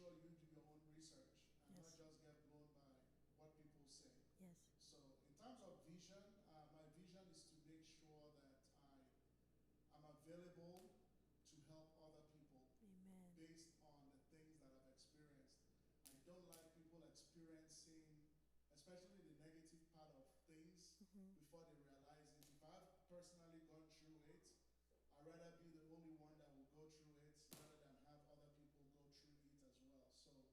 sure you do your own research and Yes. not just get blown by what people say. Yes. So in terms of vision, my vision is to make sure that I'm available to help other people. Amen. Based on the things that I've experienced. I don't like people experiencing, especially the negative part of things, before they realize it. If I've personally gone through it, I'd rather be the only one that will go through it rather than have other people go through it as well.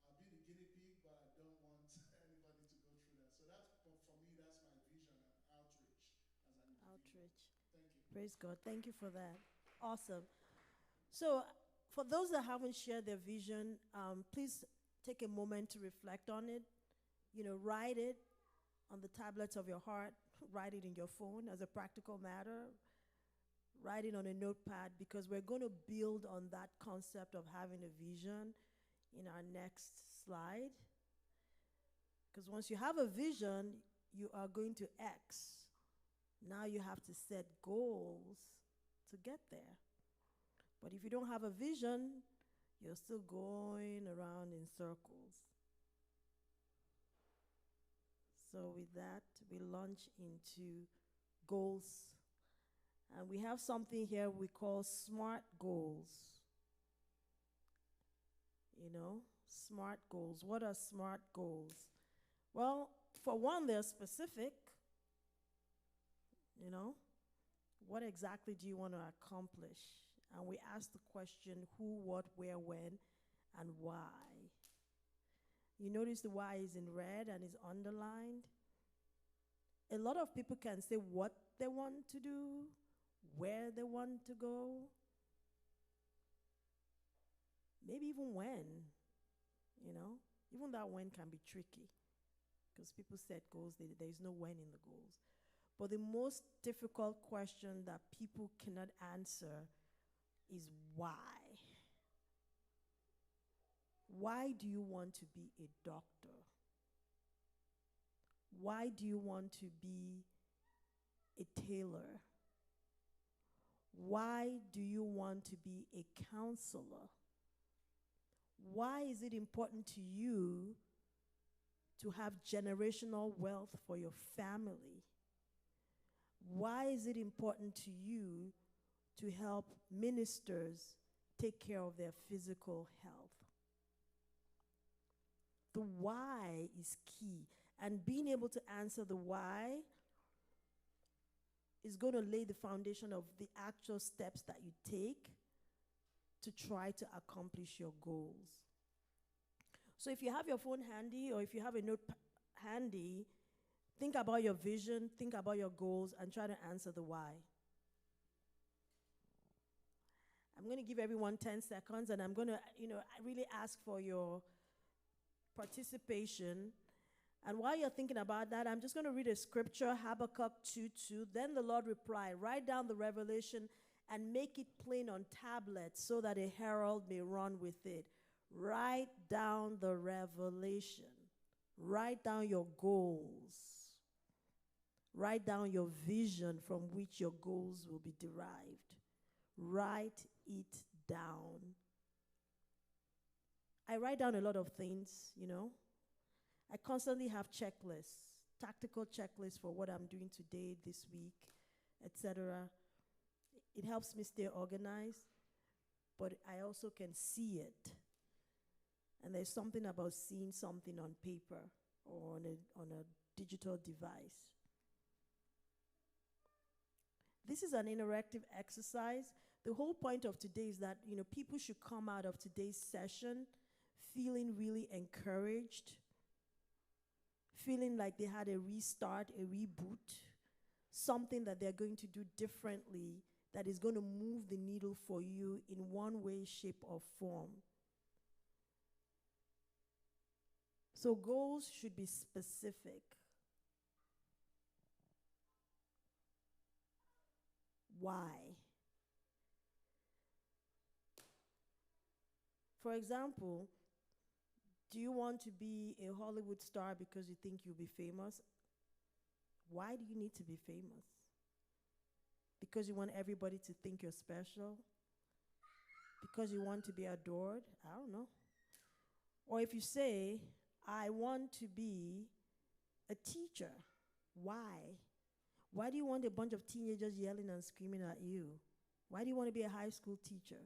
So I'll be the guinea pig, but I don't want anybody to go through that. So that's, for me, that's my vision and outreach as an individual. Outreach. Thank you. Praise God. Thank you for that. Awesome. So, for those that haven't shared their vision, please take a moment to reflect on it. Write it on the tablets of your heart, write it in your phone as a practical matter, write it on a notepad, because we're going to build on that concept of having a vision in our next slide. Because once you have a vision, you are going to X. Now you have to set goals to get there. But if you don't have a vision, you're still going around in circles. So with that, we launch into goals. And we have something here we call SMART goals. SMART goals. What are SMART goals? Well, for one, they're specific. What exactly do you want to accomplish? And we ask the question who, what, where, when, and why. You notice the why is in red and is underlined. A lot of people can say what they want to do, where they want to go, maybe even when. Even that when can be tricky because people set goals, there is no when in the goals. But the most difficult question that people cannot answer is why. Why do you want to be a doctor? Why do you want to be a tailor? Why do you want to be a counselor? Why is it important to you to have generational wealth for your family? Why is it important to you to help ministers take care of their physical health? The why is key. And being able to answer the why is going to lay the foundation of the actual steps that you take to try to accomplish your goals. So if you have your phone handy or if you have a note handy, think about your vision, think about your goals, and try to answer the why. I'm going to give everyone 10 seconds, and I'm going to, really ask for your participation. And while you're thinking about that, I'm just going to read a scripture, Habakkuk 2:2. Then the Lord replied, write down the revelation and make it plain on tablets so that a herald may run with it. Write down the revelation. Write down your goals. Write down your vision from which your goals will be derived. Write it down. I write down a lot of things, I constantly have checklists, tactical checklists for what I'm doing today, this week, etc. It helps me stay organized, but I also can see it. And there's something about seeing something on paper or on a digital device. This is an interactive exercise. The whole point of today is that, people should come out of today's session feeling really encouraged, feeling like they had a restart, a reboot, something that they're going to do differently that is going to move the needle for you in one way, shape, or form. So goals should be specific. Why? For example, do you want to be a Hollywood star because you think you'll be famous? Why do you need to be famous? Because you want everybody to think you're special? Because you want to be adored? I don't know. Or if you say, I want to be a teacher, why? Why do you want a bunch of teenagers yelling and screaming at you? Why do you want to be a high school teacher?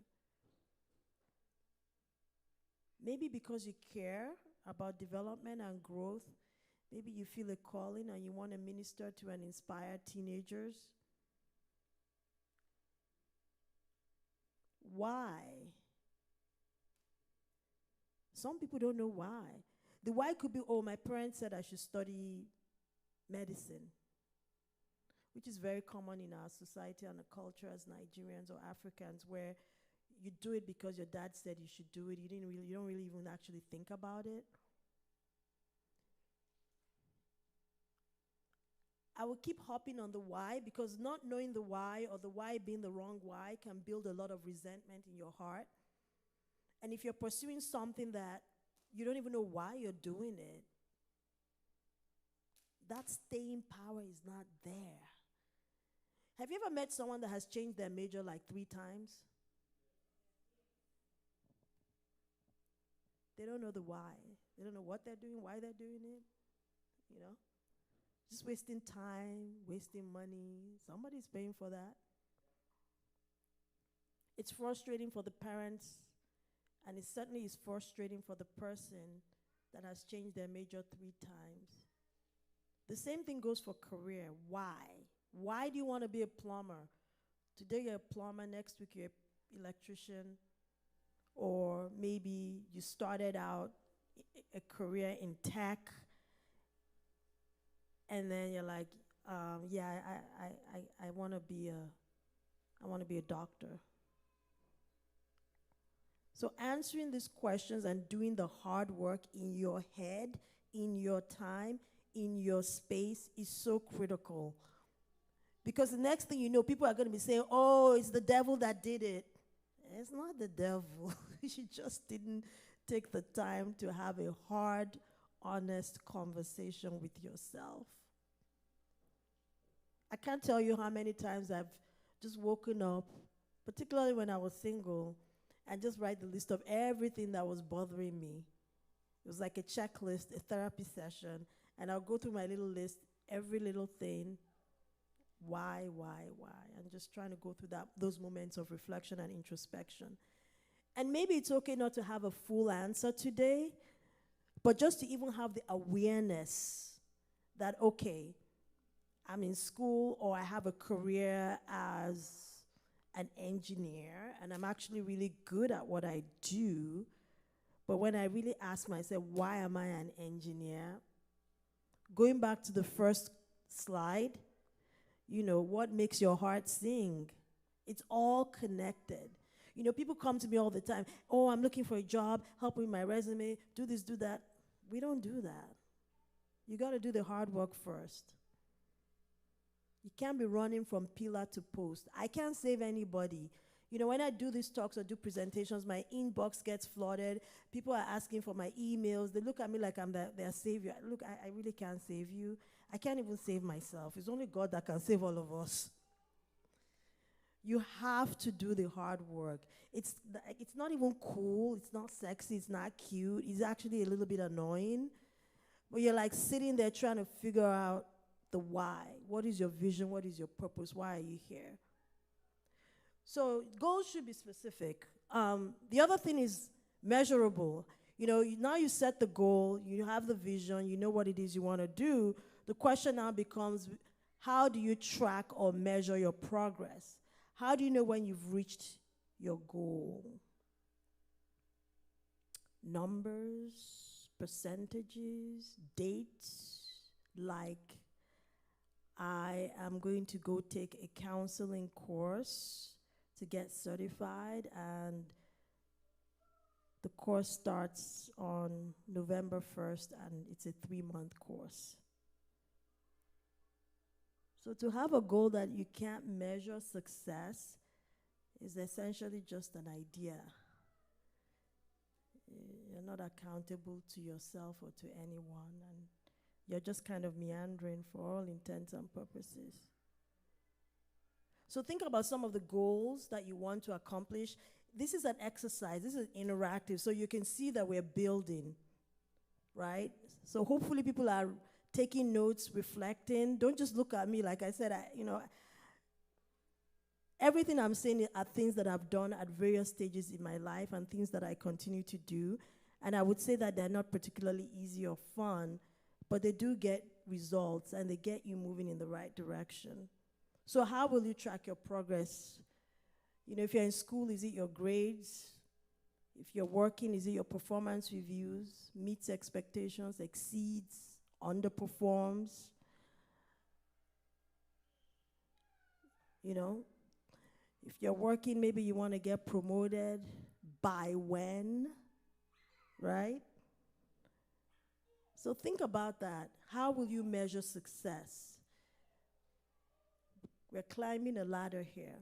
Maybe because you care about development and growth. Maybe you feel a calling and you want to minister to and inspire teenagers. Why? Some people don't know why. The why could be, oh, my parents said I should study medicine, which is very common in our society and the culture as Nigerians or Africans, where you do it because your dad said you should do it. You don't really even actually think about it. I will keep hopping on the why, because not knowing the why, or the why being the wrong why, can build a lot of resentment in your heart. And if you're pursuing something that you don't even know why you're doing it, that staying power is not there. Have you ever met someone that has changed their major like 3 times? They don't know the why. They don't know what they're doing, why they're doing it, you know? Just wasting time, wasting money. Somebody's paying for that. It's frustrating for the parents, and it certainly is frustrating for the person that has changed their major 3 times. The same thing goes for career. Why? Why do you want to be a plumber? Today you're a plumber, next week you're an electrician, or maybe you started out a career in tech, and then you're like, I want to be a doctor. So answering these questions and doing the hard work in your head, in your time, in your space is so critical. Because the next thing you know, people are going to be saying, oh, it's the devil that did it. It's not the devil. You just didn't take the time to have a hard, honest conversation with yourself. I can't tell you how many times I've just woken up, particularly when I was single, and just write the list of everything that was bothering me. It was like a checklist, a therapy session, and I'll go through my little list, every little thing. Why? I'm just trying to go through those moments of reflection and introspection. And maybe it's okay not to have a full answer today, but just to even have the awareness that, okay, I'm in school, or I have a career as an engineer, and I'm actually really good at what I do. But when I really ask myself, why am I an engineer? Going back to the first slide, what makes your heart sing? It's all connected. People come to me all the time. Oh, I'm looking for a job, help with my resume, do this, do that. We don't do that. You got to do the hard work first. You can't be running from pillar to post. I can't save anybody. When I do these talks or do presentations, my inbox gets flooded. People are asking for my emails. They look at me like I'm their savior. Look, I really can't save you. I can't even save myself. It's only God that can save all of us. You have to do the hard work. It's not even cool. It's not sexy. It's not cute. It's actually a little bit annoying. But you're like sitting there trying to figure out the why. What is your vision? What is your purpose? Why are you here? So goals should be specific. The other thing is measurable. Now you set the goal, you have the vision, you know what it is you want to do. The question now becomes, how do you track or measure your progress? How do you know when you've reached your goal? Numbers, percentages, dates, like I am going to go take a counseling course to get certified, and the course starts on November 1st, and it's a 3-month course. So to have a goal that you can't measure success is essentially just an idea. You're not accountable to yourself or to anyone, and you're just kind of meandering for all intents and purposes. So think about some of the goals that you want to accomplish. This is an exercise, this is interactive, so you can see that we're building, right? So hopefully people are taking notes, reflecting. Don't just look at me. Like I said, everything I'm saying are things that I've done at various stages in my life and things that I continue to do. And I would say that they're not particularly easy or fun, but they do get results and they get you moving in the right direction. So how will you track your progress? If you're in school, is it your grades? If you're working, is it your performance reviews? Meets expectations, exceeds, underperforms? If you're working, maybe you want to get promoted. By when? Right? So think about that. How will you measure success? We're climbing a ladder here.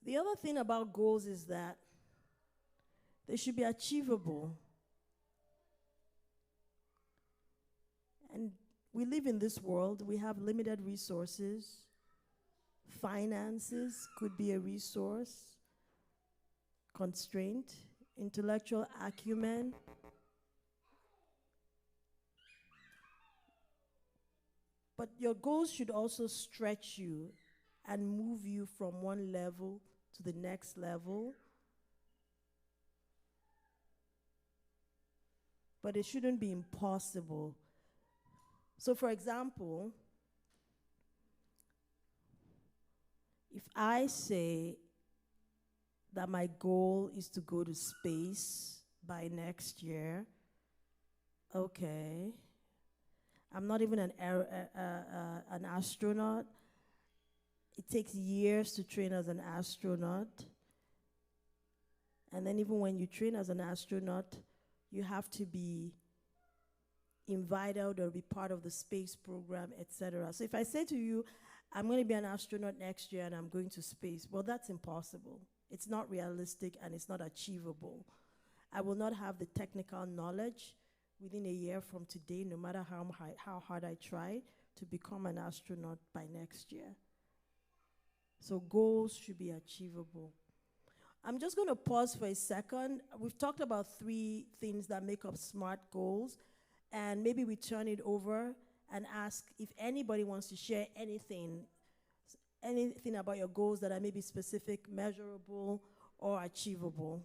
The other thing about goals is that they should be achievable. And we live in this world, we have limited resources. Finances could be a resource, constraint, intellectual acumen. But your goals should also stretch you and move you from one level to the next level. But it shouldn't be impossible. So for example, if I say that my goal is to go to space by next year, okay, I'm not even an astronaut. It takes years to train as an astronaut. And then even when you train as an astronaut, you have to be invited or be part of the space program, etc. So if I say to you, I'm going to be an astronaut next year and I'm going to space, well, that's impossible. It's not realistic and it's not achievable. I will not have the technical knowledge within a year from today, no matter how hard I try, to become an astronaut by next year. So goals should be achievable. I'm just going to pause for a second. We've talked about 3 things that make up SMART goals, and maybe we turn it over and ask if anybody wants to share anything about your goals that are maybe specific, measurable, or achievable.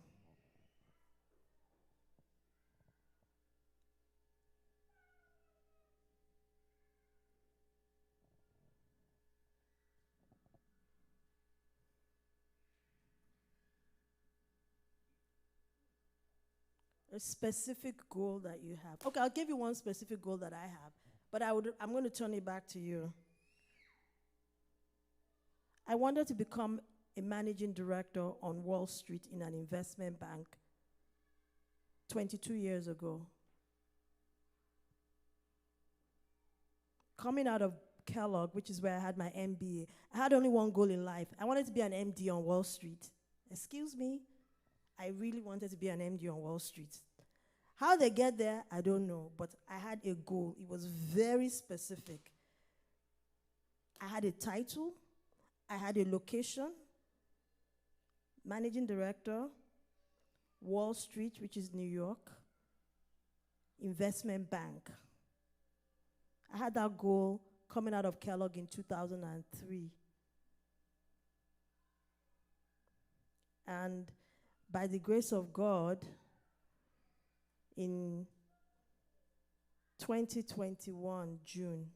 A specific goal that you have. Okay, I'll give you one specific goal that I have, but I'm going to turn it back to you. I wanted to become a managing director on Wall Street in an investment bank 22 years ago. Coming out of Kellogg, which is where I had my MBA, I had only one goal in life. I wanted to be an MD on Wall Street. Excuse me? I really wanted to be an MD on Wall Street. How they get there, I don't know, but I had a goal. It was very specific. I had a title, I had a location, managing director, Wall Street, which is New York, investment bank. I had that goal coming out of Kellogg in 2003. And by the grace of God, in 2021, June,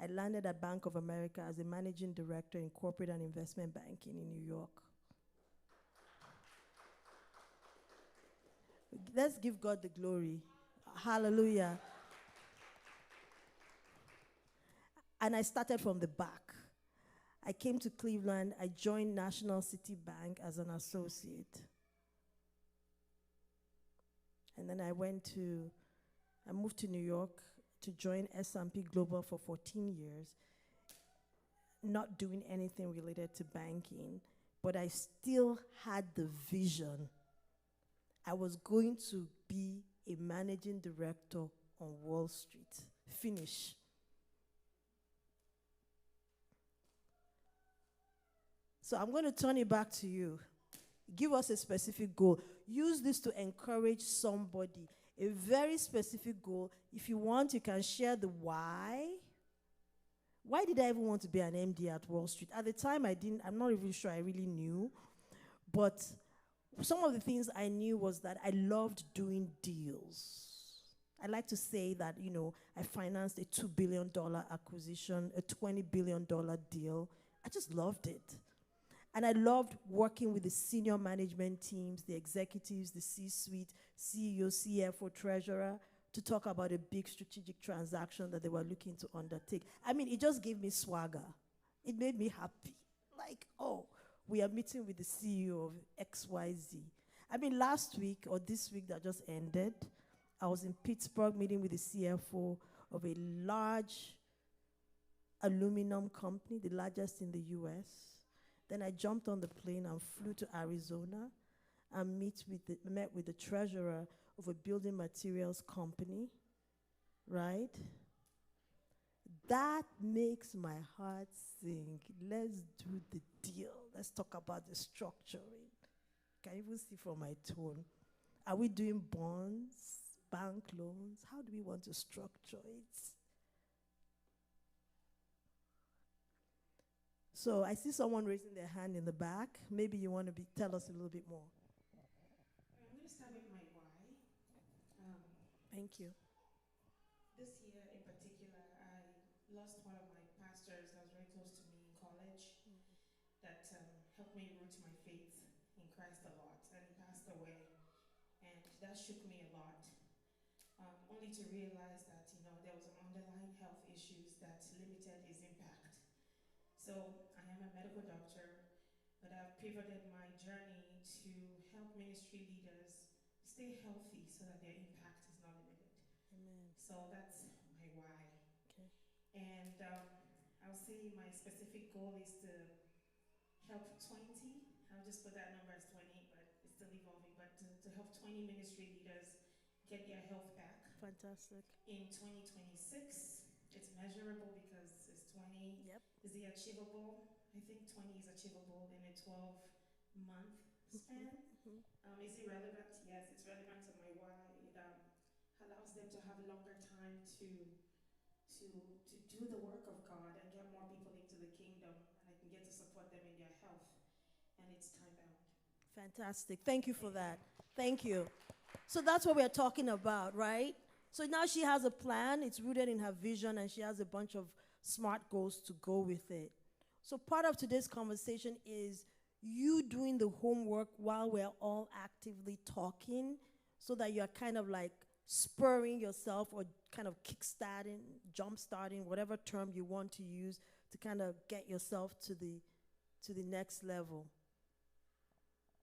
I landed at Bank of America as a managing director in corporate and investment banking in New York. Let's give God the glory. Hallelujah. And I started from the back. I came to Cleveland. I joined National City Bank as an associate. And then I moved to New York to join S&P Global for 14 years, not doing anything related to banking, but I still had the vision. I was going to be a managing director on Wall Street. Finish. So I'm going to turn it back to you. Give us a specific goal. Use this to encourage somebody. A very specific goal. If you want, you can share the why. Why did I even want to be an MD at Wall Street? At the time, I'm not even sure I really knew. But some of the things I knew was that I loved doing deals. I like to say that, I financed a $2 billion acquisition, a $20 billion deal. I just loved it. And I loved working with the senior management teams, the executives, the C-suite, CEO, CFO, treasurer, to talk about a big strategic transaction that they were looking to undertake. I mean, it just gave me swagger. It made me happy. Like, oh, we are meeting with the CEO of XYZ. I mean, last week or this week that just ended, I was in Pittsburgh meeting with the CFO of a large aluminum company, the largest in the US. Then I jumped on the plane and flew to Arizona and met with the treasurer of a building materials company, right? That makes my heart sing. Let's do the deal. Let's talk about the structuring. Can you even see from my tone? Are we doing bonds, bank loans? How do we want to structure it? So I see someone raising their hand in the back. Maybe you want to tell us a little bit more. I'm going to start with my why. Thank you. This year in particular, I lost one of my pastors that was very close to me in college that helped me root my faith in Christ a lot. And he passed away. And that shook me a lot. Only to realize that, there was some underlying health issues that limited his impact. So I am a medical doctor, but I've pivoted my journey to help ministry leaders stay healthy so that their impact is not limited. Amen. So that's my why. Okay. And I'll say my specific goal is to help 20. I'll just put that number as 20, but it's still evolving. But to help 20 ministry leaders get their health back. Fantastic. In 2026, it's measurable because it's 20. Yep. Is it achievable? I think 20 is achievable in a 12-month span. Is it relevant? Yes, it's relevant to my why. It allows them to have a longer time to do the work of God and get more people into the kingdom, and I can get to support them in their health, and it's time bound. Fantastic. Thank you for that. Thank you. So that's what we're talking about, right? So now she has a plan. It's rooted in her vision, and she has a bunch of smart goals to go with it. So part of today's conversation is you doing the homework while we're all actively talking, so that you're kind of like spurring yourself or kind of kickstarting, jump-starting, whatever term you want to use to kind of get yourself to the next level.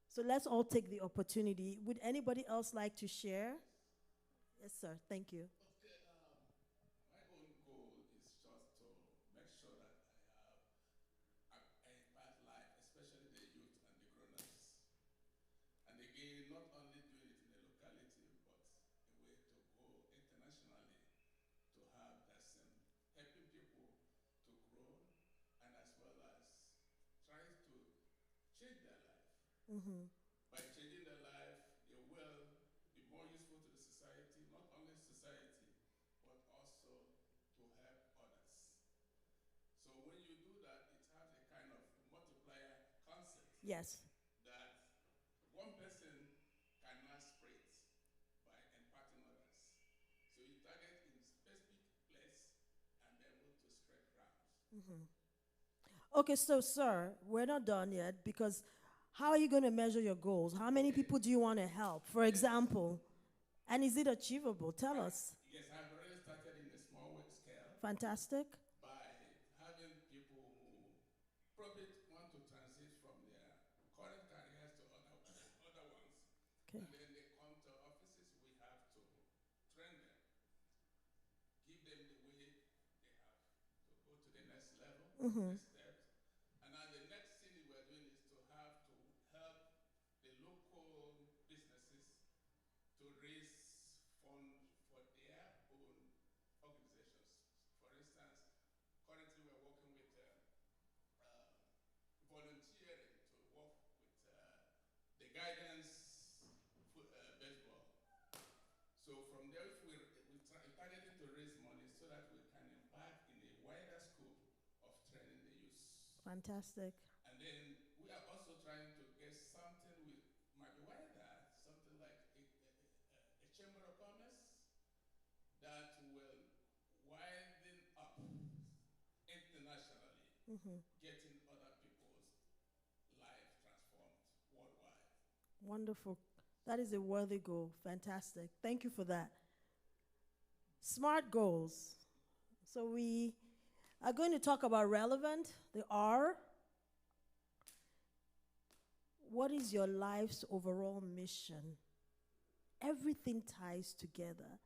So let's all take the opportunity. Would anybody else like to share? Yes, sir. Thank you. Okay, my own goal is just to make sure that I impact life, especially the youth and the grown-ups. And again, not only doing it in a locality, but a way to go internationally to have that same helping people to grow and as well as try to change their life. Mm-hmm. By changing their life, they will be more useful to the society, not only society, but also to help others. So when you do that, it has a kind of multiplier concept. Yes. That one person cannot spread by imparting others. So you target in specific place and be able to spread round. Mm-hmm. Okay, so sir, we're not done yet because how are you going to measure your goals? How many people do you want to help, for example? And is it achievable? Tell us. Yes, I've already started in a small scale. Fantastic. By having people who probably want to transit from their current careers to other ones. Okay. And then they come to offices, we have to train them, give them the way they have to go to the next level, Mm-hmm. next steps. And now the next thing we're doing is to have to help the local businesses to raise funds for their own organizations. For instance, currently we're working with volunteering Fantastic. And then we are also trying to get something with, might be wider, something like a chamber of commerce that will widen up internationally, getting other people's life transformed worldwide. Wonderful. That is a worthy goal. Fantastic. Thank you for that. Smart goals. So we are going to talk about relevant, the R. What is your life's overall mission? Everything ties together.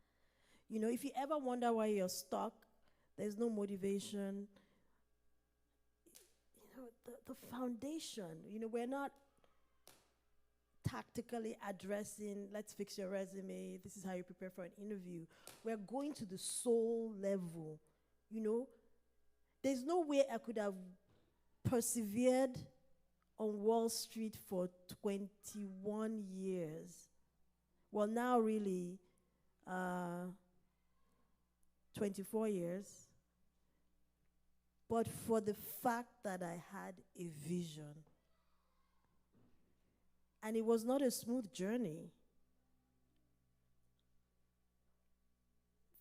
You know, if you ever wonder why you're stuck, there's no motivation. You know, the foundation, you know, we're not tactically addressing, let's fix your resume, this is how you prepare for an interview. We're going to the soul level. You know, there's no way I could have persevered on Wall Street for 21 years. Well, now really, 24 years. But for the fact that I had a vision. And it was not a smooth journey.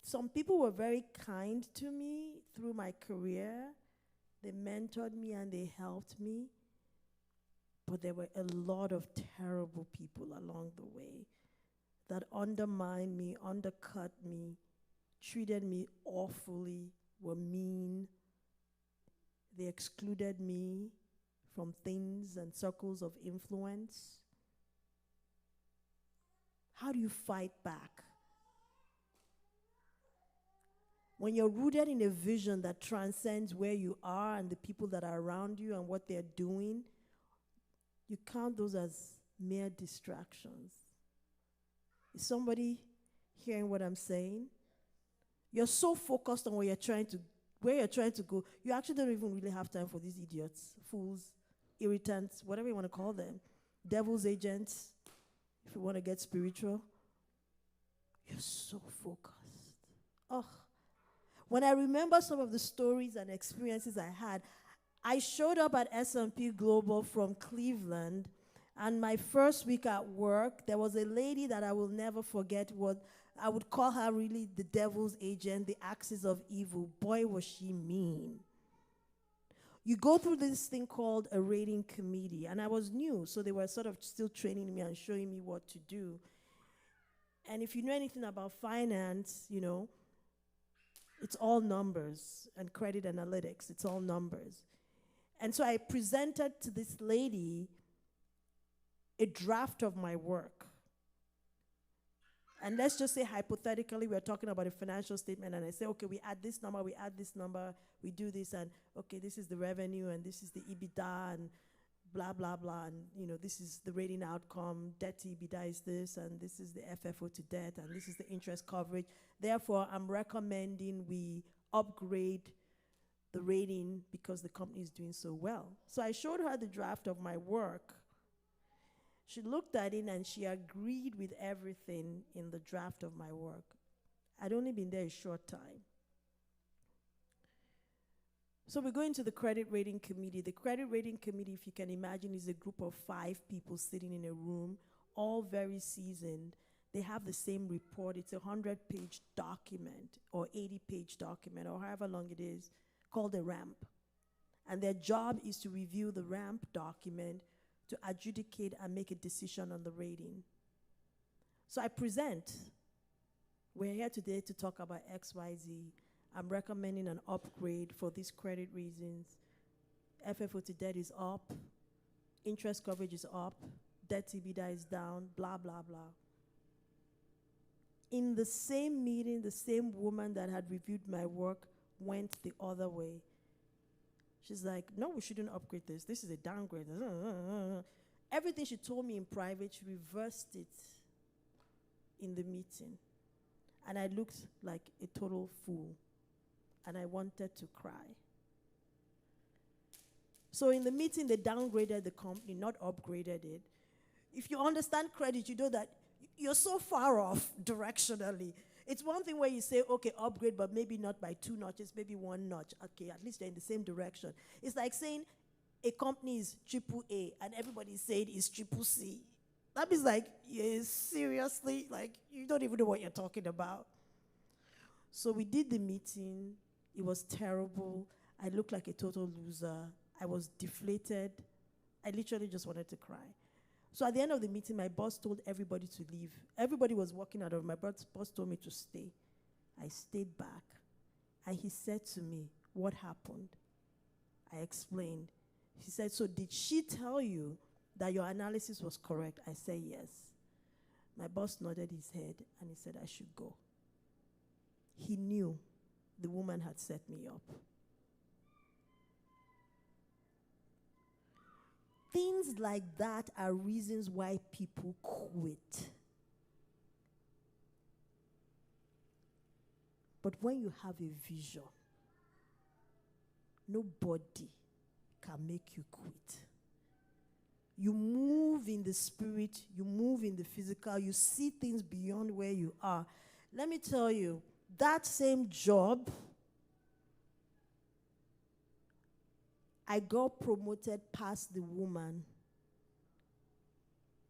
Some people were very kind to me through my career. They mentored me and they helped me. But there were a lot of terrible people along the way that undermined me, undercut me, treated me awfully, were mean. They excluded me from things and circles of influence. How do you fight back? When you're rooted in a vision that transcends where you are and the people that are around you and what they're doing, you count those as mere distractions. Is somebody hearing what I'm saying? You're so focused on where you're trying to go, you actually don't even really have time for these idiots, fools, irritants, whatever you want to call them, devil's agents, if you want to get spiritual. You're so focused. Oh, when I remember some of the stories and experiences I had, I showed up at S&P Global from Cleveland, and my first week at work, there was a lady that I will never forget. I would call her really the devil's agent, the axis of evil. Boy, was she mean. You go through this thing called a rating committee, and I was new, so they were sort of still training me and showing me what to do. And if you know anything about finance, you know, it's all numbers, and credit analytics, it's all numbers. And so I presented to this lady a draft of my work. And let's just say hypothetically we're talking about a financial statement, and I say, okay, we add this number, we do this, and okay, this is the revenue, and this is the EBITDA, and blah, blah, blah, and you know, this is the rating outcome, debt to EBITDA is this, and this is the FFO to debt, and this is the interest coverage. Therefore, I'm recommending we upgrade the rating because the company is doing so well. So I showed her the draft of my work. She looked at it and she agreed with everything in the draft of my work. I'd only been there a short time. So we go into the credit rating committee. The credit rating committee, if you can imagine, is a group of 5 people sitting in a room, all very seasoned. They have the same report. It's a 100-page document or 80-page document or however long it is, called a RAMP. And their job is to review the RAMP document to adjudicate and make a decision on the rating. So I present. We're here today to talk about XYZ. I'm recommending an upgrade for these credit reasons. FFO to debt is up. Interest coverage is up. Debt to EBITDA is down, blah, blah, blah. In the same meeting, the same woman that had reviewed my work went the other way. She's like, no, we shouldn't upgrade this. This is a downgrade. Everything she told me in private, she reversed it in the meeting. And I looked like a total fool. And I wanted to cry. So in the meeting, they downgraded the company, not upgraded it. If you understand credit, you know that you're so far off directionally. It's one thing where you say, okay, upgrade, but maybe not by 2 notches, maybe 1 notch. Okay, at least they're in the same direction. It's like saying, a company is triple A and everybody said it's triple C. That means like, yeah, seriously, like you don't even know what you're talking about. So we did the meeting. It was terrible. I looked like a total loser. I was deflated. I literally just wanted to cry. So at the end of the meeting, my boss told everybody to leave. Everybody was walking out of my boss told me to stay. I stayed back. And he said to me, "What happened?" I explained. He said, "So did she tell you that your analysis was correct?" I said, "Yes." My boss nodded his head and he said I should go. He knew the woman had set me up. Things like that are reasons why people quit. But when you have a vision, nobody can make you quit. You move in the spirit, you move in the physical, you see things beyond where you are. Let me tell you, that same job, I got promoted past the woman.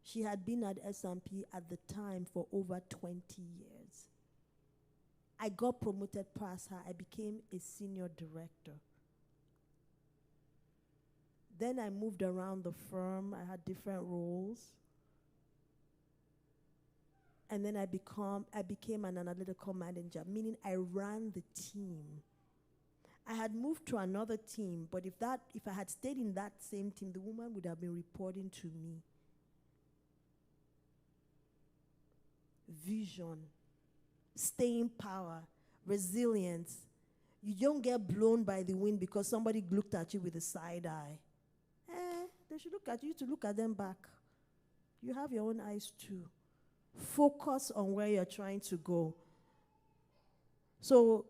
She had been at S&P at the time for over 20 years. I got promoted past her. I became a senior director. Then I moved around the firm. I had different roles. And then I became an analytical manager, meaning I ran the team. I had moved to another team, but if I had stayed in that same team, the woman would have been reporting to me. Vision, staying power, resilience. You don't get blown by the wind because somebody looked at you with a side eye. They should look at you to look at them back. You have your own eyes too. Focus on where you're trying to go. So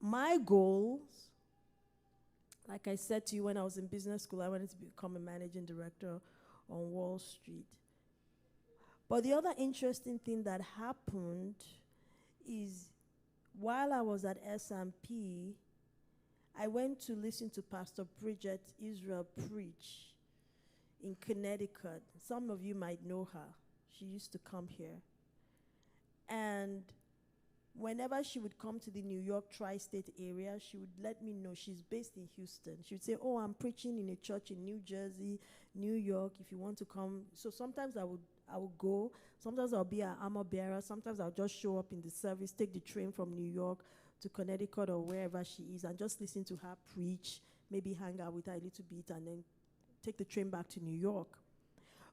my goals, like I said to you when I was in business school, I wanted to become a managing director on Wall Street. But the other interesting thing that happened is while I was at S&P, I went to listen to Pastor Bridget Israel preach in Connecticut. Some of you might know her. She used to come here. And whenever she would come to the New York tri-state area, she would let me know. She's based in Houston. She would say, "Oh, I'm preaching in a church in New Jersey, New York, if you want to come." So sometimes I would go. Sometimes I'll be an armor bearer. Sometimes I'll just show up in the service, take the train from New York to Connecticut or wherever she is and just listen to her preach, maybe hang out with her a little bit and then take the train back to New York.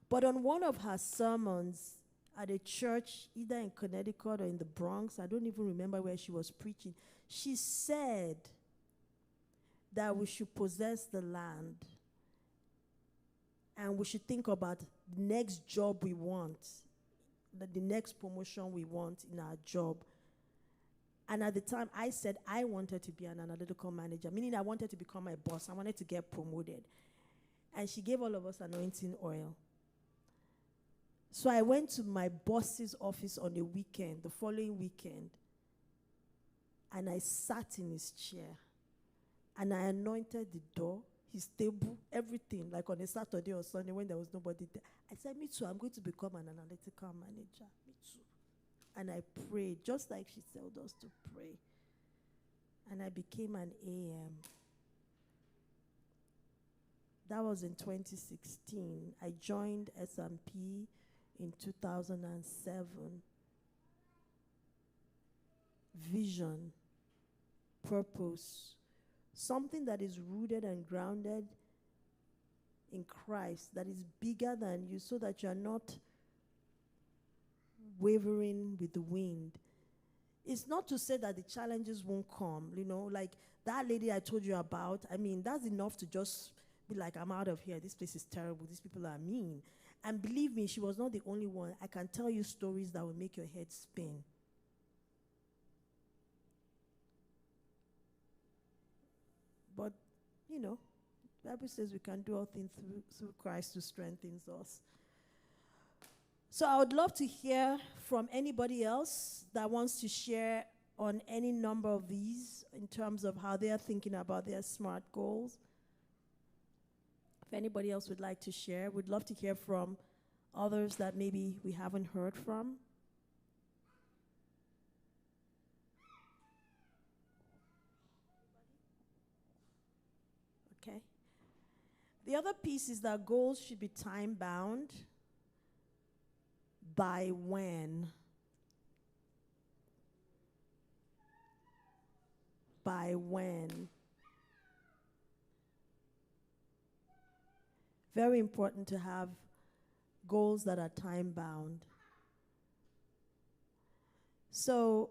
But on one of her sermons at a church, either in Connecticut or in the Bronx, I don't even remember where she was preaching, she said that we should possess the land and we should think about the next job we want, the next promotion we want in our job. And at the time, I said I wanted to be an analytical manager, meaning I wanted to become my boss. I wanted to get promoted. And she gave all of us anointing oil. So I went to my boss's office on a weekend, the following weekend, and I sat in his chair, and I anointed the door, his table, everything, like on a Saturday or Sunday when there was nobody there. I said, "Me too, I'm going to become an analytical manager. Me too." And I prayed, just like she told us to pray. And I became an AM. That was in 2016. I joined S&P in 2007. Vision, purpose, something that is rooted and grounded in Christ, that is bigger than you, so that you're not wavering with the wind. It's not to say that the challenges won't come, like that lady I told you about. I mean, that's enough to just be like, "I'm out of here. This place is terrible. These people are mean." And believe me, she was not the only one. I can tell you stories that will make your head spin. But, the Bible says we can do all things through Christ who strengthens us. So I would love to hear from anybody else that wants to share on any number of these in terms of how they are thinking about their SMART goals. If anybody else would like to share, we'd love to hear from others that maybe we haven't heard from. Okay. The other piece is that goals should be time bound. By when? By when? Very important to have goals that are time bound. So,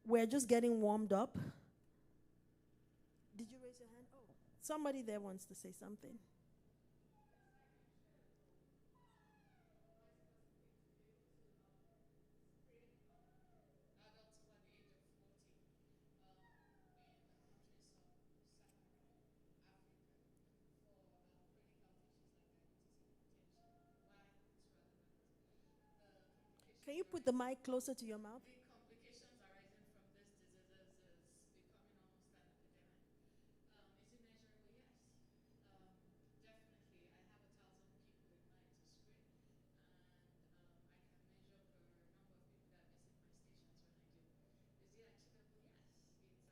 we're just getting warmed up. Did you raise your hand? Oh, somebody there wants to say something. Can you put the mic closer to your mouth? The complications arising from these diseases is becoming almost an epidemic. Is it measurable? Yes. Definitely. I have 1,000 people in mind to screen, and I can measure per number of people that visit my stations when I do. Is it achievable? Yes,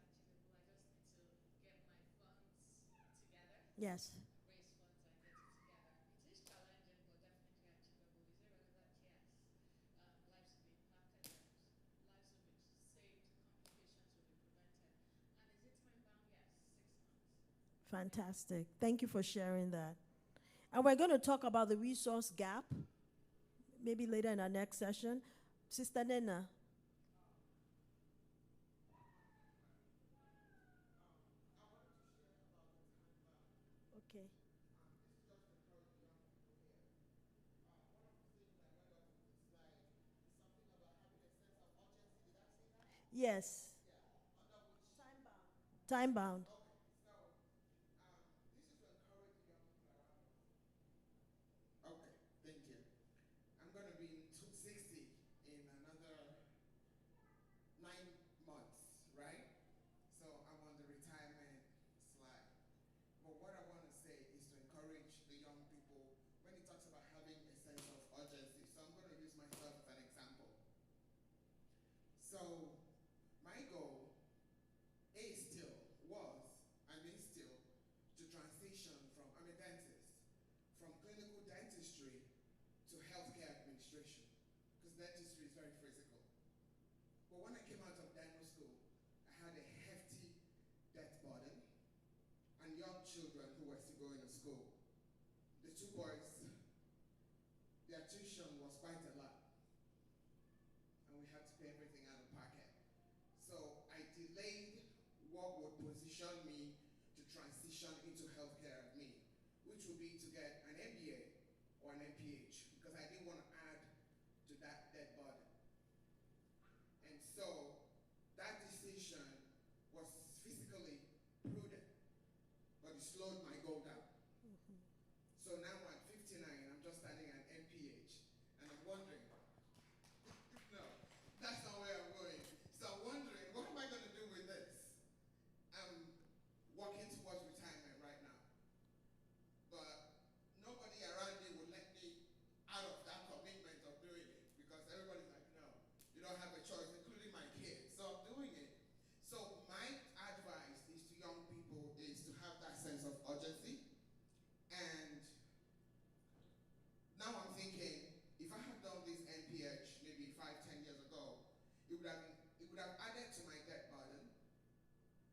it's achievable. I just need to get my funds together. Yes. Raise funds and get it together. It is challenging, but definitely achievable. Is it relevant? Yes. Lives will be impacted, lives will be saved, complications will be prevented. And is it time bound? Yes, 6 months. Fantastic. Thank you for sharing that. And we're going to talk about the resource gap maybe later in our next session. Sister Nena. Okay. Yes. Time bound. Okay, thank you. I'm going to be in 260 in another 9 months, right? So I'm on the retirement slide. But what I want to say is to encourage the young people when it talks about having a sense of urgency. So I'm going to use myself as an example. So my goal is still, was, and is still to transition from, I'm a dentist, from clinical dentistry to healthcare administration, because dentistry is very physical. But when I came out of dental school, I had a hefty debt burden and young children who were still going to school. The two boys, their tuition was quite a lot, and we had to pay everything out of pocket. So I delayed what would position me to transition into healthcare at me, which would be to get an MBA or an MPH, because I didn't want to add to that debt burden. And so that decision was physically prudent, but it slowed my goal down. So now at 59, I'm just starting an MPH, and I'm wondering, no, that's not where I'm going. So I'm wondering, what am I going to do with this? I'm walking towards retirement right now, but nobody around me would let me out of that commitment of doing it, because everybody's like, no, you don't have a choice, including my kids. So I'm doing it. So my advice is to young people is to have that sense of urgency. And now I'm thinking, if I had done this NPH maybe 5-10 years ago, it would have added to my debt burden,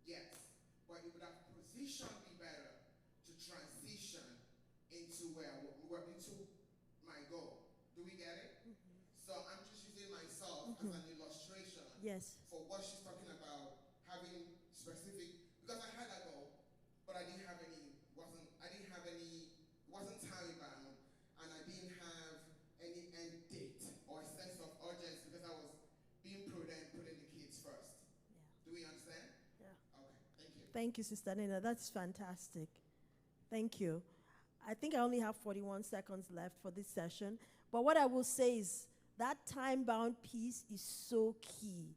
yes, but it would have positioned me better to transition into into my goal. Do we get it? So I'm just using myself as an illustration Yes. for what she's talking about, having specific, because I had a goal, but I didn't have any, wasn't time bound, and I didn't have any end date or a sense of urgency, because I was being prudent, putting the kids first. Yeah. Do we understand? Yeah. Okay, thank you. Thank you, Sister Nina. That's fantastic. Thank you. I think I only have 41 seconds left for this session. But what I will say is that time-bound piece is so key.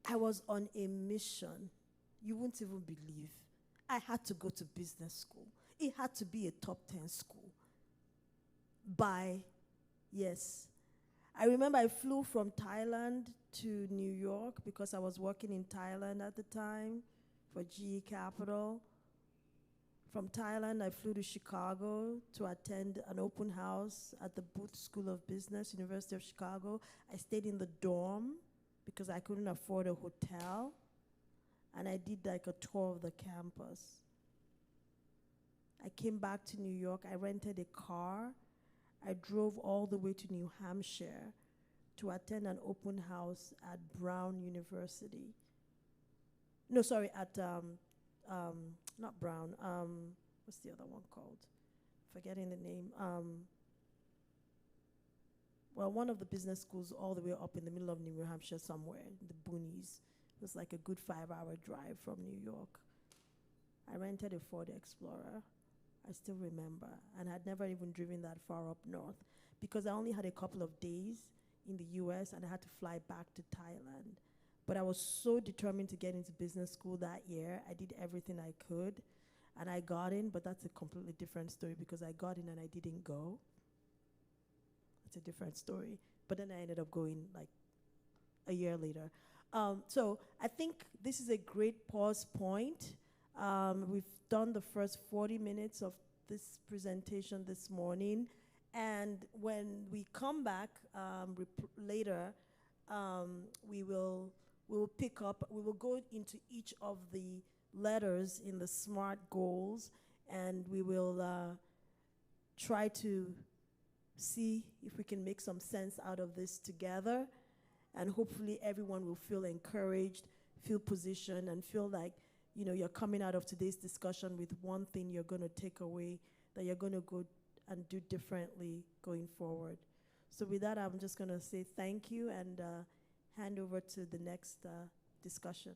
I was on a mission. You wouldn't even believe. I had to go to business school. It had to be a top 10 school. Yes. I remember I flew from Thailand to New York because I was working in Thailand at the time for GE Capital. From Thailand, I flew to Chicago to attend an open house at the Booth School of Business, University of Chicago. I stayed in the dorm because I couldn't afford a hotel. And I did like a tour of the campus. I came back to New York. I rented a car. I drove all the way to New Hampshire to attend an open house at Brown University. No, sorry, at not Brown. What's the other one called? Forgetting the name. Well, one of the business schools all the way up in the middle of New Hampshire somewhere, in the boonies. It was like a good 5-hour drive from New York. I rented a Ford Explorer. I still remember. And I'd never even driven that far up north because I only had a couple of days in the US and I had to fly back to Thailand. But I was so determined to get into business school that year. I did everything I could, and I got in, but that's a completely different story because I got in and I didn't go. It's a different story. But then I ended up going like a year later. So I think this is a great pause point. We've done the first 40 minutes of this presentation this morning. And when we come back later, we will pick up, we will go into each of the letters in the SMART goals, and we will try to see if we can make some sense out of this together. And hopefully everyone will feel encouraged, feel positioned, and feel like, you know, you're coming out of today's discussion with one thing you're going to take away that you're going to go and do differently going forward. So with that, I'm just going to say thank you and hand over to the next discussion.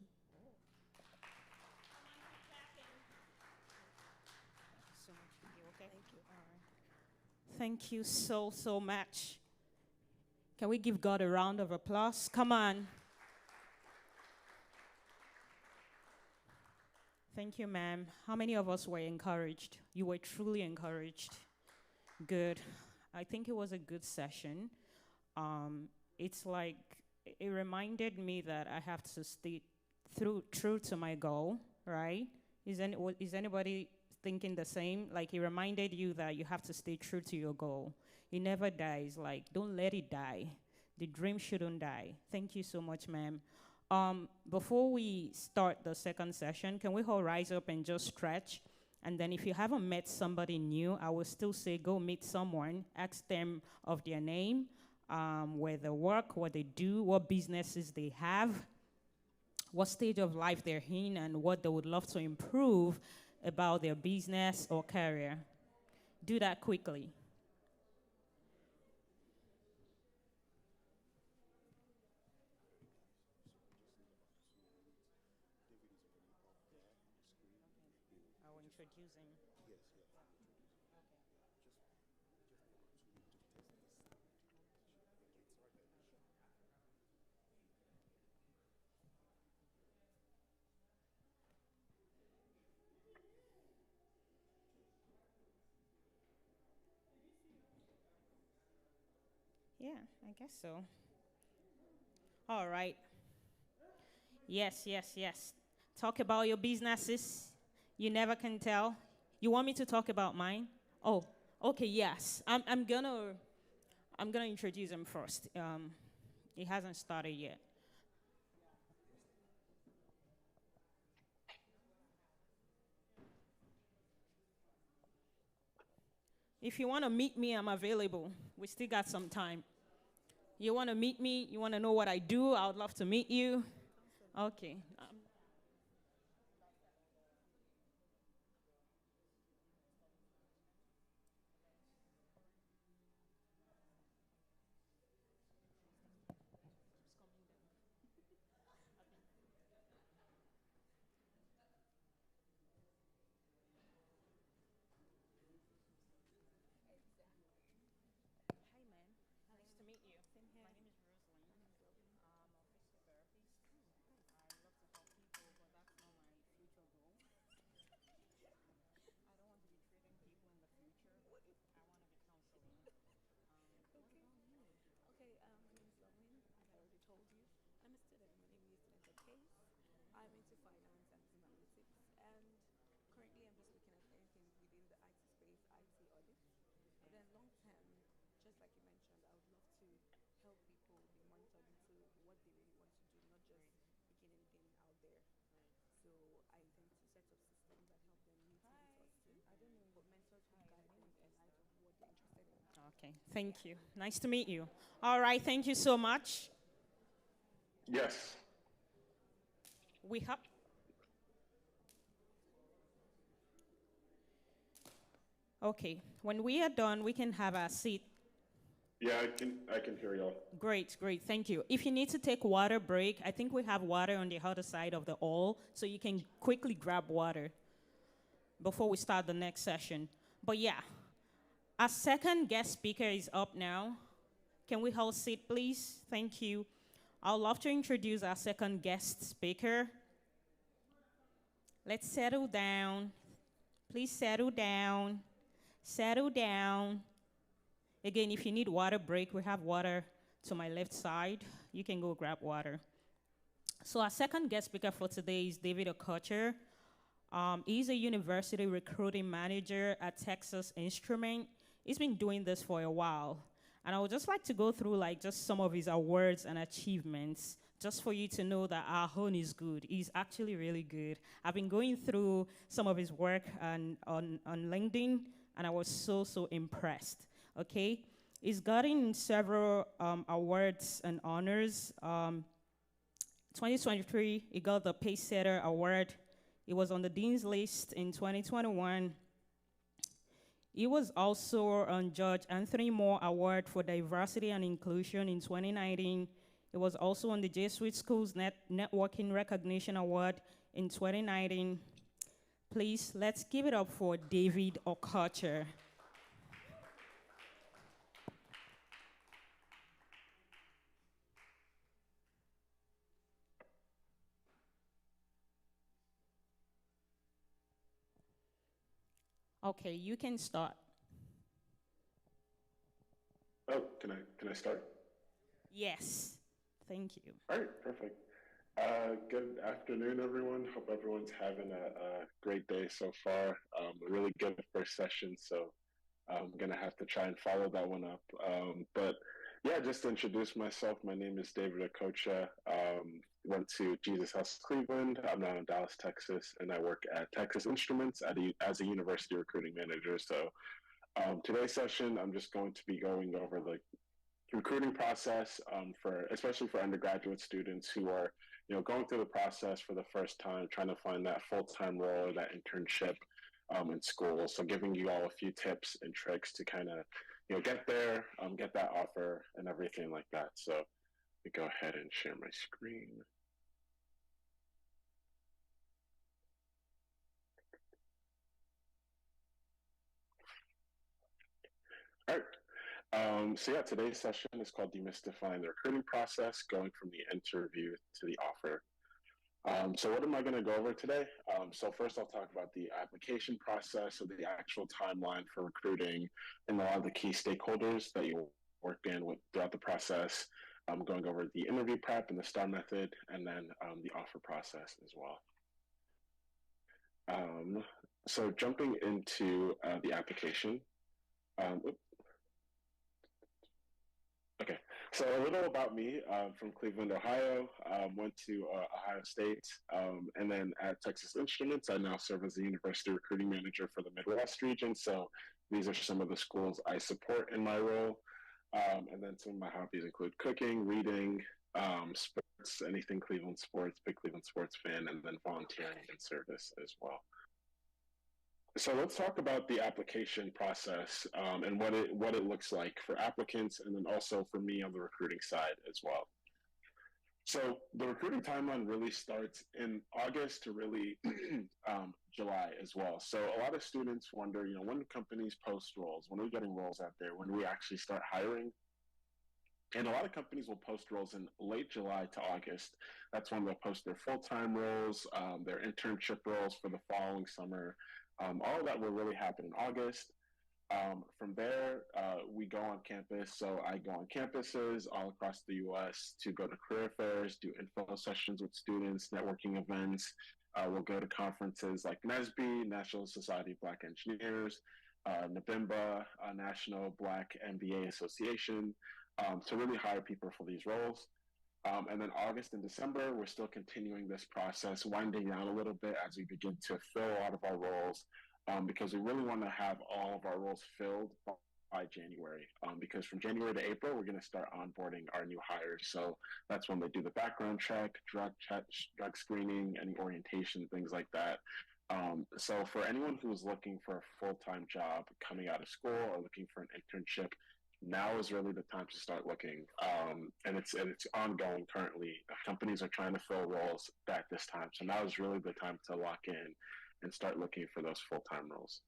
Thank you so much. Can we give God a round of applause? Come on. Thank you, ma'am. How many of us were encouraged? You were truly encouraged. Good. I think it was a good session. It's like, it reminded me that I have to stay true to my goal, right? Is anybody thinking the same? Like, it reminded you that you have to stay true to your goal. It never dies. Like, don't let it die. The dream shouldn't die. Thank you so much, ma'am. Before we start the second session, can we all rise up and just stretch? And then if you haven't met somebody new, I will still say go meet someone, ask them of their name, where they work, what they do, what businesses they have, what stage of life they're in, and what they would love to improve about their business or career. Do that quickly. I'll introduce him. Yeah, I guess so. All right. Yes. Talk about your businesses. You never can tell. You want me to talk about mine? Oh, okay, yes. I'm gonna introduce him first. He hasn't started yet. If you want to meet me, I'm available. We still got some time. You want to meet me? You want to know what I do? I would love to meet you. Okay. Nice to meet you. My name is Rosaline. I'm a physical therapist. I love to help Okay, thank you. Nice to meet you. All right, thank you so much. Yes. We have. Okay, when we are done, we can have a seat. Yeah, I can hear y'all. Great, great, thank you. If you need to take water break, I think we have water on the other side of the hall, so you can quickly grab water before we start the next session. But yeah, our second guest speaker is up now. Can we hold seat, please? Thank you. I'd love to introduce our second guest speaker. Let's settle down. Please settle down. Settle down. Again, if you need water break, we have water to my left side. You can go grab water. So our second guest speaker for today is David Okocha. He's a university recruiting manager at Texas Instrument. He's been doing this for a while. And I would just like to go through like just some of his awards and achievements, just for you to know that our hone is good. He's actually really good. I've been going through some of his work on LinkedIn, and I was so impressed, okay? He's gotten several awards and honors. 2023, he got the Pacesetter Award. He was on the Dean's List in 2021. He was also on Judge Anthony Moore Award for Diversity and Inclusion in 2019. He was also on the Jesuit Schools Networking Recognition Award in 2019. Please, let's give it up for David Okocha. Okay, you can start. Oh, can I start? Yes, thank you. All right, perfect. Good afternoon, everyone. Hope everyone's having a great day so far. A really good first session, so I'm gonna have to try and follow that one up. But yeah, just to introduce myself, my name is David Okocha. Went to Jesus House Cleveland. I'm now in Dallas, Texas, and I work at Texas Instruments as a university recruiting manager. So today's session, I'm just going to be going over the recruiting process especially for undergraduate students who are going through the process for the first time, trying to find that full-time role or that internship in school. So giving you all a few tips and tricks to kind of get there, get that offer and everything like that. So let me go ahead and share my screen. All right. So yeah, today's session is called Demystifying the Recruiting Process, going from the interview to the offer. So what am I going to go over today? So first I'll talk about the application process, so the actual timeline for recruiting and a lot of the key stakeholders that you work in throughout the process. I'm going over the interview prep and the STAR method, and then the offer process as well. So jumping into the application. Okay, so a little about me. From Cleveland, Ohio. Went to Ohio State, and then at Texas Instruments, I now serve as the university recruiting manager for the Midwest region. So these are some of the schools I support in my role. And then some of my hobbies include cooking, reading, sports, anything Cleveland sports, big Cleveland sports fan, and then volunteering and service as well. So let's talk about the application process and what it looks like for applicants, and then also for me on the recruiting side as well. So the recruiting timeline really starts in August to really July as well. So a lot of students wonder, when do companies post roles? When are we getting roles out there? When do we actually start hiring? And a lot of companies will post roles in late July to August. That's when they'll post their full-time roles, their internship roles for the following summer. All of that will really happen in August. From there, we go on campus. So I go on campuses all across the U.S. to go to career fairs, do info sessions with students, networking events. We'll go to conferences like NSBE, National Society of Black Engineers, NABIMBA, National Black MBA Association, to really hire people for these roles. And then August and December, we're still continuing this process, winding down a little bit as we begin to fill a lot of our roles, because we really want to have all of our roles filled by January, because from January to April, we're going to start onboarding our new hires. So that's when they do the background check, drug screening, any orientation, things like that. So for anyone who is looking for a full-time job coming out of school or looking for an internship, now is really the time to start looking. And it's ongoing currently. Companies are trying to fill roles at this time. So now is really the time to lock in and start looking for those full-time roles.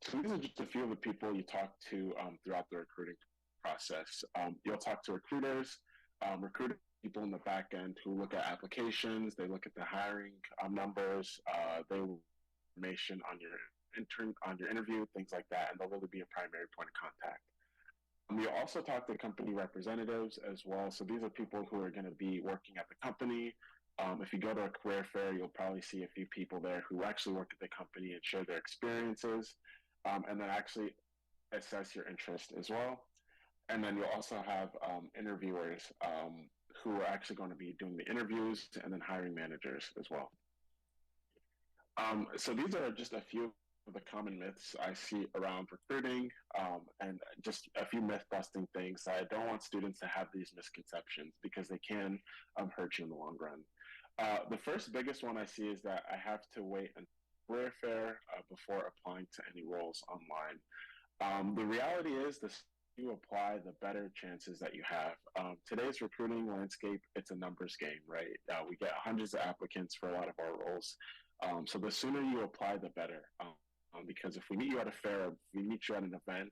So these are just a few of the people you talk to throughout the recruiting process. You'll talk to recruiters, people in the back end who look at applications, they look at the hiring numbers, they information on your interview, things like that, and they'll really be a primary point of contact. You'll also talk to company representatives as well. So these are people who are going to be working at the company. If you go to a career fair, you'll probably see a few people there who actually work at the company and share their experiences, and then actually assess your interest as well. And then you'll also have interviewers who are actually going to be doing the interviews, and then hiring managers as well. So these are just a few of the common myths I see around recruiting, and just a few myth-busting things. I don't want students to have these misconceptions because they can hurt you in the long run. The first biggest one I see is that I have to wait until career fair before applying to any roles online. The reality is, the you apply, the better chances that you have. Today's recruiting landscape, it's a numbers game, right? We get hundreds of applicants for a lot of our roles. So the sooner you apply, the better. Because if we meet you at a fair, if we meet you at an event,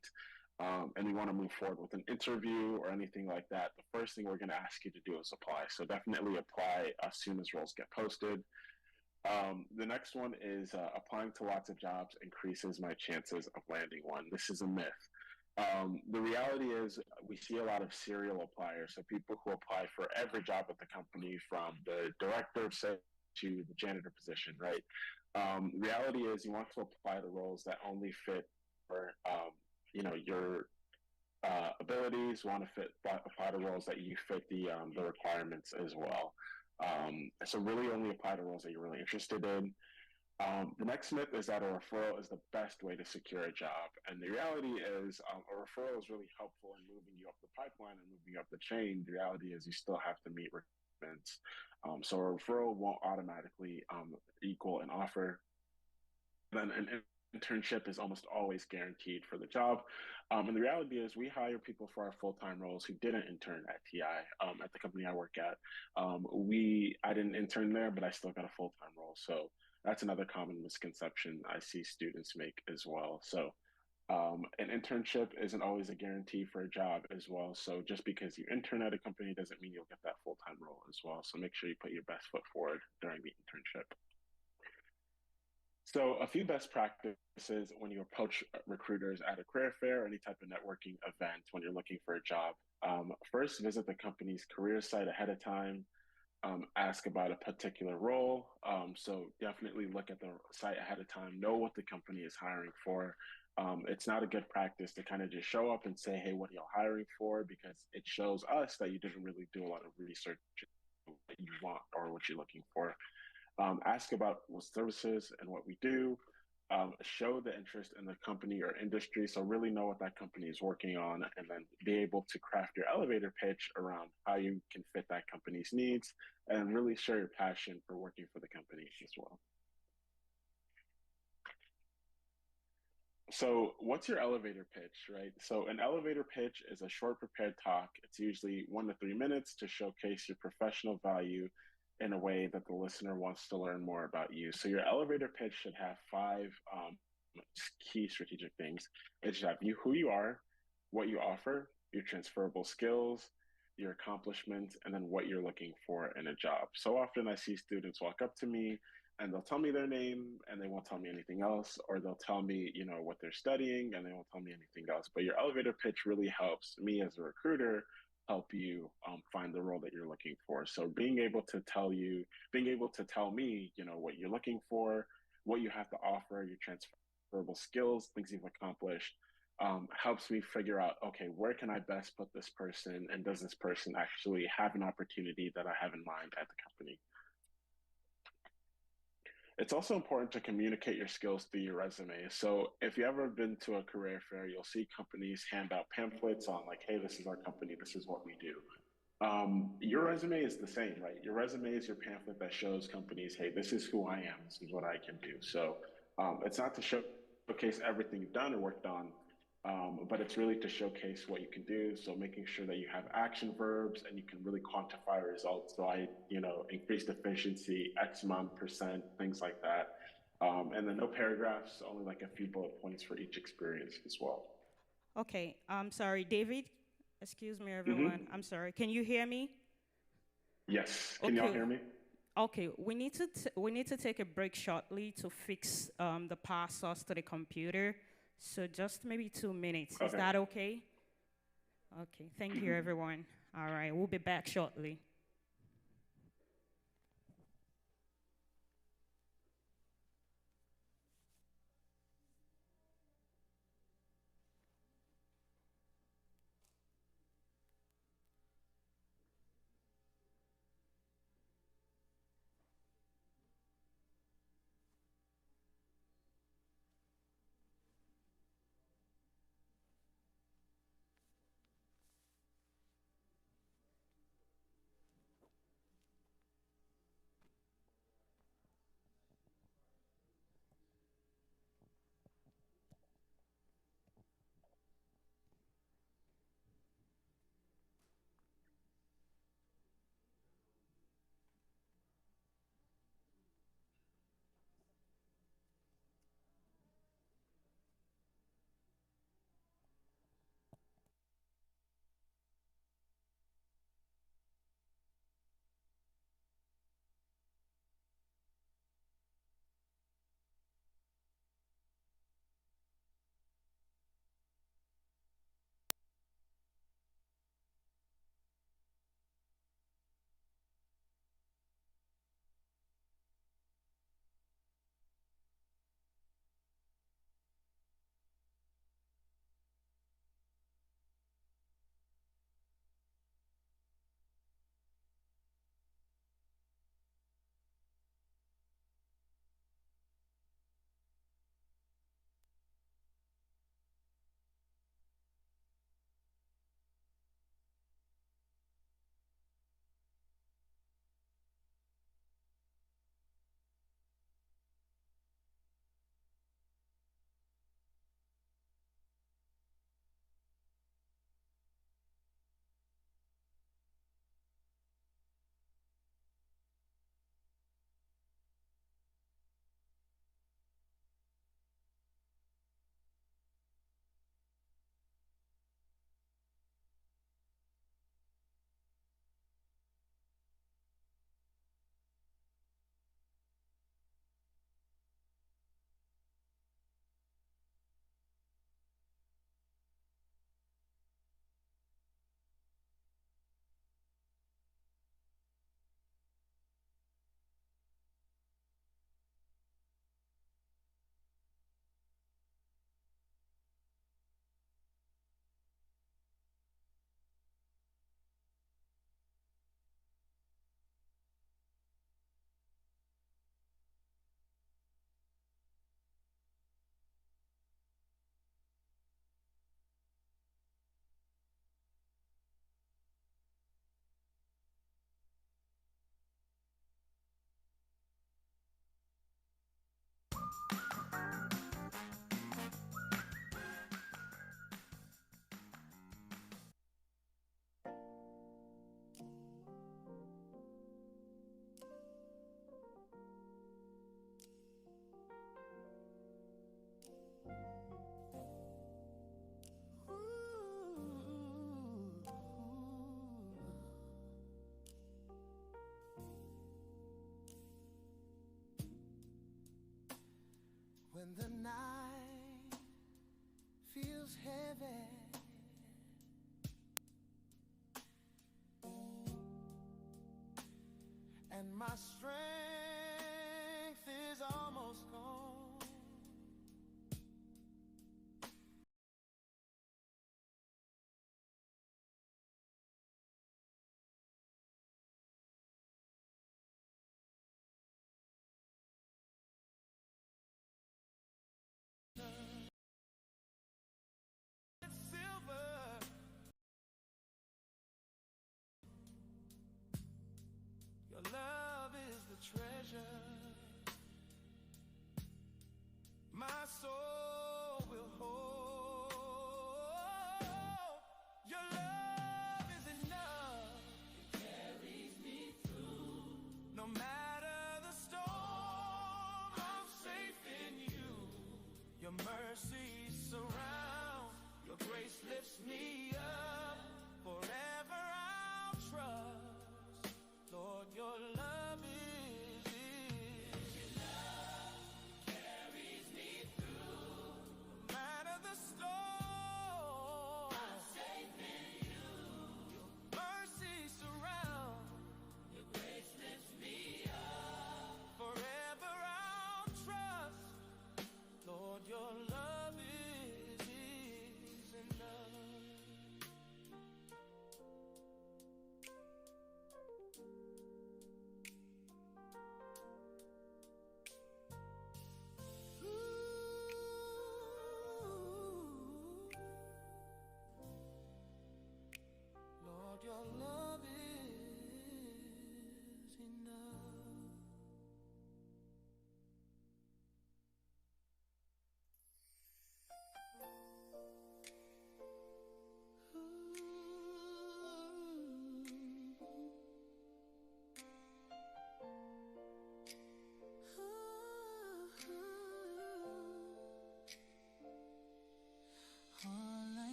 and we want to move forward with an interview or anything like that, the first thing we're going to ask you to do is apply. So definitely apply as soon as roles get posted. The next one is applying to lots of jobs increases my chances of landing one. This is a myth. The reality is we see a lot of serial appliers, so people who apply for every job at the company, from the director of sales to the janitor position, right? Reality is you want to apply to roles that only fit for, your abilities, want to apply to roles that you fit the requirements as well. So really only apply to roles that you're really interested in. The next myth is that a referral is the best way to secure a job. And the reality is a referral is really helpful in moving you up the pipeline and moving you up the chain. The reality is you still have to meet requirements. So a referral won't automatically equal an offer. Then an internship is almost always guaranteed for the job. And the reality is we hire people for our full-time roles who didn't intern at TI, at the company I work at. I didn't intern there, but I still got a full-time role. So that's another common misconception I see students make as well. So an internship isn't always a guarantee for a job as well. So just because you intern at a company doesn't mean you'll get that full-time role as well. So make sure you put your best foot forward during the internship. So a few best practices when you approach recruiters at a career fair or any type of networking event when you're looking for a job. First, visit the company's career site ahead of time. Ask about a particular role. So definitely look at the site ahead of time, know what the company is hiring for. It's not a good practice to kind of just show up and say, hey, what are y'all hiring for? Because it shows us that you didn't really do a lot of research that you want or what you're looking for. Ask about what services and what we do. Show the interest in the company or industry. So really know what that company is working on, and then be able to craft your elevator pitch around how you can fit that company's needs, and really show your passion for working for the company as well. So what's your elevator pitch, right? So an elevator pitch is a short prepared talk. It's usually 1 to 3 minutes to showcase your professional value in a way that the listener wants to learn more about you. So your elevator pitch should have 5 key strategic things. It should have who you are, what you offer, your transferable skills, your accomplishments, and then what you're looking for in a job. So often I see students walk up to me and they'll tell me their name and they won't tell me anything else, or they'll tell me, what they're studying and they won't tell me anything else. But your elevator pitch really helps me as a recruiter help you find the role that you're looking for. So being able to tell me, what you're looking for, what you have to offer, your transferable skills, things you've accomplished, helps me figure out, okay, where can I best put this person, and does this person actually have an opportunity that I have in mind at the company? It's also important to communicate your skills through your resume. So if you ever been to a career fair, you'll see companies hand out pamphlets on like, hey, this is our company, this is what we do. Your resume is the same, right? Your resume is your pamphlet that shows companies, hey, this is who I am, this is what I can do. So it's not to showcase everything you've done or worked on, but it's really to showcase what you can do. So making sure that you have action verbs and you can really quantify results. So increased efficiency, X amount percent, things like that. And then no paragraphs, only like a few bullet points for each experience as well. Okay, I'm sorry, David. Excuse me, Mm-hmm. everyone. I'm sorry. Can you hear me? Yes. Can y'all hear me? Okay, we need to take a break shortly to fix the power source to the computer. So just maybe 2 minutes. Okay. Is that okay? Okay, thank you, everyone. All right, we'll be back shortly. When the night feels heavy and my strength is almost gone,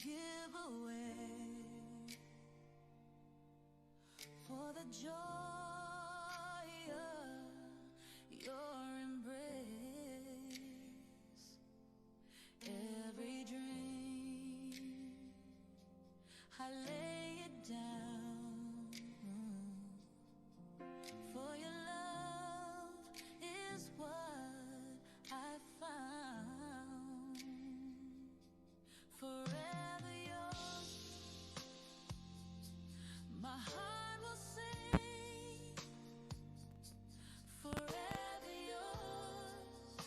give away for the joy of your embrace. Every dream I lay it down, for your love is what I found. Forever yours, my heart will sing. Forever yours,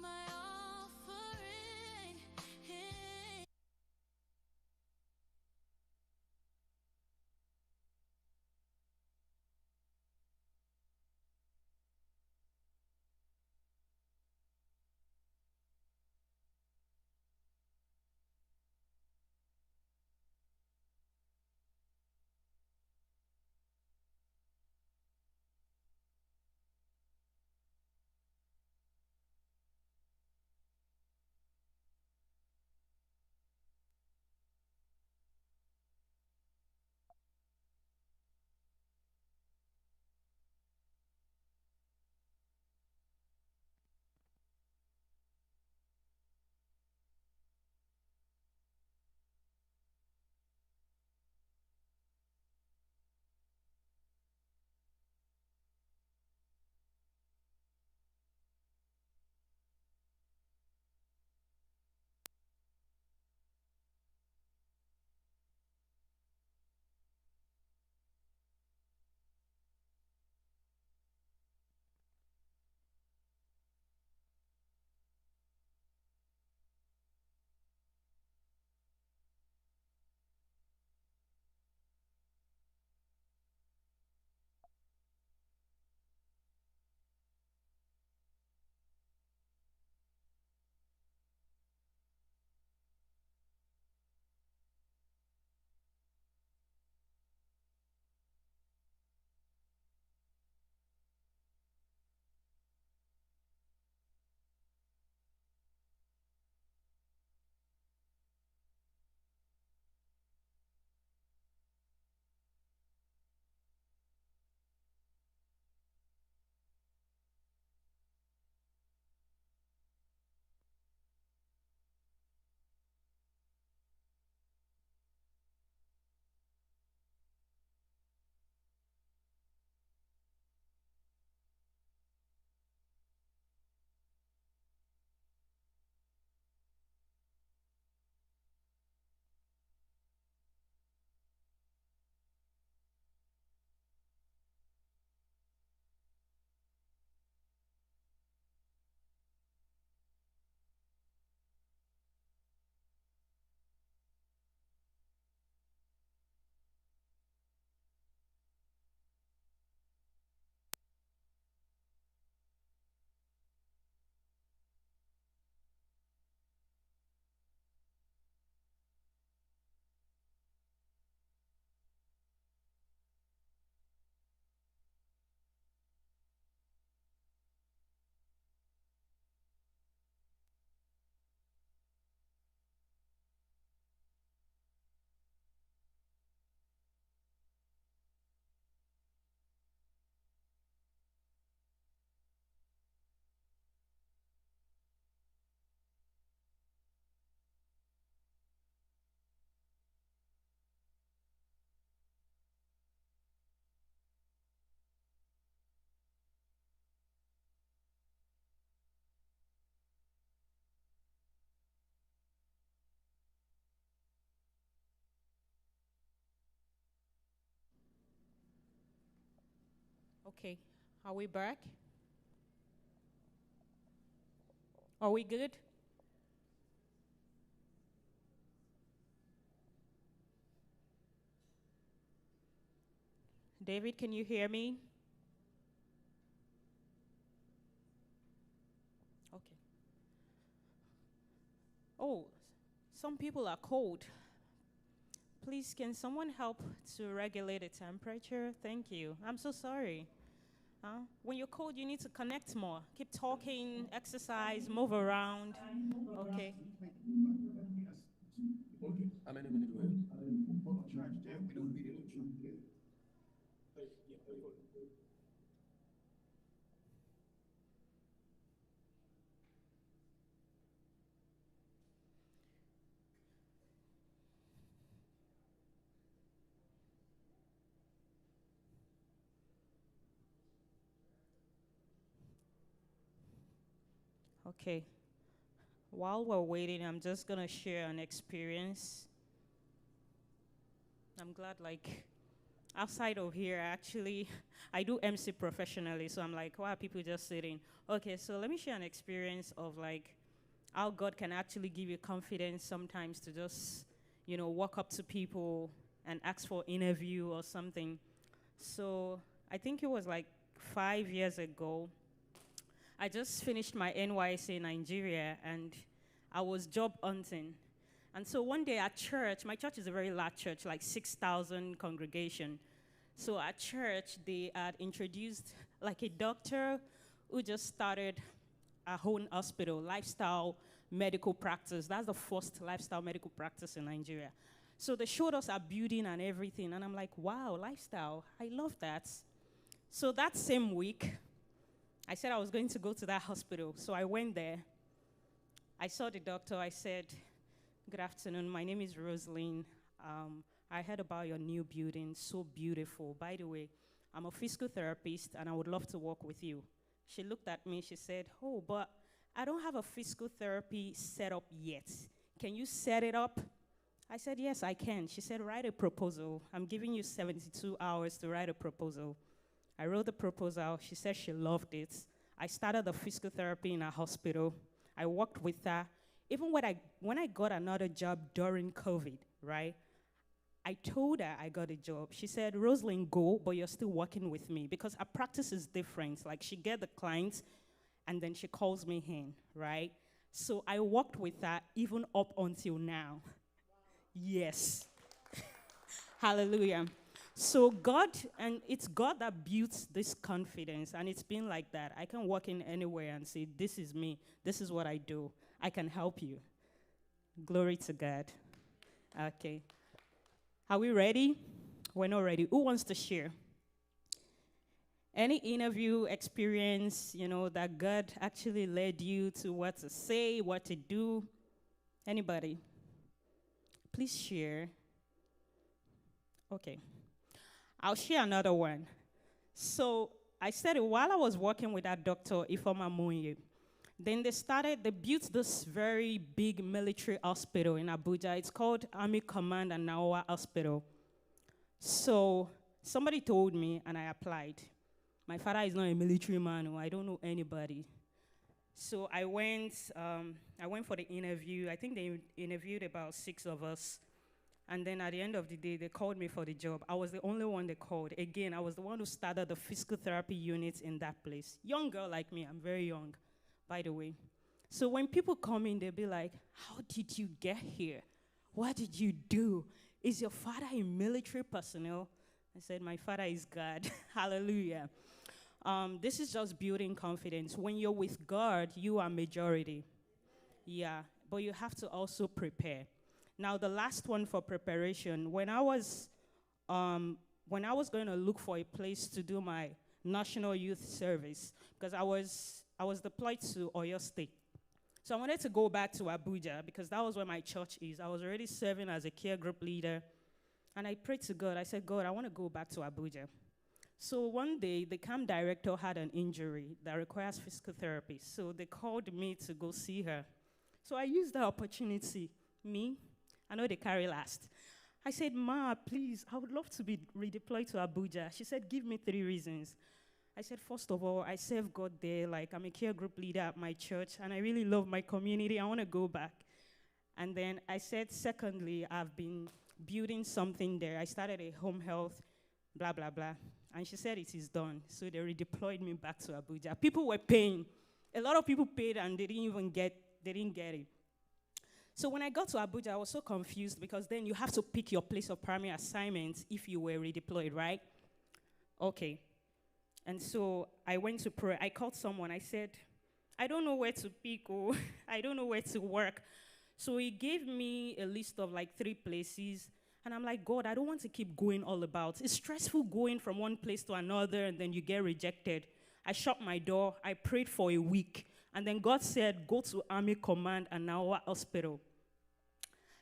my offering. Okay, are we back? Are we good? David, can you hear me? Okay. Oh, some people are cold. Please, can someone help to regulate the temperature? Thank you. I'm so sorry. When you're cold, you need to connect more. Keep talking, exercise, move around. Okay. Okay. While we're waiting, I'm just gonna share an experience. I'm glad, like, outside of here, actually, I do MC professionally, so I'm like, why are people just sitting? Okay, so let me share an experience of, like, how God can actually give you confidence sometimes to just, walk up to people and ask for interview or something. So I think it was like 5 years ago. I just finished my NYC in Nigeria, and I was job hunting. And so one day at church, my church is a very large church, like 6,000 congregation. So at church, they had introduced like a doctor who just started a own hospital, lifestyle medical practice. That's the first lifestyle medical practice in Nigeria. So they showed us our building and everything, and I'm like, wow, lifestyle, I love that. So that same week, I said I was going to go to that hospital. So I went there. I saw the doctor. I said, good afternoon, my name is Rosalind. I heard about your new building, so beautiful. By the way, I'm a physical therapist, and I would love to work with you. She looked at me, she said, oh, but I don't have a physical therapy set up yet. Can you set it up? I said, yes, I can. She said, write a proposal. I'm giving you 72 hours to write a proposal. I wrote the proposal. She said she loved it. I started the physical therapy in a hospital. I worked with her. Even when I got another job during COVID, right, I told her I got a job. She said, Rosalind, go, but you're still working with me, because our practice is different. Like, she get the clients, and then she calls me in, right? So I worked with her even up until now. Wow. Yes. Hallelujah. So God, and it's God that builds this confidence, and it's been like that. I can walk in anywhere and say, this is me. This is what I do. I can help you. Glory to God. Okay. Are we ready? We're not ready. Who wants to share? Any interview experience, that God actually led you to what to say, what to do? Anybody? Please share. Okay. I'll share another one. So I said it while I was working with that doctor, Ifoma Mounye. Then they built this very big military hospital in Abuja. It's called Army Command and Naowa Hospital. So somebody told me, and I applied. My father is not a military man, or I don't know anybody. So I went for the interview. I think they interviewed about 6 of us. And then at the end of the day, they called me for the job. I was the only one they called. Again, I was the one who started the physical therapy unit in that place. Young girl like me, I'm very young, by the way. So when people come in, they'll be like, how did you get here? What did you do? Is your father a military personnel? I said, my father is God. Hallelujah. This is just building confidence. When you're with God, you are majority. Yeah, but you have to also prepare. Now, the last one for preparation, when I was going to look for a place to do my National Youth Service, because I was deployed to Oyo State. So I wanted to go back to Abuja, because that was where my church is. I was already serving as a care group leader. And I prayed to God. I said, God, I want to go back to Abuja. So one day, the camp director had an injury that requires physical therapy. So they called me to go see her. So I used the opportunity. I know they carry last. I said, Ma, please, I would love to be redeployed to Abuja. She said, give me 3 reasons. I said, first of all, I serve God there. Like, I'm a care group leader at my church, and I really love my community. I want to go back. And then I said, secondly, I've been building something there. I started a home health, blah, blah, blah. And she said, it is done. So they redeployed me back to Abuja. People were paying. A lot of people paid, and they didn't get it. So when I got to Abuja, I was so confused, because then you have to pick your place of primary assignment if you were redeployed, right? Okay. And so I went to pray. I called someone. I said, I don't know where to pick, or I don't know where to work. So he gave me a list of like 3 places. And I'm like, God, I don't want to keep going all about. It's stressful going from one place to another, and then you get rejected. I shut my door. I prayed for a week. And then God said, go to Army Command and Naowa Hospital.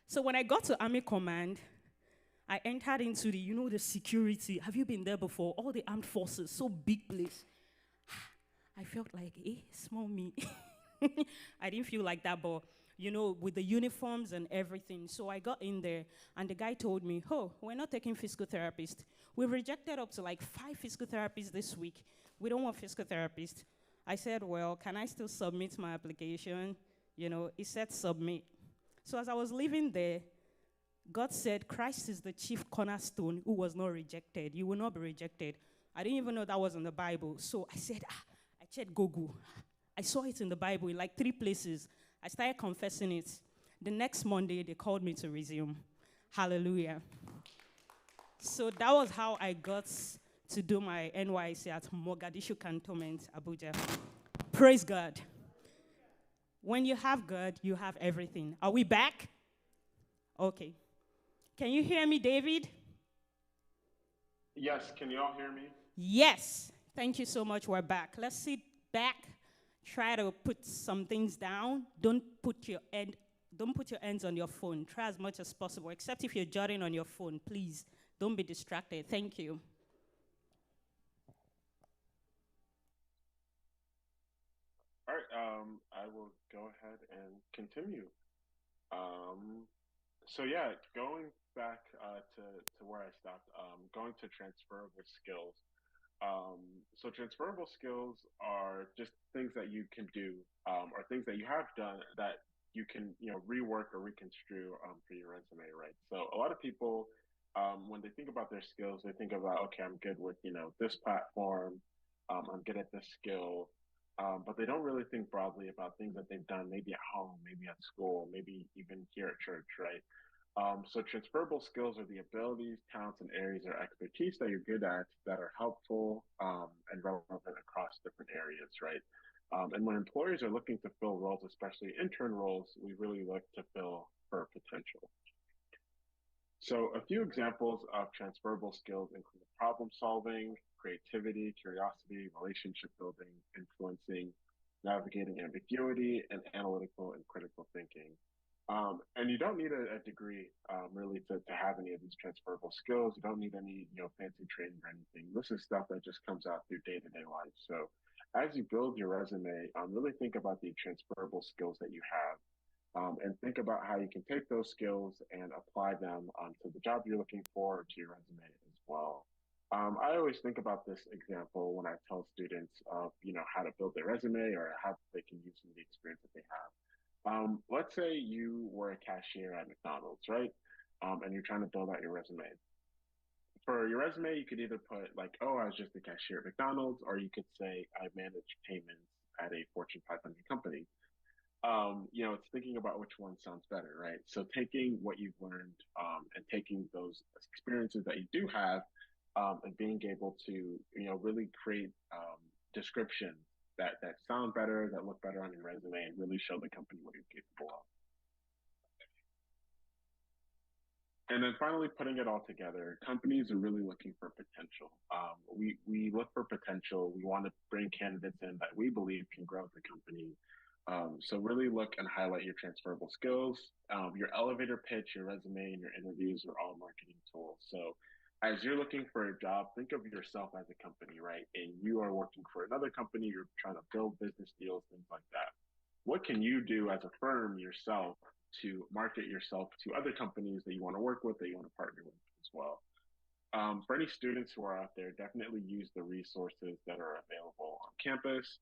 So when I got to Army Command, I entered into the security. Have you been there before? All the armed forces, so big place. I felt like, small me. I didn't feel like that, but with the uniforms and everything. So I got in there, and the guy told me, "Oh, we're not taking physical therapists. We've rejected up to like 5 physical therapists this week. We don't want physical therapists." I said, "Well, can I still submit my application?" He said, "Submit." So as I was leaving there, God said, "Christ is the chief cornerstone who was not rejected. You will not be rejected." I didn't even know that was in the Bible. So I said, I checked Google. I saw it in the Bible in like 3 places. I started confessing it. The next Monday, they called me to resume. Hallelujah. So that was how I got to do my NYC at Mogadishu Cantonment, Abuja. Praise God. When you have God, you have everything. Are we back? Okay. Can you hear me, David? Yes, can you all hear me? Yes. Thank you so much. We're back. Let's sit back. Try to put some things down. Don't put your hands on your phone. Try as much as possible, except if you're jotting on your phone. Please, don't be distracted. Thank you. All right, I will go ahead and continue. So yeah, going back to where I stopped, going to transferable skills. So transferable skills are just things that you can do, or things that you have done that you can, rework or reconstrue for your resume, right? So a lot of people, when they think about their skills, they think about, okay, I'm good with, this platform, I'm good at this skill, but they don't really think broadly about things that they've done, maybe at home, maybe at school, maybe even here at church, right? So transferable skills are the abilities, talents, and areas or expertise that you're good at that are helpful and relevant across different areas, right? And when employers are looking to fill roles, especially intern roles, we really look to fill for potential. So a few examples of transferable skills include problem solving, creativity, curiosity, relationship building, influencing, navigating ambiguity, and analytical and critical thinking. And you don't need a degree really to have any of these transferable skills. You don't need any fancy training or anything. This is stuff that just comes out through day-to-day life. So as you build your resume, really think about the transferable skills that you have, and think about how you can take those skills and apply them to the job you're looking for, or to your resume as well. I always think about this example when I tell students of how to build their resume or how they can use some of the experience that they have. Let's say you were a cashier at McDonald's, right? And you're trying to build out your resume. For your resume, you could either put like, "Oh, I was just a cashier at McDonald's," or you could say, "I manage payments at a Fortune 500 company." It's thinking about which one sounds better, right? So taking what you've learned, and taking those experiences that you do have, and being able to, really create descriptions that sound better, that look better on your resume, and really show the company what you're capable of. And then finally, putting it all together, companies are really looking for potential. We look for potential. We want to bring candidates in that we believe can grow the company. So really look and highlight your transferable skills. Your elevator pitch, your resume, and your interviews are all marketing tools. So as you're looking for a job, think of yourself as a company, right? And you are working for another company. You're trying to build business deals, things like that. What can you do as a firm yourself to market yourself to other companies that you want to work with, that you want to partner with as well? For any students who are out there, definitely use the resources that are available on campus.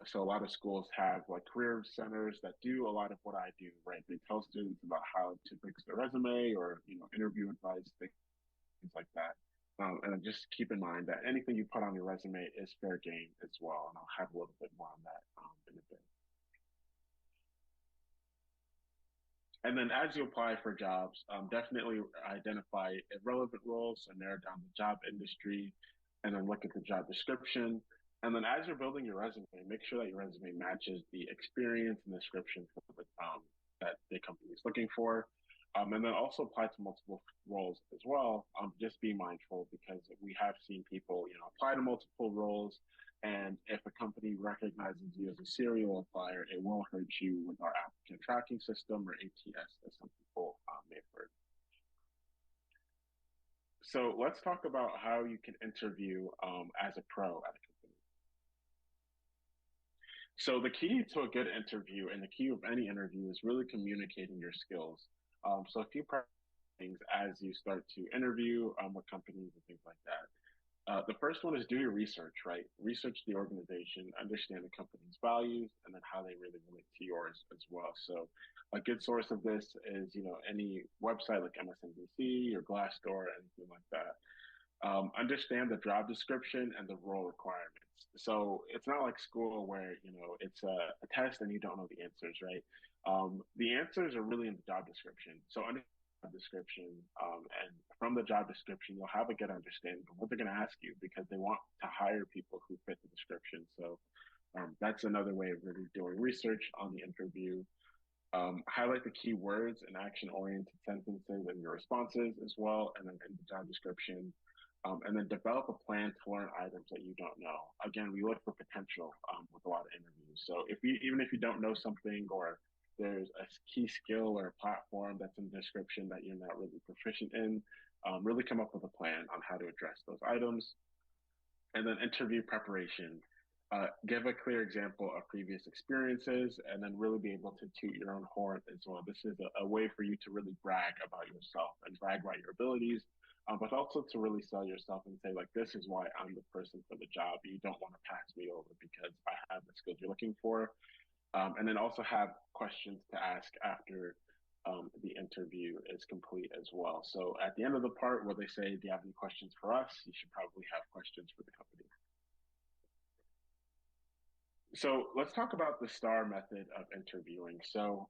So a lot of schools have like career centers that do a lot of what I do, right? They tell students about how to fix their resume, or interview advice, things like that. And just keep in mind that anything you put on your resume is fair game as well. And I'll have a little bit more on that in a bit. And then as you apply for jobs, definitely identify relevant roles, so narrow down the job industry, and then look at the job description. And then as you're building your resume, make sure that your resume matches the experience and description that the company is looking for. And then also apply to multiple roles as well. Just be mindful, because we have seen people, apply to multiple roles. And if a company recognizes you as a serial applier, it will hurt you with our applicant tracking system, or ATS, as some people may have heard. So let's talk about how you can interview as a pro at a company. So the key to a good interview and the key of any interview is really communicating your skills. So a few things as you start to interview with companies and things like that. The first one is do your research, right? Research the organization, understand the company's values, and then how they really relate to yours as well. So, a good source of this is, any website like MSNBC or Glassdoor, anything like that. Understand the job description and the role requirements. So it's not like school where it's a test and you don't know the answers, right? The answers are really in the job description. So under the job description, and from the job description, you'll have a good understanding of what they're going to ask you because they want to hire people who fit the description. So that's another way of really doing research on the interview. Highlight the key words and action-oriented sentences in your responses as well, and then in the job description. And then develop a plan to learn items that you don't know. Again, we look for potential with a lot of interviews. So even if you don't know something or there's a key skill or a platform that's in the description that you're not really proficient in, really come up with a plan on how to address those items. And then interview preparation. Give a clear example of previous experiences and then really be able to toot your own horn as well. This is a way for you to really brag about yourself and brag about your abilities, but also to really sell yourself and say, like, this is why I'm the person for the job. You don't want to pass me over because I have the skills you're looking for. And then also have questions to ask after the interview is complete as well. So at the end of the part where they say, do you have any questions for us? You should probably have questions for the company. So let's talk about the STAR method of interviewing. So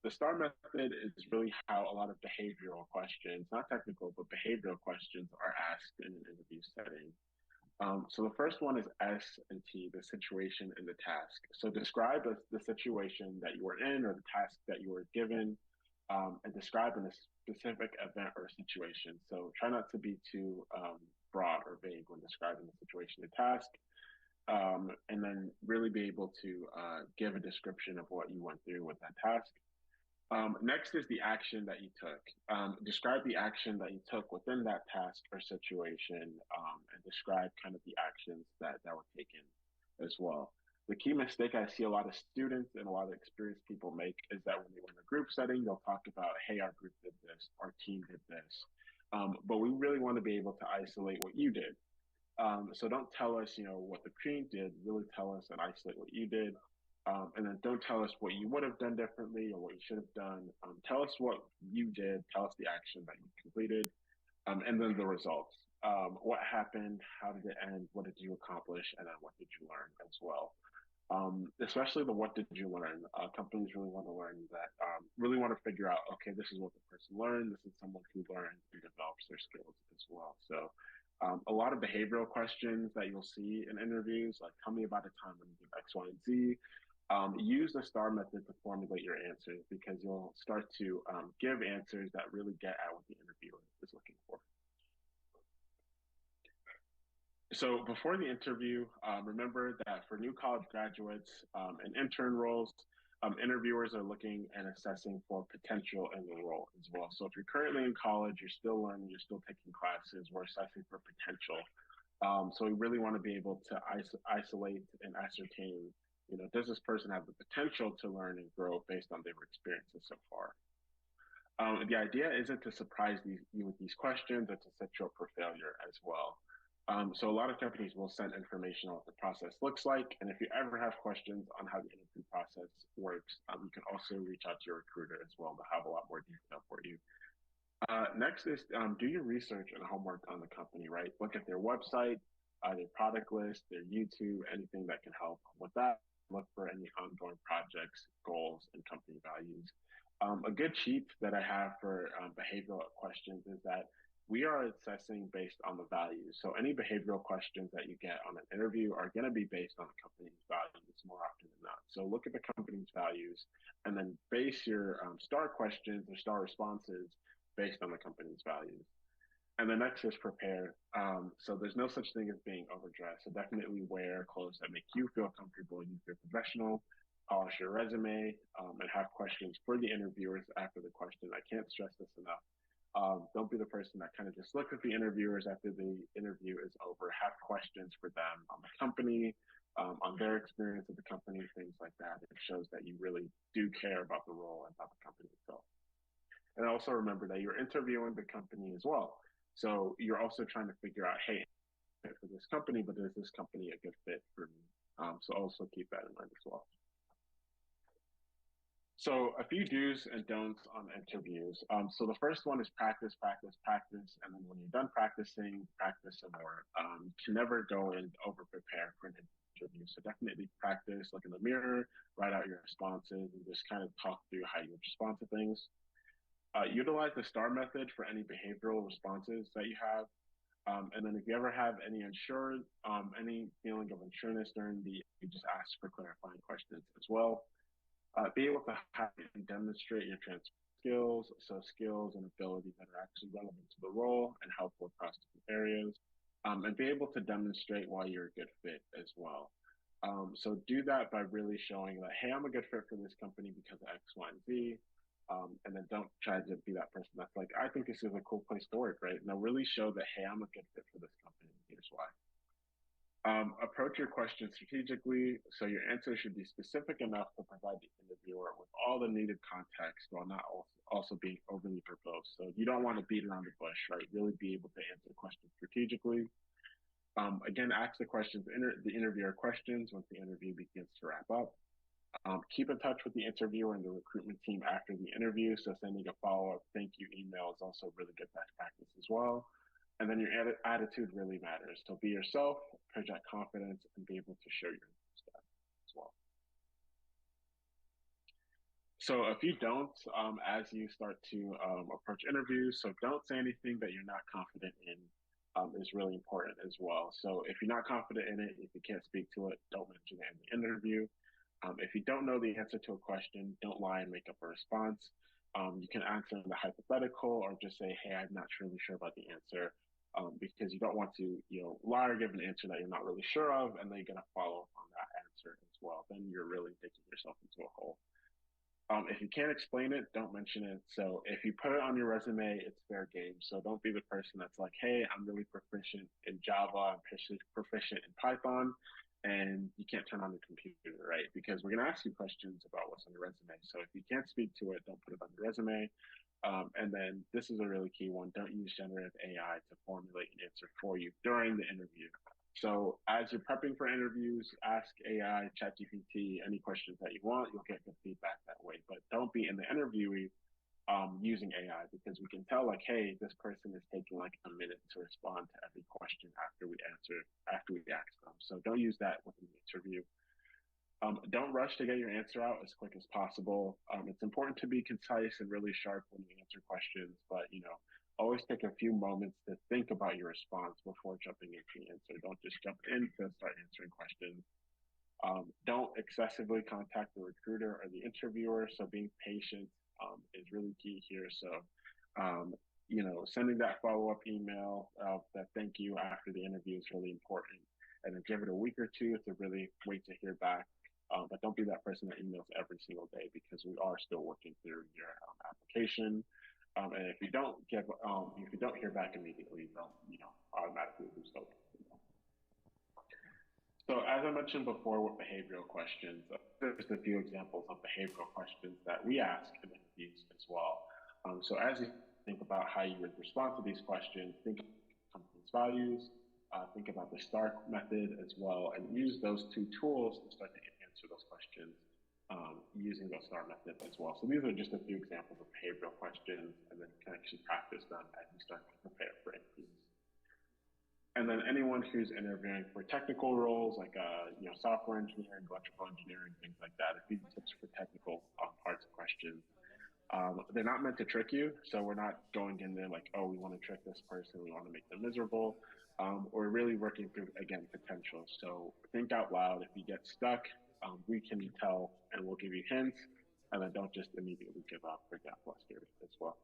the STAR method is really how a lot of behavioral questions, not technical, but behavioral questions are asked in an interview setting. So the first one is S and T, the situation and the task. So describe the situation that you were in or the task that you were given, and describe in a specific event or situation. So try not to be too broad or vague when describing the situation or task. And then really be able to give a description of what you went through with that task. Next is the action that you took. Describe the action that you took within that task or situation, and describe kind of the actions that were taken as well. The key mistake I see a lot of students and a lot of experienced people make is that when they're in a group setting, they'll talk about, hey, our group did this, our team did this. But we really want to be able to isolate what you did. So don't tell us, what the team did. Really tell us and isolate what you did, and then don't tell us what you would have done differently or what you should have done. Tell us what you did. Tell us the action that you completed, and then the results. What happened? How did it end? What did you accomplish? And then what did you learn as well? Especially the what did you learn? Companies really want to learn that. Really want to figure out, okay, this is what the person learned. This is someone who learned and develops their skills as well. So. A lot of behavioral questions that you'll see in interviews, like tell me about a time when you did X, Y, and Z. Use the STAR method to formulate your answers because you'll start to give answers that really get at what the interviewer is looking for. So before the interview, remember that for new college graduates and intern roles, interviewers are looking and assessing for potential in the role as well. So if you're currently in college, you're still learning, you're still taking classes, we're assessing for potential. So we really want to be able to isolate and ascertain, does this person have the potential to learn and grow based on their experiences so far? The idea isn't to surprise you with these questions or to set you up for failure as well. So a lot of companies will send information on what the process looks like. And if you ever have questions on how the interview process works, you can also reach out to your recruiter as well to have a lot more detail for you. Next is do your research and homework on the company, right? Look at their website, their product list, their YouTube, anything that can help with that. Look for any ongoing projects, goals, and company values. A good cheat that I have for behavioral questions is that we are assessing based on the values. So any behavioral questions that you get on an interview are going to be based on the company's values more often than not. So look at the company's values and then base your STAR questions or STAR responses based on the company's values. And the next is prepare. So there's no such thing as being overdressed. So definitely wear clothes that make you feel comfortable, you feel professional. Polish your resume and have questions for the interviewers after the question. I can't stress this enough. Don't be the person that kind of just looks at the interviewers after the interview is over. Have questions for them on the company, on their experience of the company, things like that. It shows that you really do care about the role and about the company itself. And also remember that you're interviewing the company as well. So you're also trying to figure out, hey, for this company, but is this company a good fit for me? So also keep that in mind as well. So a few do's and don'ts on interviews. So the first one is practice, practice, practice. And then when you're done practicing, practice some more. You can never go and over prepare for an interview. So definitely practice, look in the mirror, write out your responses, and just kind of talk through how you respond to things. Utilize the STAR method for any behavioral responses that you have. And then if you ever have any any feeling of unsureness during you just ask for clarifying questions as well. Be able to have and demonstrate your transfer skills, so skills and abilities that are actually relevant to the role and helpful across different areas, and be able to demonstrate why you're a good fit as well. So do that by really showing that, hey, I'm a good fit for this company because of X, Y, and Z. And then don't try to be that person that's like, I think this is a cool place to work, right? Now really show that, hey, I'm a good fit for this company. Here's why. Approach your question strategically, so your answer should be specific enough to provide the interviewer with all the needed context while not also being overly verbose. So you don't want to beat around the bush, right? Really be able to answer the question strategically. Again, ask the questions, the interviewer questions once the interview begins to wrap up. Keep in touch with the interviewer and the recruitment team after the interview. So sending a follow-up thank you email is also really good best practice as well. And then your attitude really matters. So be yourself, project confidence, and be able to show your stuff as well. So a few don'ts as you start to approach interviews. So don't say anything that you're not confident in is really important as well. So if you're not confident in it, if you can't speak to it, don't mention it in the interview. If you don't know the answer to a question, don't lie and make up a response. You can answer in the hypothetical or just say, hey, I'm not really sure about the answer, because you don't want to, lie or give an answer that you're not really sure of, and then you're going to follow up on that answer as well. Then you're really digging yourself into a hole. If you can't explain it, don't mention it. So if you put it on your resume, it's fair game. So don't be the person that's like, hey, I'm really proficient in Java, I'm proficient in Python, and you can't turn on the computer, right? Because we're going to ask you questions about what's on your resume. So if you can't speak to it, don't put it on your resume. And then this is a really key one. Don't use generative AI to formulate an answer for you during the interview. So as you're prepping for interviews, ask AI, ChatGPT, any questions that you want. You'll get good feedback that way. But don't be in the interview using AI, because we can tell like, hey, this person is taking like a minute to respond to every question after we ask them. So don't use that within the interview. Don't rush to get your answer out as quick as possible. It's important to be concise and really sharp when you answer questions, but always take a few moments to think about your response before jumping into the answer. Don't just jump in to start answering questions. Don't excessively contact the recruiter or the interviewer. So being patient is really key here. So, sending that follow-up email that thank you after the interview is really important. And then give it a week or two to really wait to hear back. But don't be that person that emails every single day, because we are still working through your application. And if you don't hear back immediately, they'll automatically lose hope. So as I mentioned before with behavioral questions, there's a few examples of behavioral questions that we ask in interviews as well. So as you think about how you would respond to these questions, think of company's values, think about the STAR method as well, and use those two tools to start to answer those questions using the STAR method as well. So these are just a few examples of behavioral questions, and then you can actually practice them as you start to prepare for interviews. And then anyone who's interviewing for technical roles like software engineering, electrical engineering, things like that, a few tips for technical parts of questions. They're not meant to trick you, so we're not going in there like, oh, we want to trick this person, we want to make them miserable. We're really working through, again, potential. So think out loud. If you get stuck, we can tell and we'll give you hints, and then don't just immediately give up or get flustered as well.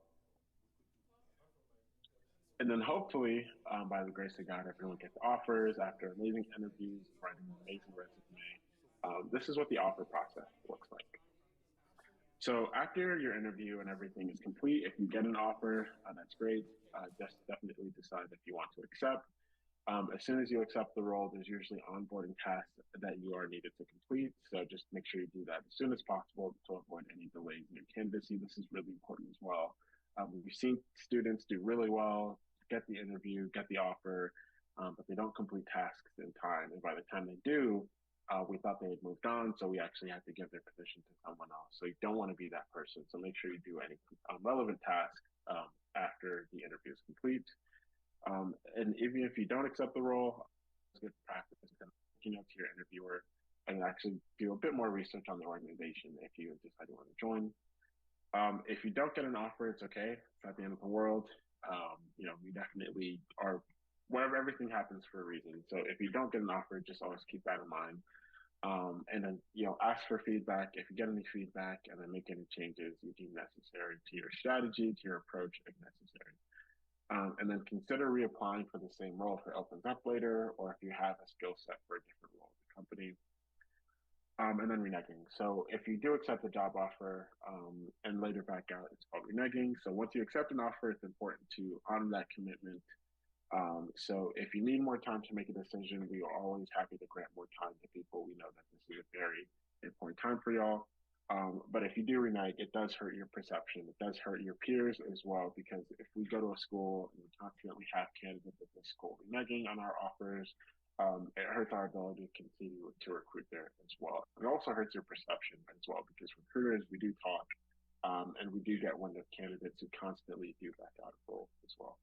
And then hopefully, by the grace of God, everyone gets offers after amazing interviews, writing an amazing resume. This is what the offer process looks like. So after your interview and everything is complete, if you get an offer, that's great. Just definitely decide if you want to accept. As soon as you accept the role, there's usually onboarding tasks that you are needed to complete. So just make sure you do that as soon as possible to avoid any delays in your candidacy. This is really important as well. We've seen students do really well, get the interview, get the offer, but they don't complete tasks in time. And by the time they do, we thought they had moved on, so we actually had to give their position to someone else. So you don't want to be that person. So make sure you do any relevant task after the interview is complete. And even if you don't accept the role, it's good practice looking up to your interviewer and actually do a bit more research on the organization if you decide you want to join. If you don't get an offer, it's okay. It's not the end of the world. We definitely are, wherever everything happens for a reason. So if you don't get an offer, just always keep that in mind. And then, ask for feedback. If you get any feedback, and then make any changes you deem necessary to your strategy, to your approach if necessary. And then consider reapplying for the same role if it opens up later, or if you have a skill set for a different role in the company. And then reneging. So if you do accept the job offer and later back out, it's called reneging. So once you accept an offer, it's important to honor that commitment. So if you need more time to make a decision, we are always happy to grant more time to people. We know that this is a very important time for y'all. But if you do renege, it does hurt your perception. It does hurt your peers as well, because if we go to a school and we constantly have candidates at the school reneging on our offers, it hurts our ability to continue to recruit there as well. It also hurts your perception as well, because recruiters, we do talk, and we do get wind of candidates who constantly do back out of roles as well.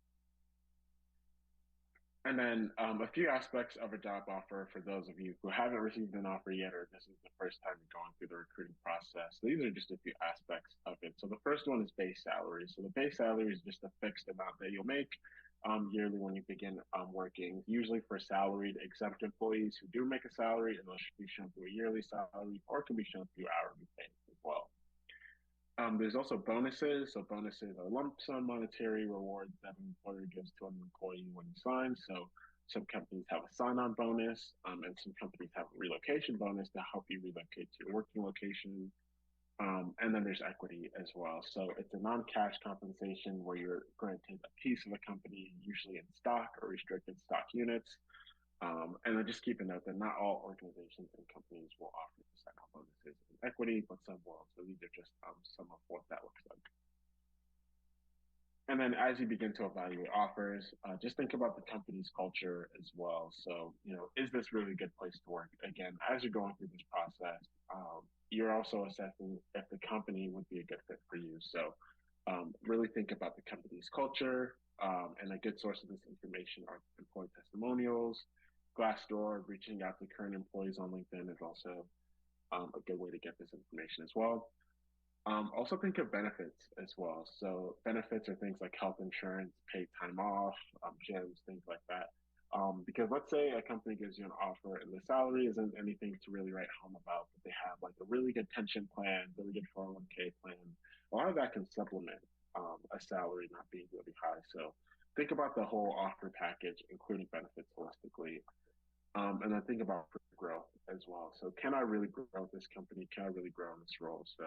And then a few aspects of a job offer for those of you who haven't received an offer yet, or this is the first time you're going through the recruiting process. These are just a few aspects of it. So the first one is base salary. So the base salary is just a fixed amount that you'll make yearly when you begin working, usually for salaried exempt employees who do make a salary, and they'll be shown through a yearly salary, or it can be shown through hourly pay as well. There's also bonuses. So bonuses are lump sum monetary rewards that an employer gives to an employee when he signs. So some companies have a sign-on bonus, and some companies have a relocation bonus to help you relocate to your working location. And then there's equity as well. So it's a non-cash compensation where you're granted a piece of a company, usually in stock or restricted stock units. And then just keep a note that not all organizations and companies will offer sign-on bonuses and equity, but some will. So these are just some of what that looks like. And then as you begin to evaluate offers, just think about the company's culture as well. So, is this really a good place to work? Again, as you're going through this process, you're also assessing if the company would be a good fit for you. So really think about the company's culture, and a good source of this information are employee testimonials. Glassdoor, reaching out to current employees on LinkedIn is also a good way to get this information as well. Also think of benefits as well. So benefits are things like health insurance, paid time off, gyms, things like that. Because let's say a company gives you an offer and the salary isn't anything to really write home about, but they have like a really good pension plan, really good 401k plan. A lot of that can supplement a salary not being really high. So think about the whole offer package, including benefits holistically. And then think about growth as well. So can I really grow with this company? Can I really grow in this role? So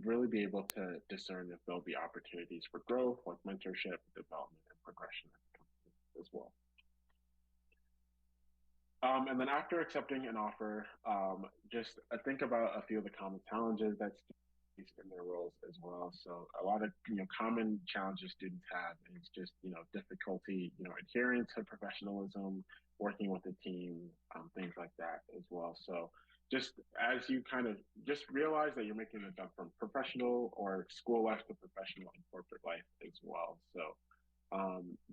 really be able to discern if there'll be opportunities for growth, like mentorship, development, and progression at the company as well. And then after accepting an offer, just think about a few of the common challenges that students in their roles as well. So a lot of common challenges students have is just difficulty adhering to professionalism, working with a team, things like that as well. So just as you kind of just realize that you're making the jump from professional or school life to professional and corporate life as well. So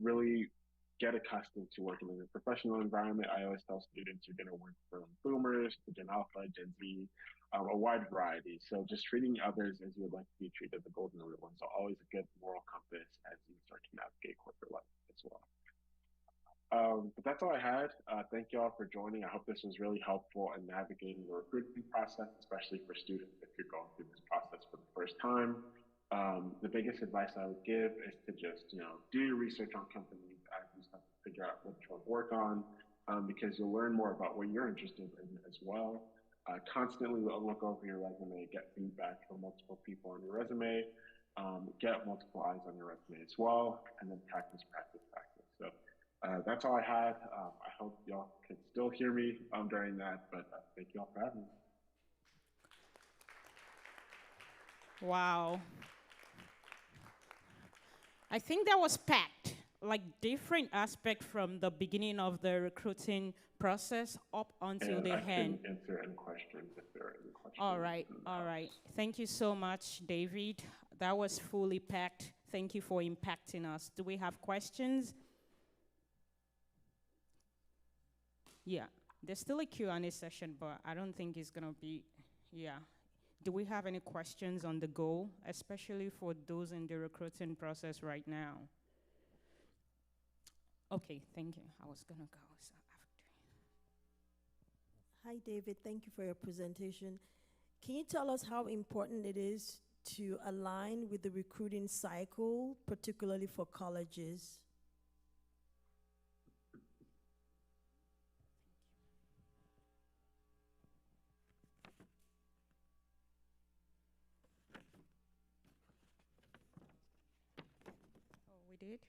really get accustomed to working in a professional environment. I always tell students you're going to work from boomers to Gen Alpha, Gen Z, a wide variety. So just treating others as you would like to be treated, the golden rule. And so always a good moral compass as you start to navigate corporate life as well. But that's all I had. Thank you all for joining. I hope this was really helpful in navigating the recruiting process, especially for students if you're going through this process for the first time. The biggest advice I would give is to just, do your research on companies as you start to figure out which one to work on, because you'll learn more about what you're interested in as well. Constantly look over your resume, get feedback from multiple people on your resume, get multiple eyes on your resume as well, and then practice. So That's all I had. I hope y'all can still hear me during that, but thank you all for having me. Wow. I think that was packed, like different aspect from the beginning of the recruiting process up until And the I end. can answer any questions if there are any questions. All right, all right. Thank you so much, David. That was fully packed. Thank you for impacting us. Do we have questions? Yeah, there's still a Q&A session, but I don't think it's gonna be, yeah. Do we have any questions on the goal, especially for those in the recruiting process right now? Okay, thank you. I was gonna go. So after. Hi, David. Thank you for your presentation. Can you tell us how important it is to align with the recruiting cycle, particularly for colleges? Oh, we did?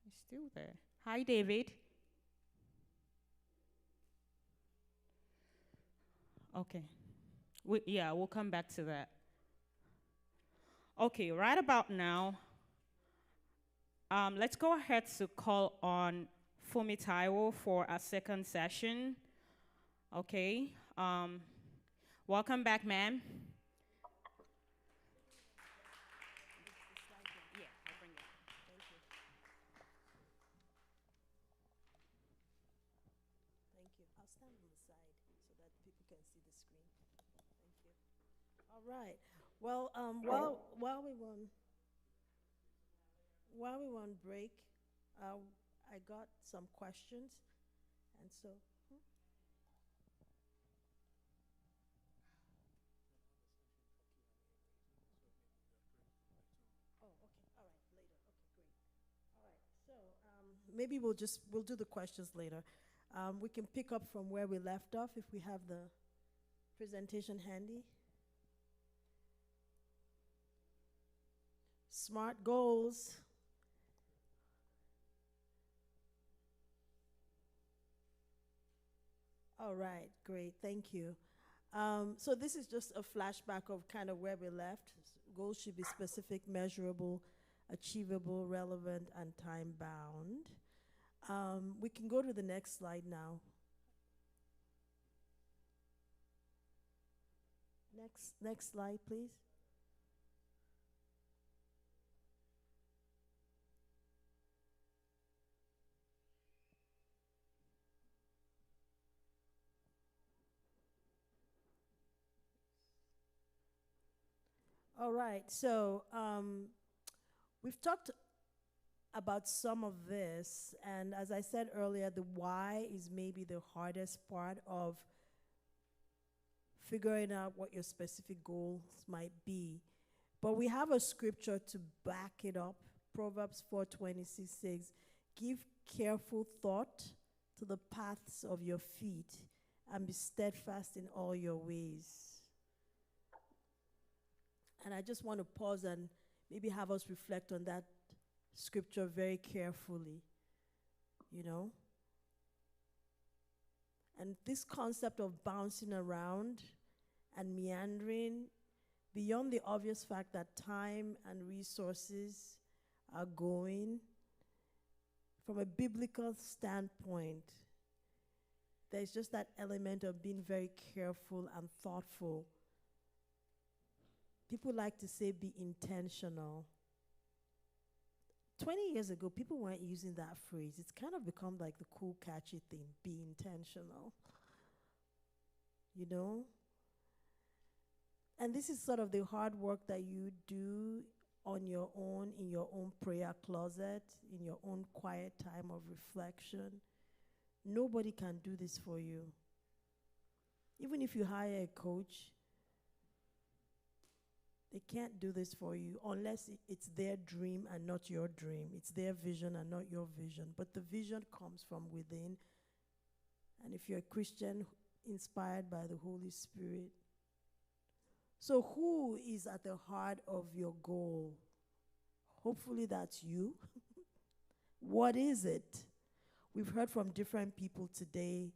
He's still there. Hi, David. Okay. Yeah, we'll come back to that. Okay, right about now, let's go ahead to call on Fumi Taiwo for our second session. Okay. Welcome back, ma'am. Yeah, I'll bring it. Thank you. Thank you. I'll stand on the side so that people can see the screen. Thank you. All right. Well, while we were on break, I got some questions, and so. Oh, okay. All right. Later. Okay, great. All right. So maybe we'll do the questions later. We can pick up from where we left off if we have the presentation handy. SMART goals. All right, great, thank you. So this is just a flashback of kind of where we left. Goals should be specific, measurable, achievable, relevant, and time bound. We can go to the next slide now. Next slide, please. All right, so we've talked about some of this, and as I said earlier, the why is maybe the hardest part of figuring out what your specific goals might be. But we have a scripture to back it up. Proverbs 4:26 says, "Give careful thought to the paths of your feet and be steadfast in all your ways." And I just want to pause and maybe have us reflect on that scripture very carefully, you know? And this concept of bouncing around and meandering, beyond the obvious fact that time and resources are going, from a biblical standpoint, there's just that element of being very careful and thoughtful. People like to say be intentional. 20 years ago, people weren't using that phrase. It's kind of become like the cool, catchy thing, be intentional. You know? And this is sort of the hard work that you do on your own, in your own prayer closet, in your own quiet time of reflection. Nobody can do this for you. Even if you hire a coach, they can't do this for you unless it's their dream and not your dream. It's their vision and not your vision. But the vision comes from within. And if you're a Christian, inspired by the Holy Spirit. So who is at the heart of your goal? Hopefully that's you. What is it? We've heard from different people today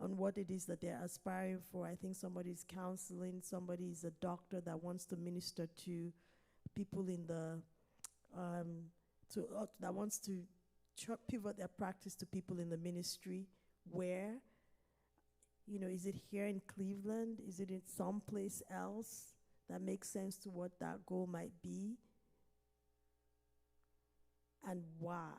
on what it is that they're aspiring for. I think somebody's counseling, somebody is a doctor that wants to minister to people in the, that wants to pivot their practice to people in the ministry. Where? You know, is it here in Cleveland? Is it in someplace else that makes sense to what that goal might be? And why?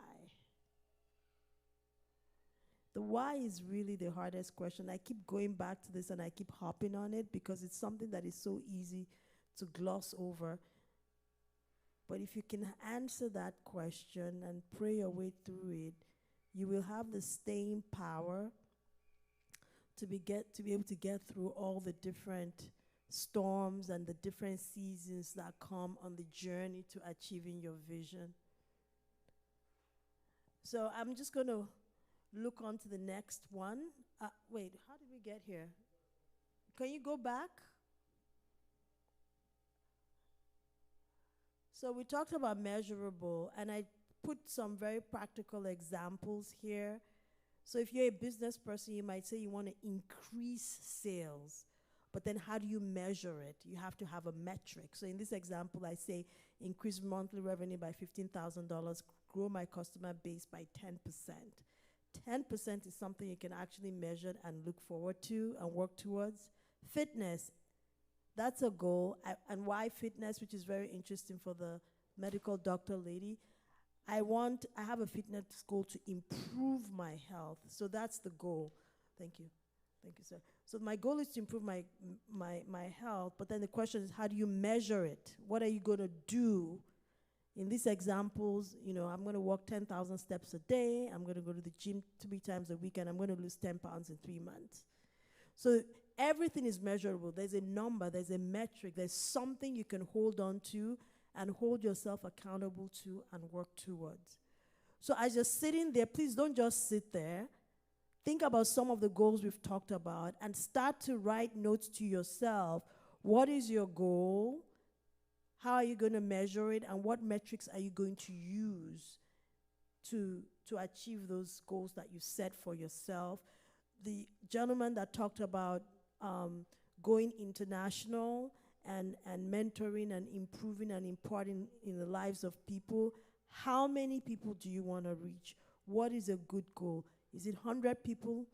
The why is really the hardest question. I keep going back to this and I keep hopping on it because it's something that is so easy to gloss over. But if you can answer that question and pray your way through it, you will have the staying power to be able to get through all the different storms and the different seasons that come on the journey to achieving your vision. So I'm just going to look on to the next one. Wait, how did we get here? Can you go back? So we talked about measurable, and I put some very practical examples here. So if you're a business person, you might say you want to increase sales, but then how do you measure it? You have to have a metric. So in this example, I say increase monthly revenue by $15,000, grow my customer base by 10%. 10% is something you can actually measure and look forward to and work towards. Fitness, that's a goal. And why fitness, which is very interesting for the medical doctor lady. I have a fitness goal to improve my health. So that's the goal. Thank you. Thank you, sir. So my goal is to improve my health, but then the question is, how do you measure it? What are you going to do? In these examples, you know, I'm going to walk 10,000 steps a day. I'm going to go to the gym 3 times a week, and I'm going to lose 10 pounds in 3 months. So everything is measurable. There's a number, there's a metric, there's something you can hold on to and hold yourself accountable to and work towards. So as you're sitting there, please don't just sit there. Think about some of the goals we've talked about and start to write notes to yourself. What is your goal? How are you going to measure it? And what metrics are you going to use to achieve those goals that you set for yourself? The gentleman that talked about going international and mentoring and improving and imparting in the lives of people, how many people do you want to reach? What is a good goal? Is it 100 people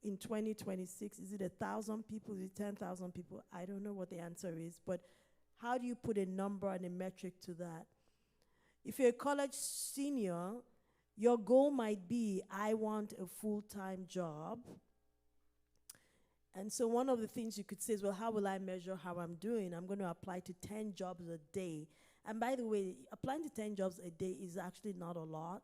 in 2026? Is it 1,000 people? Is it 10,000 people? I don't know what the answer is, but how do you put a number and a metric to that? If you're a college senior, your goal might be, I want a full-time job. And so one of the things you could say is, well, how will I measure how I'm doing? I'm going to apply to 10 jobs a day. And by the way, applying to 10 jobs a day is actually not a lot.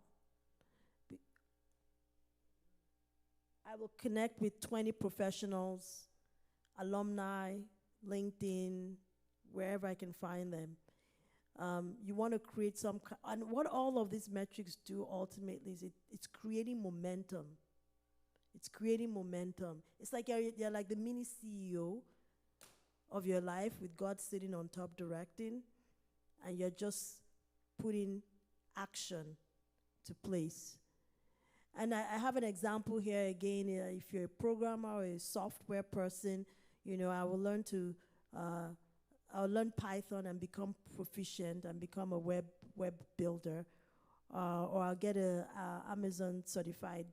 I will connect with 20 professionals, alumni, LinkedIn, wherever I can find them. You want to create some, and what all of these metrics do ultimately is it's creating momentum. It's creating momentum. It's like you're like the mini CEO of your life with God sitting on top directing, and you're just putting action to place. And I have an example here again. If you're a programmer or a software person, you know, I'll learn Python and become proficient and become a web builder, or I'll get a Amazon certified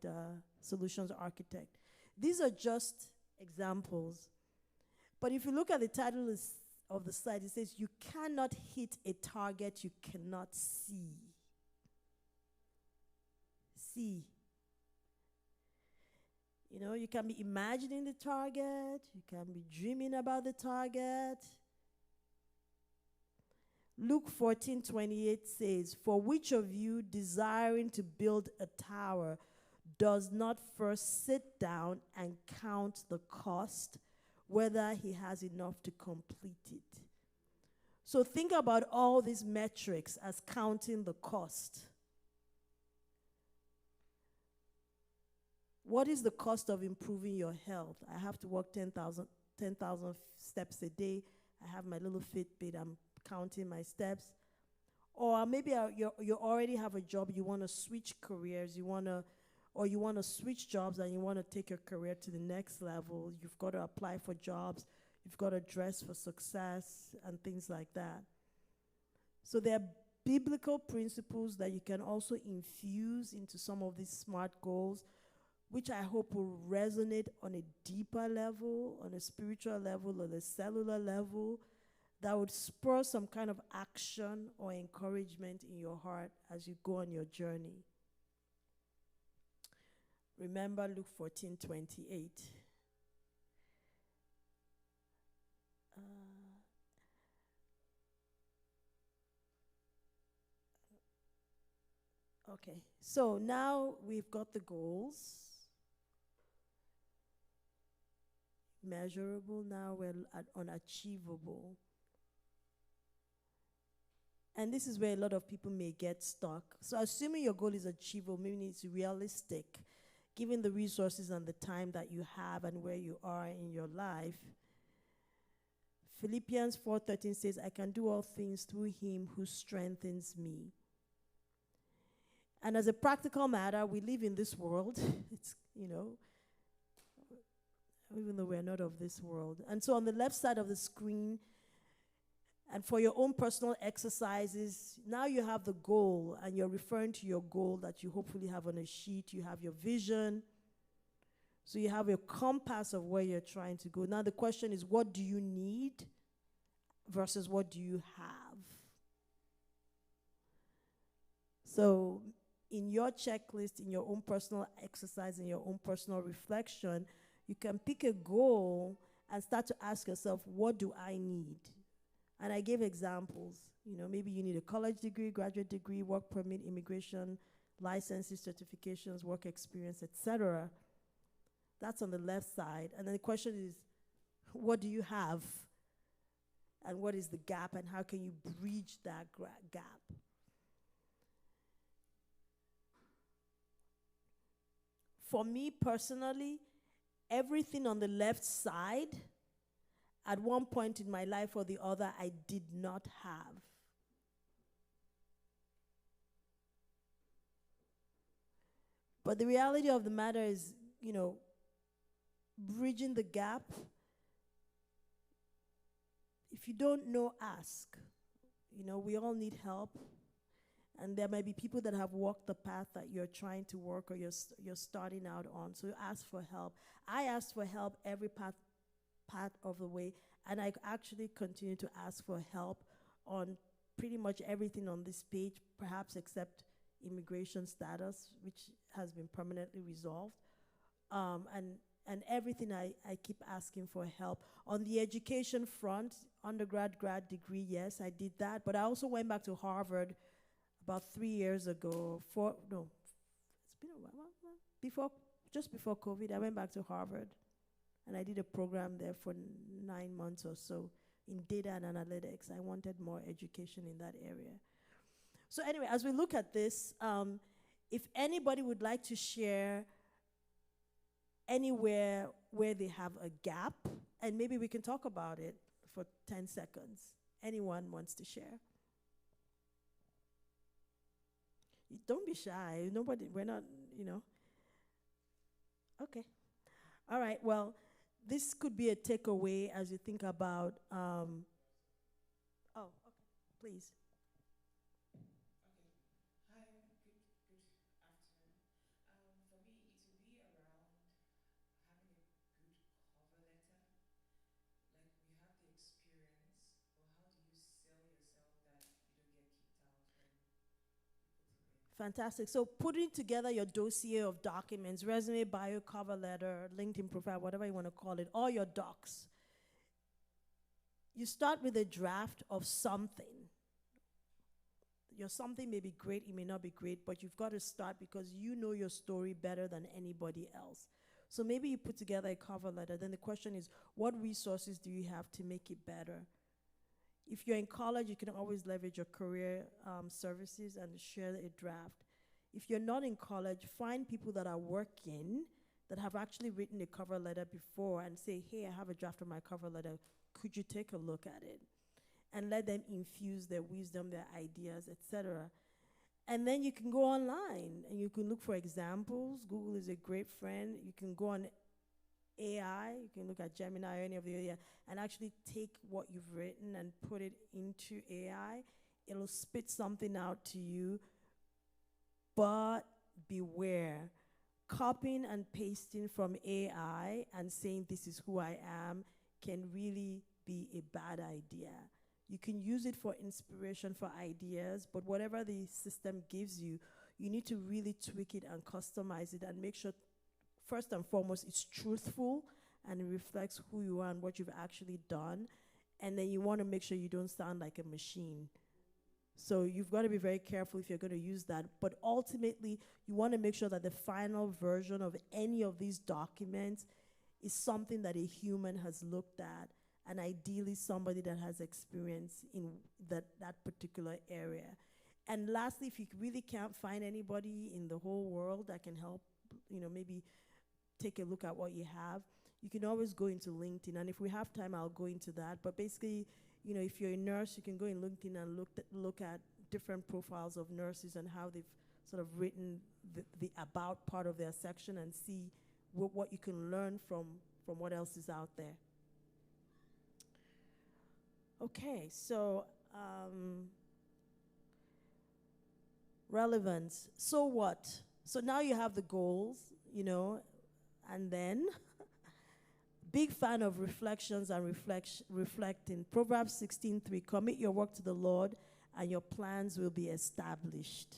solutions architect. These are just examples. But if you look at the title of the slide, it says, you cannot hit a target you cannot see. See. You know, you can be imagining the target, you can be dreaming about the target. Luke 14:28 says, for which of you desiring to build a tower does not first sit down and count the cost, whether he has enough to complete it? So think about all these metrics as counting the cost. What is the cost of improving your health? I have to walk 10,000 steps a day. I have my little Fitbit. I'm counting my steps. Or maybe you already have a job, you want to switch careers, or you want to switch jobs and you want to take your career to the next level. You've got to apply for jobs, you've got to dress for success and things like that. So there are biblical principles that you can also infuse into some of these SMART goals, which I hope will resonate on a deeper level, on a spiritual level, on a cellular level, that would spur some kind of action or encouragement in your heart as you go on your journey. Remember Luke 14:28. Okay, so now we've got the goals. Measurable, now we're at unachievable. And this is where a lot of people may get stuck. So assuming your goal is achievable, meaning it's realistic, given the resources and the time that you have and where you are in your life, Philippians 4:13 says, I can do all things through him who strengthens me. And as a practical matter, we live in this world. It's, even though we're not of this world. And so on the left side of the screen, and for your own personal exercises, now you have the goal, and you're referring to your goal that you hopefully have on a sheet. You have your vision. So you have a compass of where you're trying to go. Now the question is, what do you need versus what do you have? So in your checklist, in your own personal exercise, in your own personal reflection, you can pick a goal and start to ask yourself, what do I need? And I gave examples. Maybe you need a college degree, graduate degree, work permit, immigration, licenses, certifications, work experience, etc. That's on the left side. And then the question is, what do you have? And what is the gap? And how can you bridge that gap? For me personally, everything on the left side, at one point in my life or the other, I did not have. But the reality of the matter is, bridging the gap. If you don't know, ask. We all need help. And there might be people that have walked the path that you're trying to work or you're starting out on. So ask for help. I asked for help every part of the way, and I actually continue to ask for help on pretty much everything on this page, perhaps except immigration status, which has been permanently resolved. And everything I keep asking for help. On the education front, undergrad, grad degree, yes, I did that. But I also went back to Harvard about 3 years ago. It's been a while. Just before COVID, I went back to Harvard. And I did a program there for 9 months or so in data and analytics. I wanted more education in that area. So anyway, as we look at this, if anybody would like to share anywhere where they have a gap, and maybe we can talk about it for 10 seconds. Anyone wants to share? Don't be shy. We're not, Okay. All right, well, this could be a takeaway as you think about, okay, please. Okay. Hi, good afternoon. For me, it will be around having a good cover letter. Like, we have the experience, but how do you sell yourself that you don't get kicked out when you put it in? Fantastic. So putting together your dossier of documents, resume, bio, cover letter, LinkedIn profile, whatever you want to call it, all your docs. You start with a draft of something. Your something may be great, it may not be great, but you've got to start because you know your story better than anybody else. So maybe you put together a cover letter. Then the question is, what resources do you have to make it better? If you're in college, you can always leverage your career services and share a draft. If you're not in college, find people that are working that have actually written a cover letter before and say, hey, I have a draft of my cover letter. Could you take a look at it? and let them infuse their wisdom, their ideas, etc. And then you can go online and you can look for examples. Google is a great friend. You can go on AI, you can look at Gemini or any of the other, and actually take what you've written and put it into AI. It'll spit something out to you, but beware. Copying and pasting from AI and saying this is who I am can really be a bad idea. You can use it for inspiration for ideas, but whatever the system gives you, you need to really tweak it and customize it and make sure, first and foremost, it's truthful and it reflects who you are and what you've actually done. And then you want to make sure you don't sound like a machine. So you've got to be very careful if you're going to use that. But ultimately, you want to make sure that the final version of any of these documents is something that a human has looked at, and ideally somebody that has experience in that particular area. And lastly, if you really can't find anybody in the whole world that can help, maybe take a look at what you have, you can always go into LinkedIn. And if we have time, I'll go into that. But basically, if you're a nurse, you can go in LinkedIn and look at different profiles of nurses and how they've sort of written the about part of their section and see what you can learn from what else is out there. Okay, so relevance. So what? So now you have the goals, and then big fan of reflections and reflecting. Proverbs 16:3, commit your work to the Lord and your plans will be established.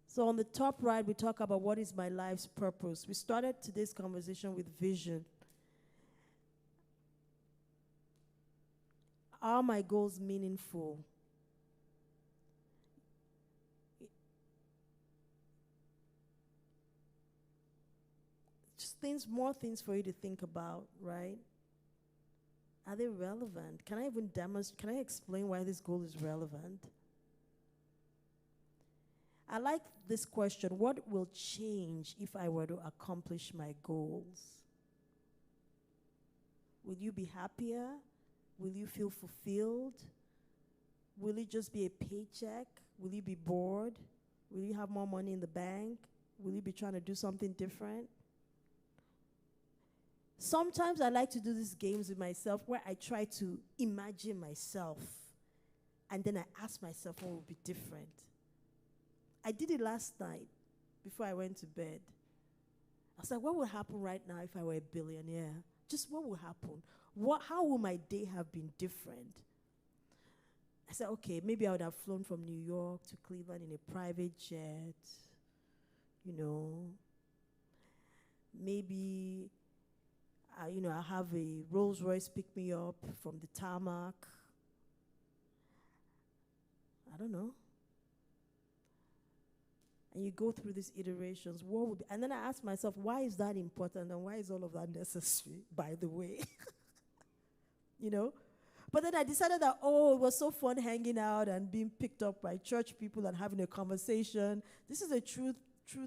So on the top right, we talk about what is my life's purpose. We started today's conversation with vision. Are my goals meaningful? Just more things for you to think about, right? Are they relevant? Can I even demonstrate? Can I explain why this goal is relevant? I like this question. What will change if I were to accomplish my goals? Will you be happier? Will you feel fulfilled? Will it just be a paycheck? Will you be bored? Will you have more money in the bank? Will you be trying to do something different? Sometimes I like to do these games with myself where I try to imagine myself and then I ask myself what would be different. I did it last night before I went to bed. I was like, what would happen right now if I were a billionaire? Just what would happen? How would my day have been different? I said, okay, maybe I would have flown from New York to Cleveland in a private jet. Maybe, I have a Rolls Royce pick me up from the tarmac. I don't know. And you go through these iterations. And then I ask myself, why is that important and why is all of that necessary, by the way? But then I decided that, it was so fun hanging out and being picked up by church people and having a conversation. This is a true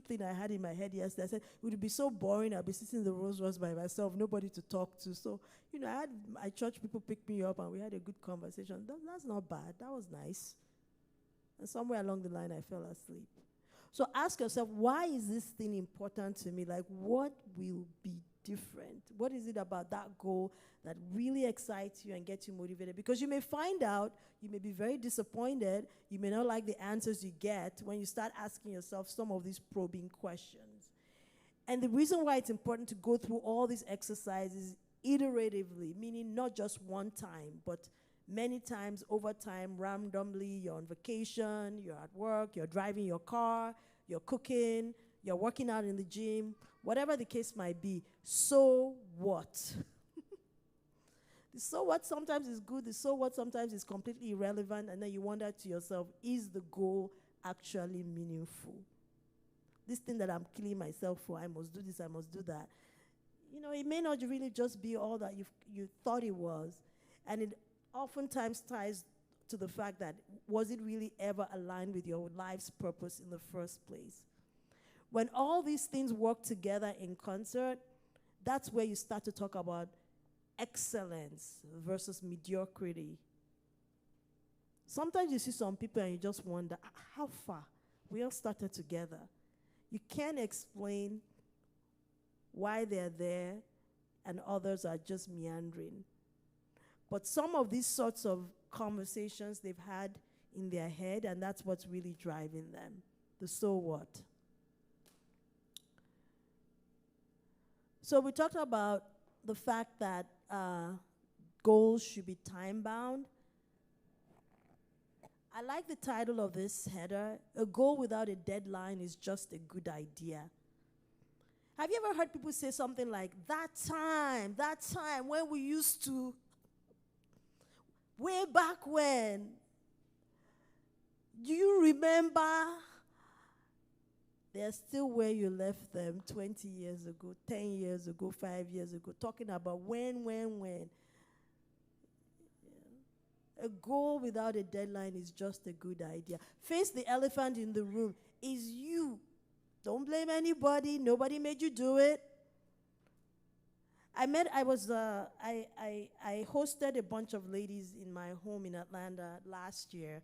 thing I had in my head yesterday. I said, it would be so boring. I'd be sitting in the Rolls Royce by myself, nobody to talk to. So, I had my church people pick me up and we had a good conversation. That's not bad. That was nice. And somewhere along the line, I fell asleep. So ask yourself, why is this thing important to me? Like, what will be different? What is it about that goal that really excites you and gets you motivated? Because you may find out, you may be very disappointed, you may not like the answers you get when you start asking yourself some of these probing questions. And the reason why it's important to go through all these exercises iteratively, meaning not just one time, but many times over time, randomly. You're on vacation, you're at work, you're driving your car, you're cooking, you're working out in the gym, whatever the case might be. So what? The so what sometimes is good, the so what sometimes is completely irrelevant, and then you wonder to yourself, is the goal actually meaningful? This thing that I'm killing myself for, I must do this, I must do that. It may not really just be all that you thought it was, and it oftentimes ties to the fact that, was it really ever aligned with your life's purpose in the first place? When all these things work together in concert, that's where you start to talk about excellence versus mediocrity. Sometimes you see some people and you just wonder, how far? We all started together. You can't explain why they're there and others are just meandering. But some of these sorts of conversations they've had in their head, and that's what's really driving them. The so what. So we talked about the fact that goals should be time-bound. I like the title of this header, A Goal Without a Deadline is Just a Good Idea. Have you ever heard people say something like, that time when we used to, way back when, do you remember? They're still where you left them 20 years ago, 10 years ago, 5 years ago, talking about when. A goal without a deadline is just a good idea. Face the elephant in the room. Is you. Don't blame anybody. Nobody made you do it. I hosted a bunch of ladies in my home in Atlanta last year.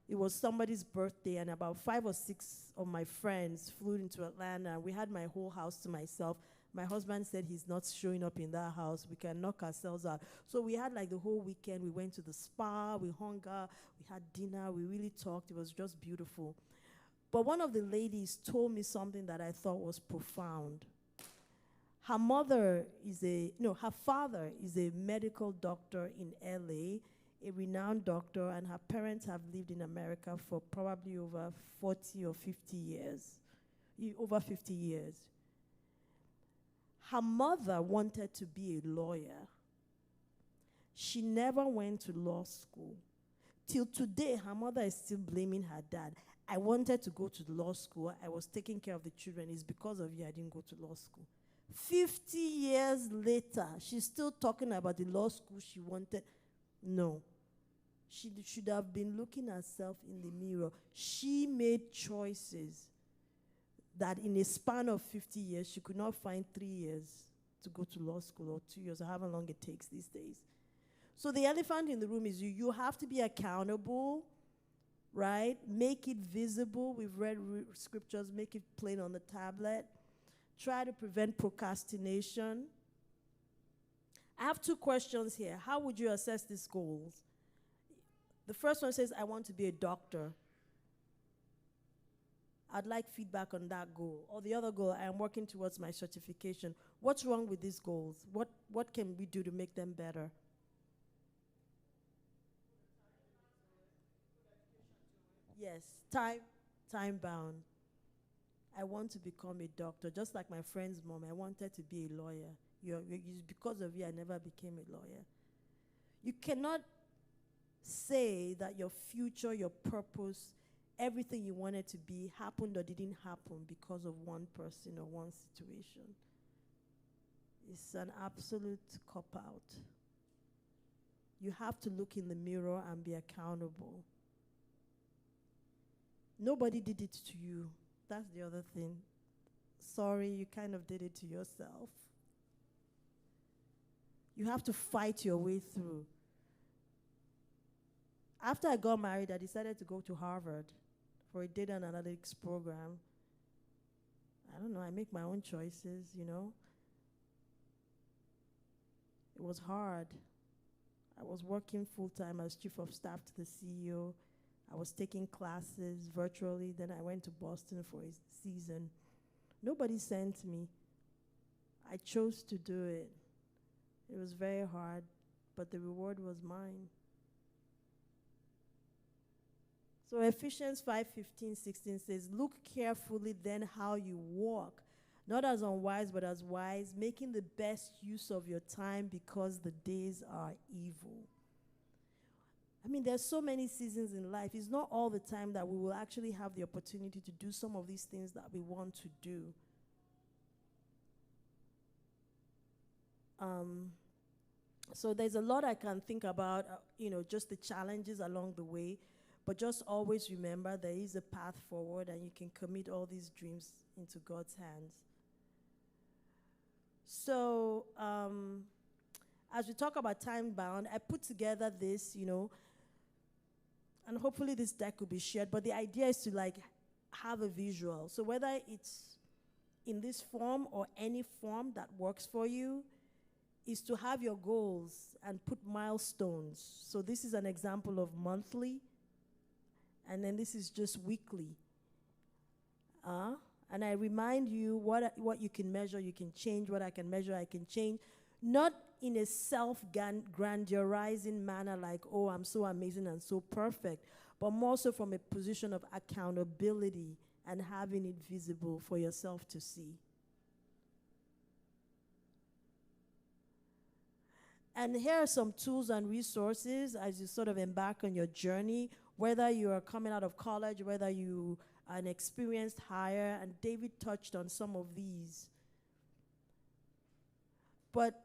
It was somebody's birthday, and about 5 or 6 of my friends flew into Atlanta. We had my whole house to myself. My husband said he's not showing up in that house. We can knock ourselves out. So we had like the whole weekend. We went to the spa. We hung out. We had dinner. We really talked. It was just beautiful. But one of the ladies told me something that I thought was profound. Her father is a medical doctor in LA, a renowned doctor, and her parents have lived in America for probably over 40 or 50 years. Over 50 years. Her mother wanted to be a lawyer. She never went to law school. Till today, her mother is still blaming her dad. I wanted to go to law school. I was taking care of the children. It's because of you I didn't go to law school. 50 years later, she's still talking about the law school she wanted. No. She should have been looking herself in the mirror. She made choices that in a span of 50 years, she could not find 3 years to go to law school, or 2 years, or however long it takes these days. So the elephant in the room is you. You have to be accountable, right? Make it visible. We've read scriptures. Make it plain on the tablet. Try to prevent procrastination. I have 2 questions here. How would you assess these goals? The first one says, I want to be a doctor. I'd like feedback on that goal. Or the other goal, I am working towards my certification. What's wrong with these goals? What can we do to make them better? Yes, time bound. I want to become a doctor, just like my friend's mom. I wanted to be a lawyer. Because of you, I never became a lawyer. You cannot say that your future, your purpose, everything you wanted to be happened or didn't happen because of one person or one situation. It's an absolute cop-out. You have to look in the mirror and be accountable. Nobody did it to you. That's the other thing. Sorry, you kind of did it to yourself. You have to fight your way through. After I got married, I decided to go to Harvard for a data analytics program. I don't know, I make my own choices, you know. It was hard. I was working full-time as chief of staff to the CEO. I was taking classes virtually. Then I went to Boston for a season. Nobody sent me. I chose to do it. It was very hard, but the reward was mine. So Ephesians 5:15-16 says, look carefully then how you walk, not as unwise but as wise, making the best use of your time because the days are evil. I mean, there's so many seasons in life. It's not all the time that we will actually have the opportunity to do some of these things that we want to do. So there's a lot I can think about, just the challenges along the way. But just always remember there is a path forward and you can commit all these dreams into God's hands. So as we talk about time bound, I put together this, and hopefully this deck will be shared, but the idea is to like have a visual. So whether it's in this form or any form that works for you, is to have your goals and put milestones. So this is an example of monthly, and then this is just weekly. And I remind you what you can measure, you can change. What I can measure, I can change. Not in a self-grandirizing manner like, oh, I'm so amazing and so perfect, but more so from a position of accountability and having it visible for yourself to see. And here are some tools and resources as you sort of embark on your journey, whether you are coming out of college, whether you are an experienced hire, and David touched on some of these. But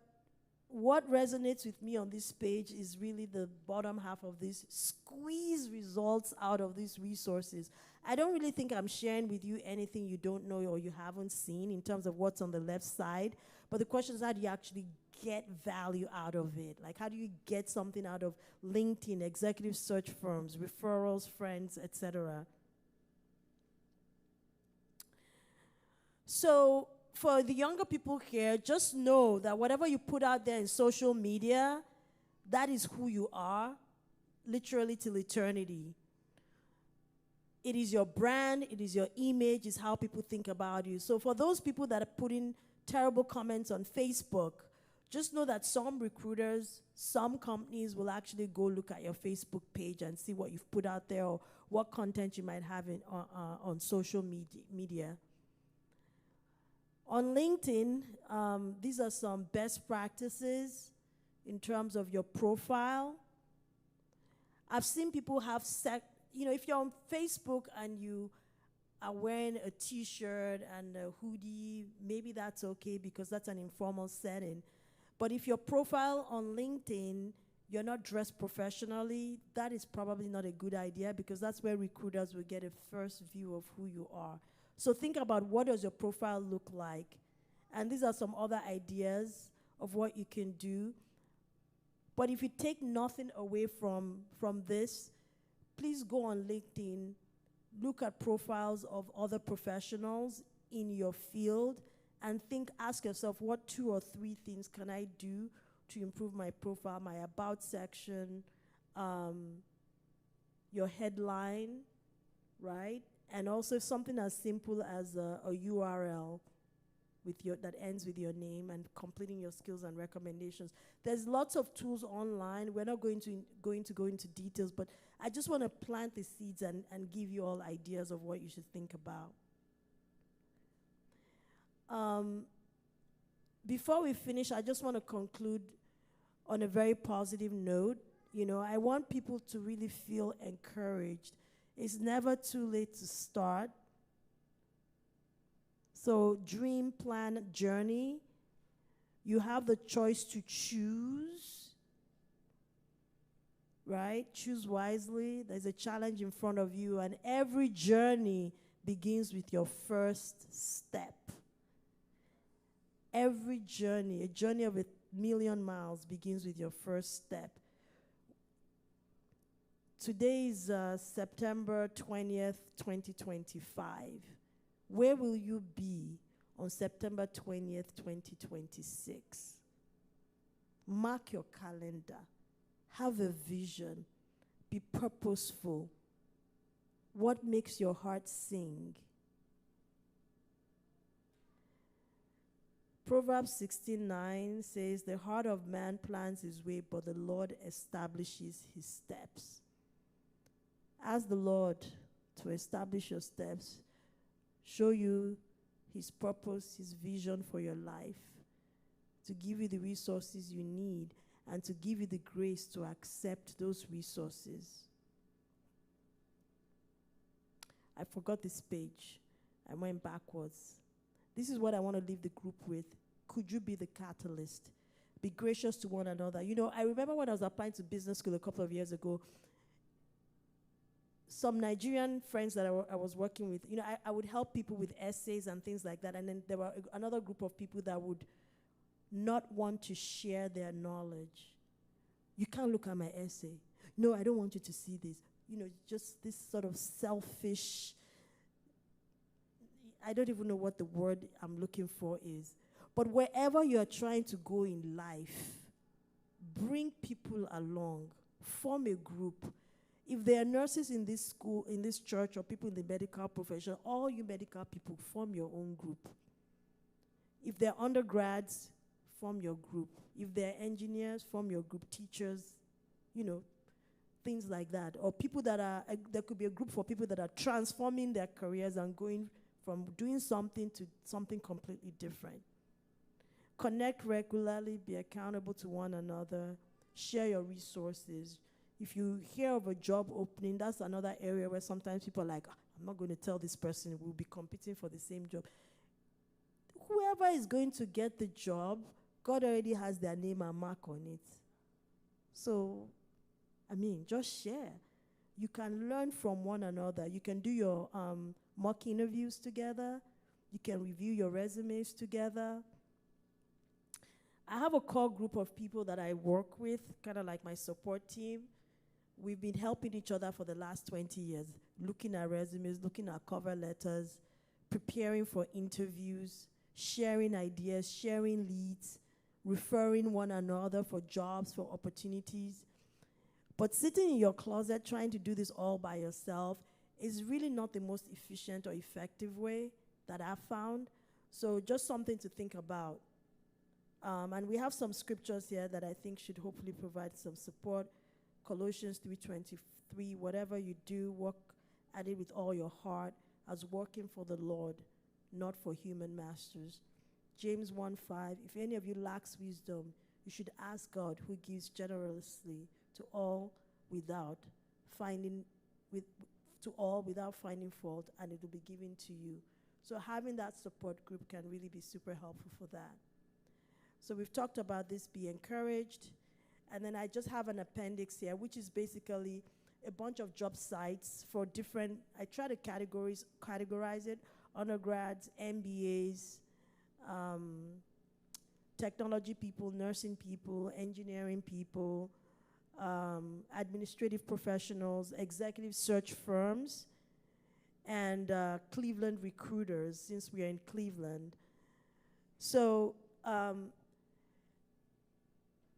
what resonates with me on this page is really the bottom half of this. Squeeze results out of these resources. I don't really think I'm sharing with you anything you don't know or you haven't seen in terms of what's on the left side. But the question is, how do you actually get value out of it? Like, how do you get something out of LinkedIn, executive search firms, referrals, friends, etc.? So for the younger people here, just know that whatever you put out there in social media, that is who you are, literally till eternity. It is your brand, it is your image, it's how people think about you. So for those people that are putting terrible comments on Facebook, just know that some recruiters, some companies will actually go look at your Facebook page and see what you've put out there or what content you might have on social media. On LinkedIn, these are some best practices in terms of your profile. I've seen people have if you're on Facebook and you are wearing a t-shirt and a hoodie, maybe that's okay because that's an informal setting. But if your profile on LinkedIn, you're not dressed professionally, that is probably not a good idea because that's where recruiters will get a first view of who you are. So think about, what does your profile look like? And these are some other ideas of what you can do. But if you take nothing away from this, please go on LinkedIn, look at profiles of other professionals in your field, and ask yourself, what 2 or 3 things can I do to improve my profile, my about section, your headline, right? And also something as simple as a URL that ends with your name and completing your skills and recommendations. There's lots of tools online. We're not going to go into details, but I just want to plant the seeds and give you all ideas of what you should think about. Before we finish, I just want to conclude on a very positive note. I want people to really feel encouraged. It's never too late to start. So dream, plan, journey. You have the choice to choose, right? Choose wisely. There's a challenge in front of you, and every journey begins with your first step. Every journey, a journey of 1,000,000 miles, begins with your first step. Today is September 20th, 2025. Where will you be on September 20th, 2026? Mark your calendar. Have a vision. Be purposeful. What makes your heart sing? Proverbs 16:9 says, "The heart of man plans his way, but the Lord establishes his steps." Ask the Lord to establish your steps, show you his purpose, his vision for your life, to give you the resources you need, and to give you the grace to accept those resources. I forgot this page. I went backwards. This is what I want to leave the group with. Could you be the catalyst? Be gracious to one another. I remember when I was applying to business school a couple of years ago, some Nigerian friends that I was working with, I would help people with essays and things like that. And then there were another group of people that would not want to share their knowledge. You can't look at my essay. No, I don't want you to see this. Just this sort of selfish, I don't even know what the word I'm looking for is. But wherever you're trying to go in life, bring people along, form a group. If there are nurses in this school, in this church, or people in the medical profession, all you medical people, form your own group. If they're undergrads, form your group. If they're engineers, form your group. Teachers, things like that. Or people that are, there could be a group for people that are transforming their careers and going from doing something to something completely different. Connect regularly, be accountable to one another, share your resources. If you hear of a job opening, that's another area where sometimes people are like, I'm not going to tell this person, we'll be competing for the same job. Whoever is going to get the job, God already has their name and mark on it. So, just share. You can learn from one another. You can do your mock interviews together. You can review your resumes together. I have a core group of people that I work with, kind of like my support team. We've been helping each other for the last 20 years, looking at resumes, looking at cover letters, preparing for interviews, sharing ideas, sharing leads, referring one another for jobs, for opportunities. But sitting in your closet trying to do this all by yourself is really not the most efficient or effective way that I've found. So just something to think about. And we have some scriptures here that I think should hopefully provide some support. Colossians 3:23, whatever you do, work at it with all your heart as working for the Lord, not for human masters. James 1:5, if any of you lacks wisdom, you should ask God, who gives generously to all without finding fault, and it will be given to you. So having that support group can really be super helpful for that. So we've talked about this, be encouraged. And then I just have an appendix here, which is basically a bunch of job sites for different, I try to categorize it, undergrads, MBAs, technology people, nursing people, engineering people, administrative professionals, executive search firms, and Cleveland recruiters, since we are in Cleveland. So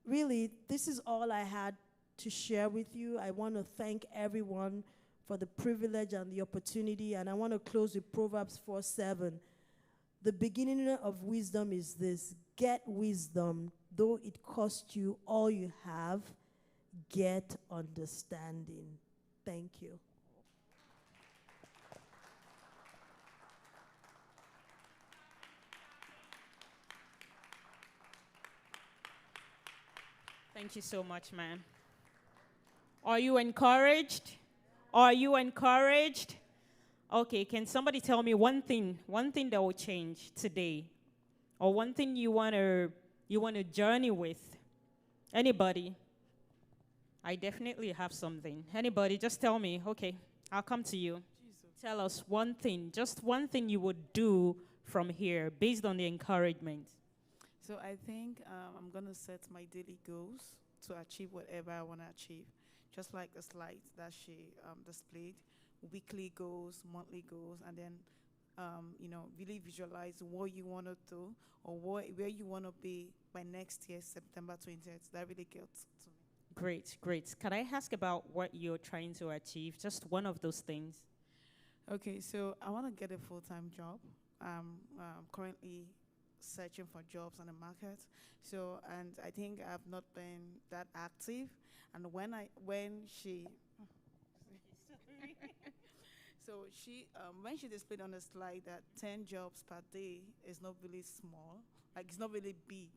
really, this is all I had to share with you. I want to thank everyone for the privilege and the opportunity, and I want to close with Proverbs 4:7. The beginning of wisdom is this: get wisdom, though it cost you all you have, get understanding. Thank you. Thank you so much, man. Are you encouraged? Are you encouraged? Okay, can somebody tell me one thing that will change today? Or one thing you want to journey with? Anybody? I definitely have something. Anybody, just tell me. Okay, I'll come to you. Jesus. Tell us one thing, just one thing you would do from here based on the encouragement. So I think I'm going to set my daily goals to achieve whatever I want to achieve. Just like the slides that she displayed, weekly goals, monthly goals, and then, really visualize what you want to do or where you want to be by next year, September 20th. That really gets to me. Great, great. Can I ask about what you're trying to achieve? Just one of those things. Okay, so I want to get a full-time job. I'm currently searching for jobs on the market. So, and I think I've not been that active. And when she displayed on the slide that 10 jobs per day is not really small, like it's not really big.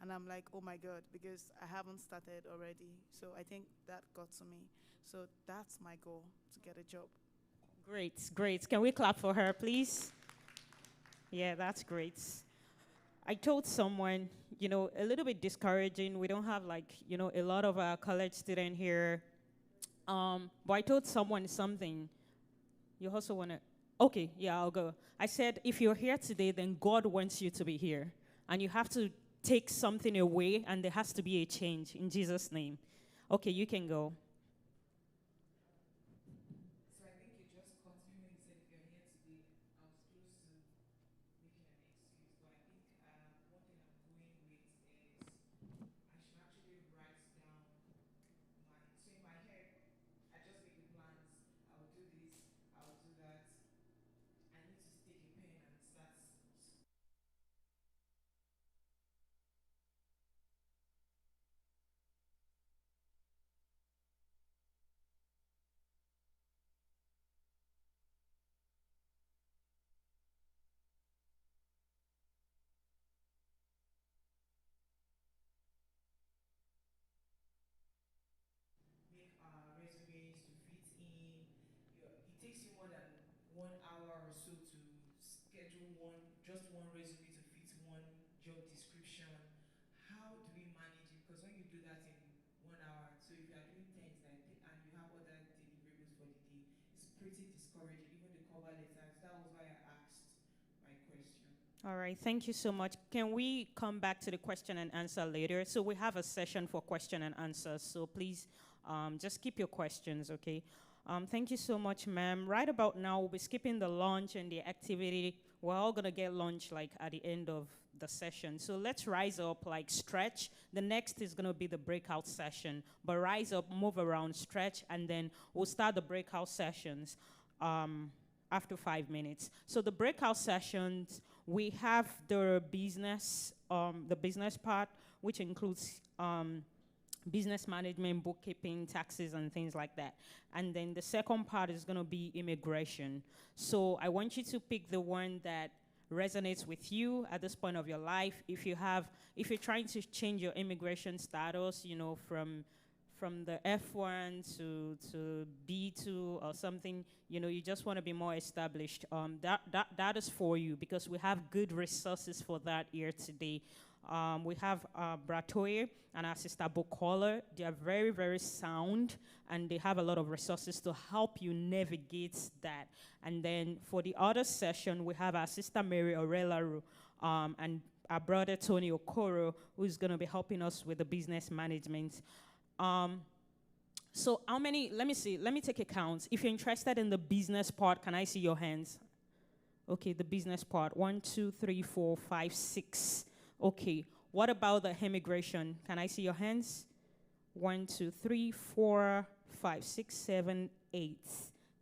And I'm like, oh my God, because I haven't started already. So I think that got to me. So that's my goal, to get a job. Great, great. Can we clap for her, please? Yeah, that's great. I told someone, a little bit discouraging. We don't have a lot of our college students here. But I told someone something. You also want to, okay, yeah, I'll go. I said, if you're here today, then God wants you to be here. And you have to take something away, and there has to be a change in Jesus' name. Okay, you can go. So I think you just caught me when you said if you're here today, I was close to making an excuse. But I think one thing I'm going with is I should actually write down so in my head, I just make the plans. I'll do this, I'll do that. I need to take a pen and start. Make resumes to fit in. It takes you more than 1 hour or so to schedule just one resume to fit one job description. How do we manage it? Because when you do that in 1 hour, so if you are doing things and you have other deliverables for the day, it's pretty discouraging. Even the cover letters. That was why I asked my question. All right, thank you so much. Can we come back to the question and answer later? So we have a session for question and answers, so please just keep your questions, okay? Thank you so much, ma'am. Right about now, we'll be skipping the lunch and the activity. We're all gonna get lunch like at the end of the session. So let's rise up, like stretch. The next is gonna be the breakout session. But rise up, move around, stretch, and then we'll start the breakout sessions after 5 minutes. So the breakout sessions, we have the business part, which includes business management, bookkeeping, taxes, and things like that. And then the second part is gonna be immigration. So I want you to pick the one that resonates with you at this point of your life. If you're trying to change your immigration status, you know, from the F1 to B2 or something, you know, you just want to be more established. That is for you, because we have good resources for that here today. We have Bratoye and our sister Bukola. They are very, very sound, and they have a lot of resources to help you navigate that. And then for the other session, we have our sister Mary Orelaru and our brother Tony Okoro, who's going to be helping us with the business management. So how many, let me take a count. If you're interested in the business part, can I see your hands? Okay, the business part. 1, 2, 3, 4, 5, 6. Okay, what about the immigration? Can I see your hands? 1, 2, 3, 4, 5, 6, 7, 8.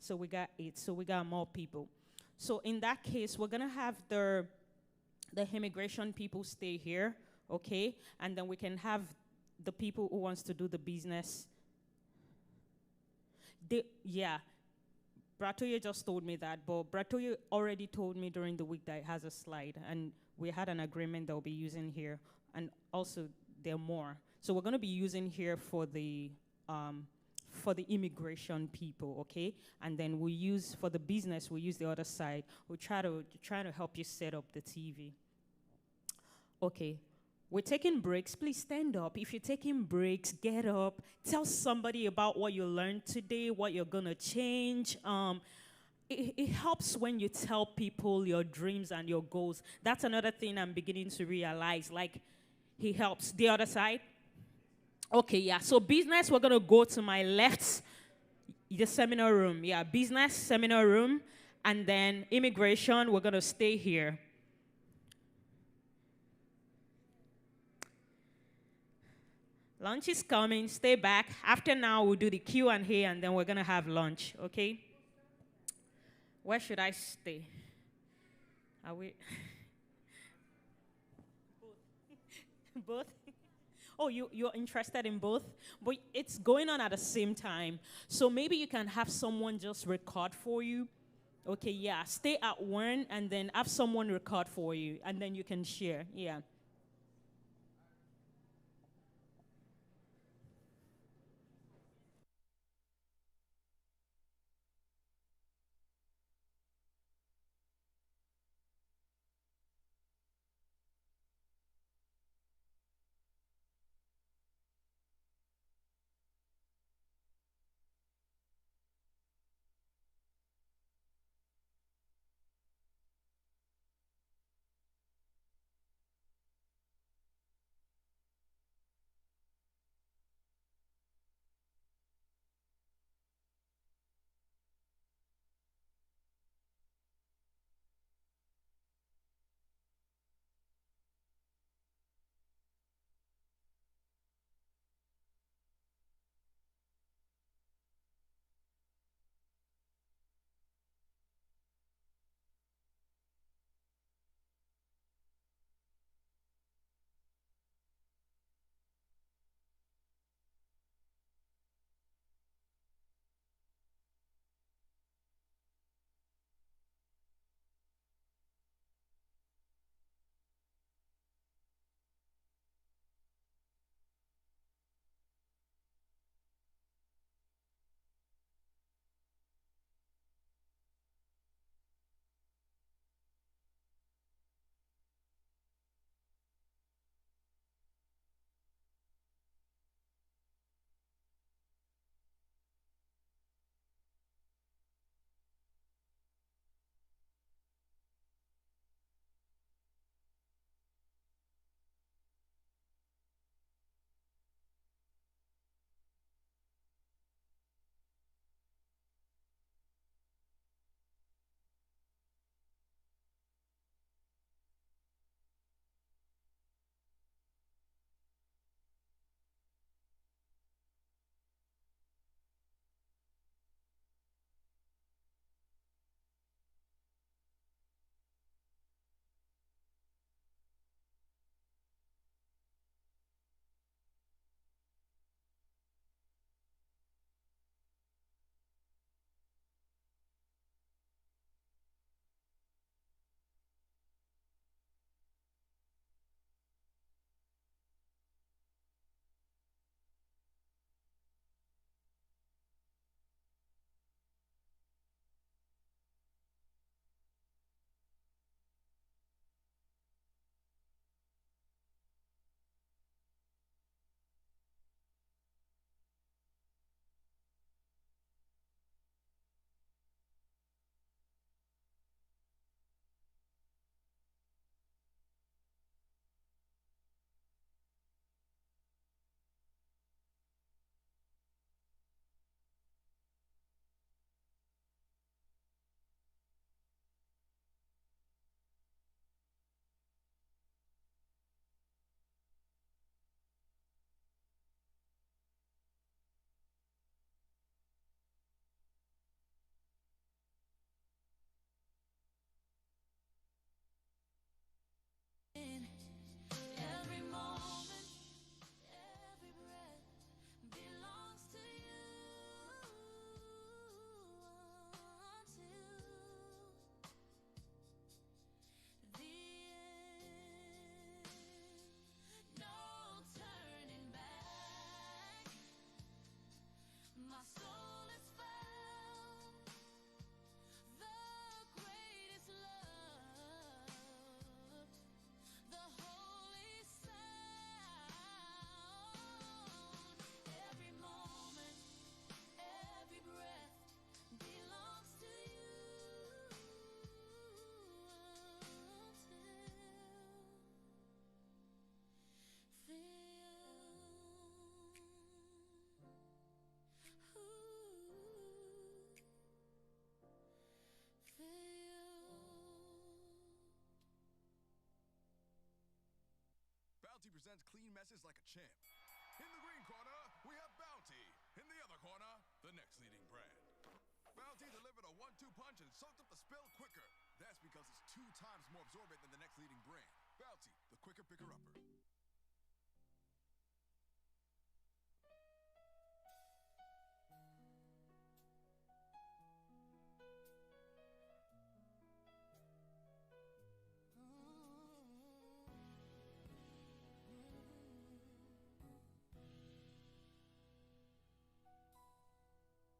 So we got 8, so we got more people. So in that case, we're gonna have the immigration people stay here, okay? And then we can have the people who wants to do the business. Bratoye just told me that, but Bratoye already told me during the week that it has a slide, and we had an agreement that we'll be using here, and also there are more. So we're gonna be using here for the immigration people, okay? And then we'll use, for the business, we'll use the other side. We'll try to help you set up the TV. Okay. We're taking breaks. Please stand up. If you're taking breaks, get up. Tell somebody about what you learned today, what you're going to change. It helps when you tell people your dreams and your goals. That's another thing I'm beginning to realize. Like, he helps. The other side? Okay, yeah. So business, we're going to go to my left, the seminar room. Yeah, business, seminar room. And then immigration, we're going to stay here. Lunch is coming. Stay back. After now, we'll do the Q&A, and then we're going to have lunch, okay? Where should I stay? Are we? Both. Both? Oh, you're interested in both? But it's going on at the same time. So maybe you can have someone just record for you. Okay, yeah. Stay at one, and then have someone record for you, and then you can share. Yeah. represents clean messes like a champ. In the green corner, we have Bounty. In the other corner, the next leading brand. Bounty delivered a 1-2 punch and soaked up the spill quicker. That's because it's 2 times more absorbent than the next leading brand. Bounty, the quicker picker-upper.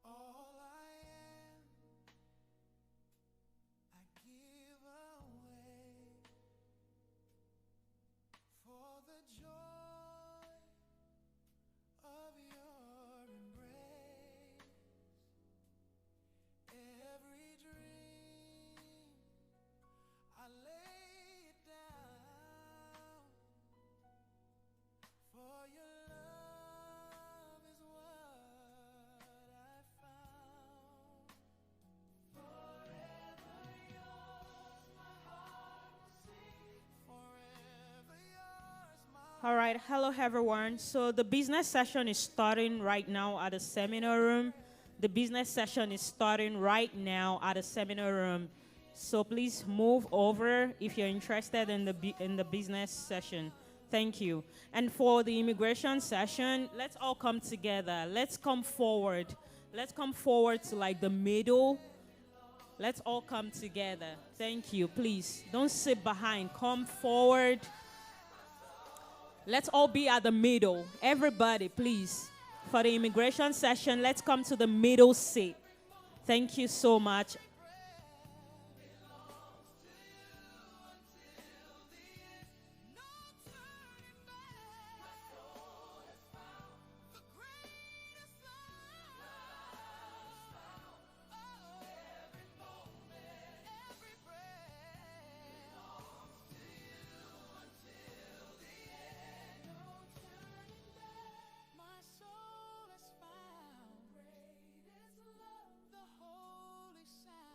All I am, I give away for the joy of your embrace. Every dream, I lay it down, for your love is what I found. Forever yours, my heart will sing. Forever yours, my All right, hello everyone. So the business session is starting right now at the seminar room. The business session is starting right now at the seminar room. So please move over if you're interested in the business session. Thank you. And for the immigration session, let's all come together. Let's come forward. Let's come forward to like the middle. Let's all come together. Thank you. Please don't sit behind. Come forward. Let's all be at the middle. Everybody, please. For the immigration session, let's come to the middle seat. Thank you so much. My soul has found greatest love, the holy sound.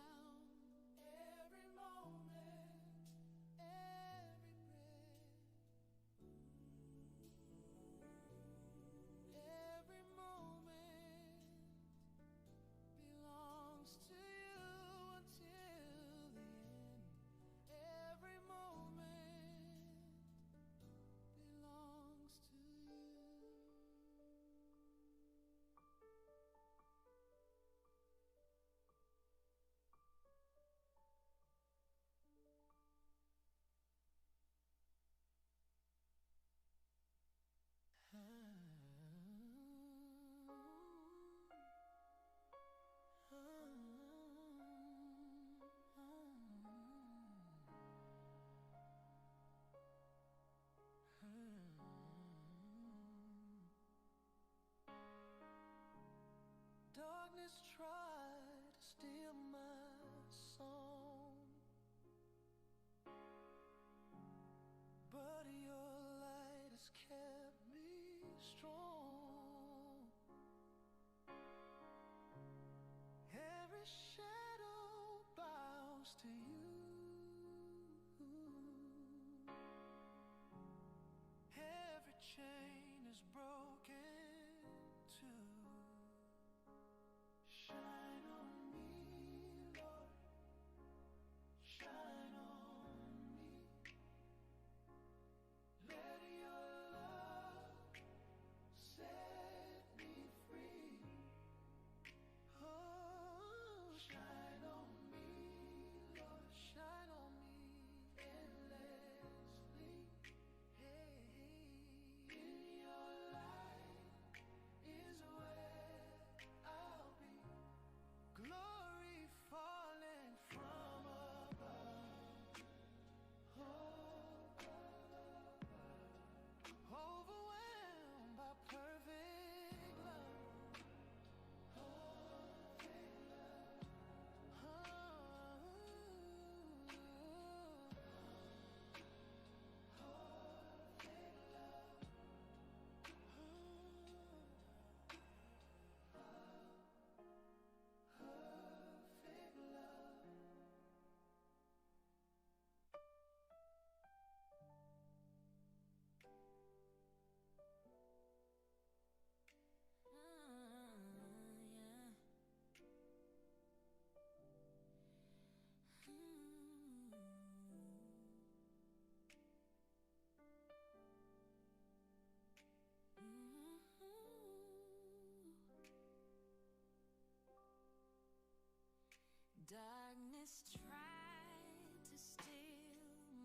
tried to steal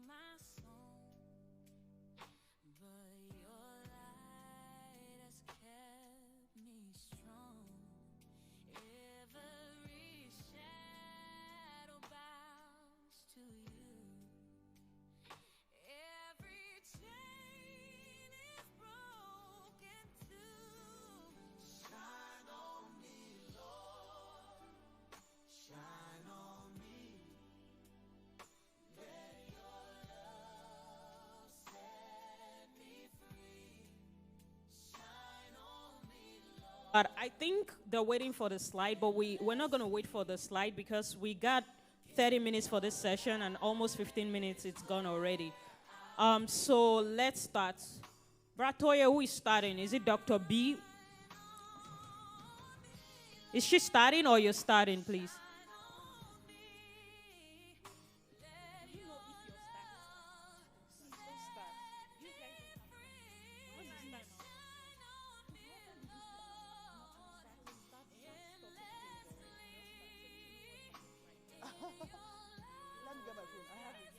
my song, but your light has kept me strong. Every shadow bows to you. Every chain is broken too. Shine on me, Lord. Shine on me. Let your love set me free. Shine on me, Lord. But I think they're waiting for the slide, but we're not going to wait for the slide because we got 30 minutes for this session and almost 15 minutes it's gone already. So let's start. Bratoya, who is starting? Is it Dr. B? Is she starting or you're starting, please? Let me get my phone. I have it.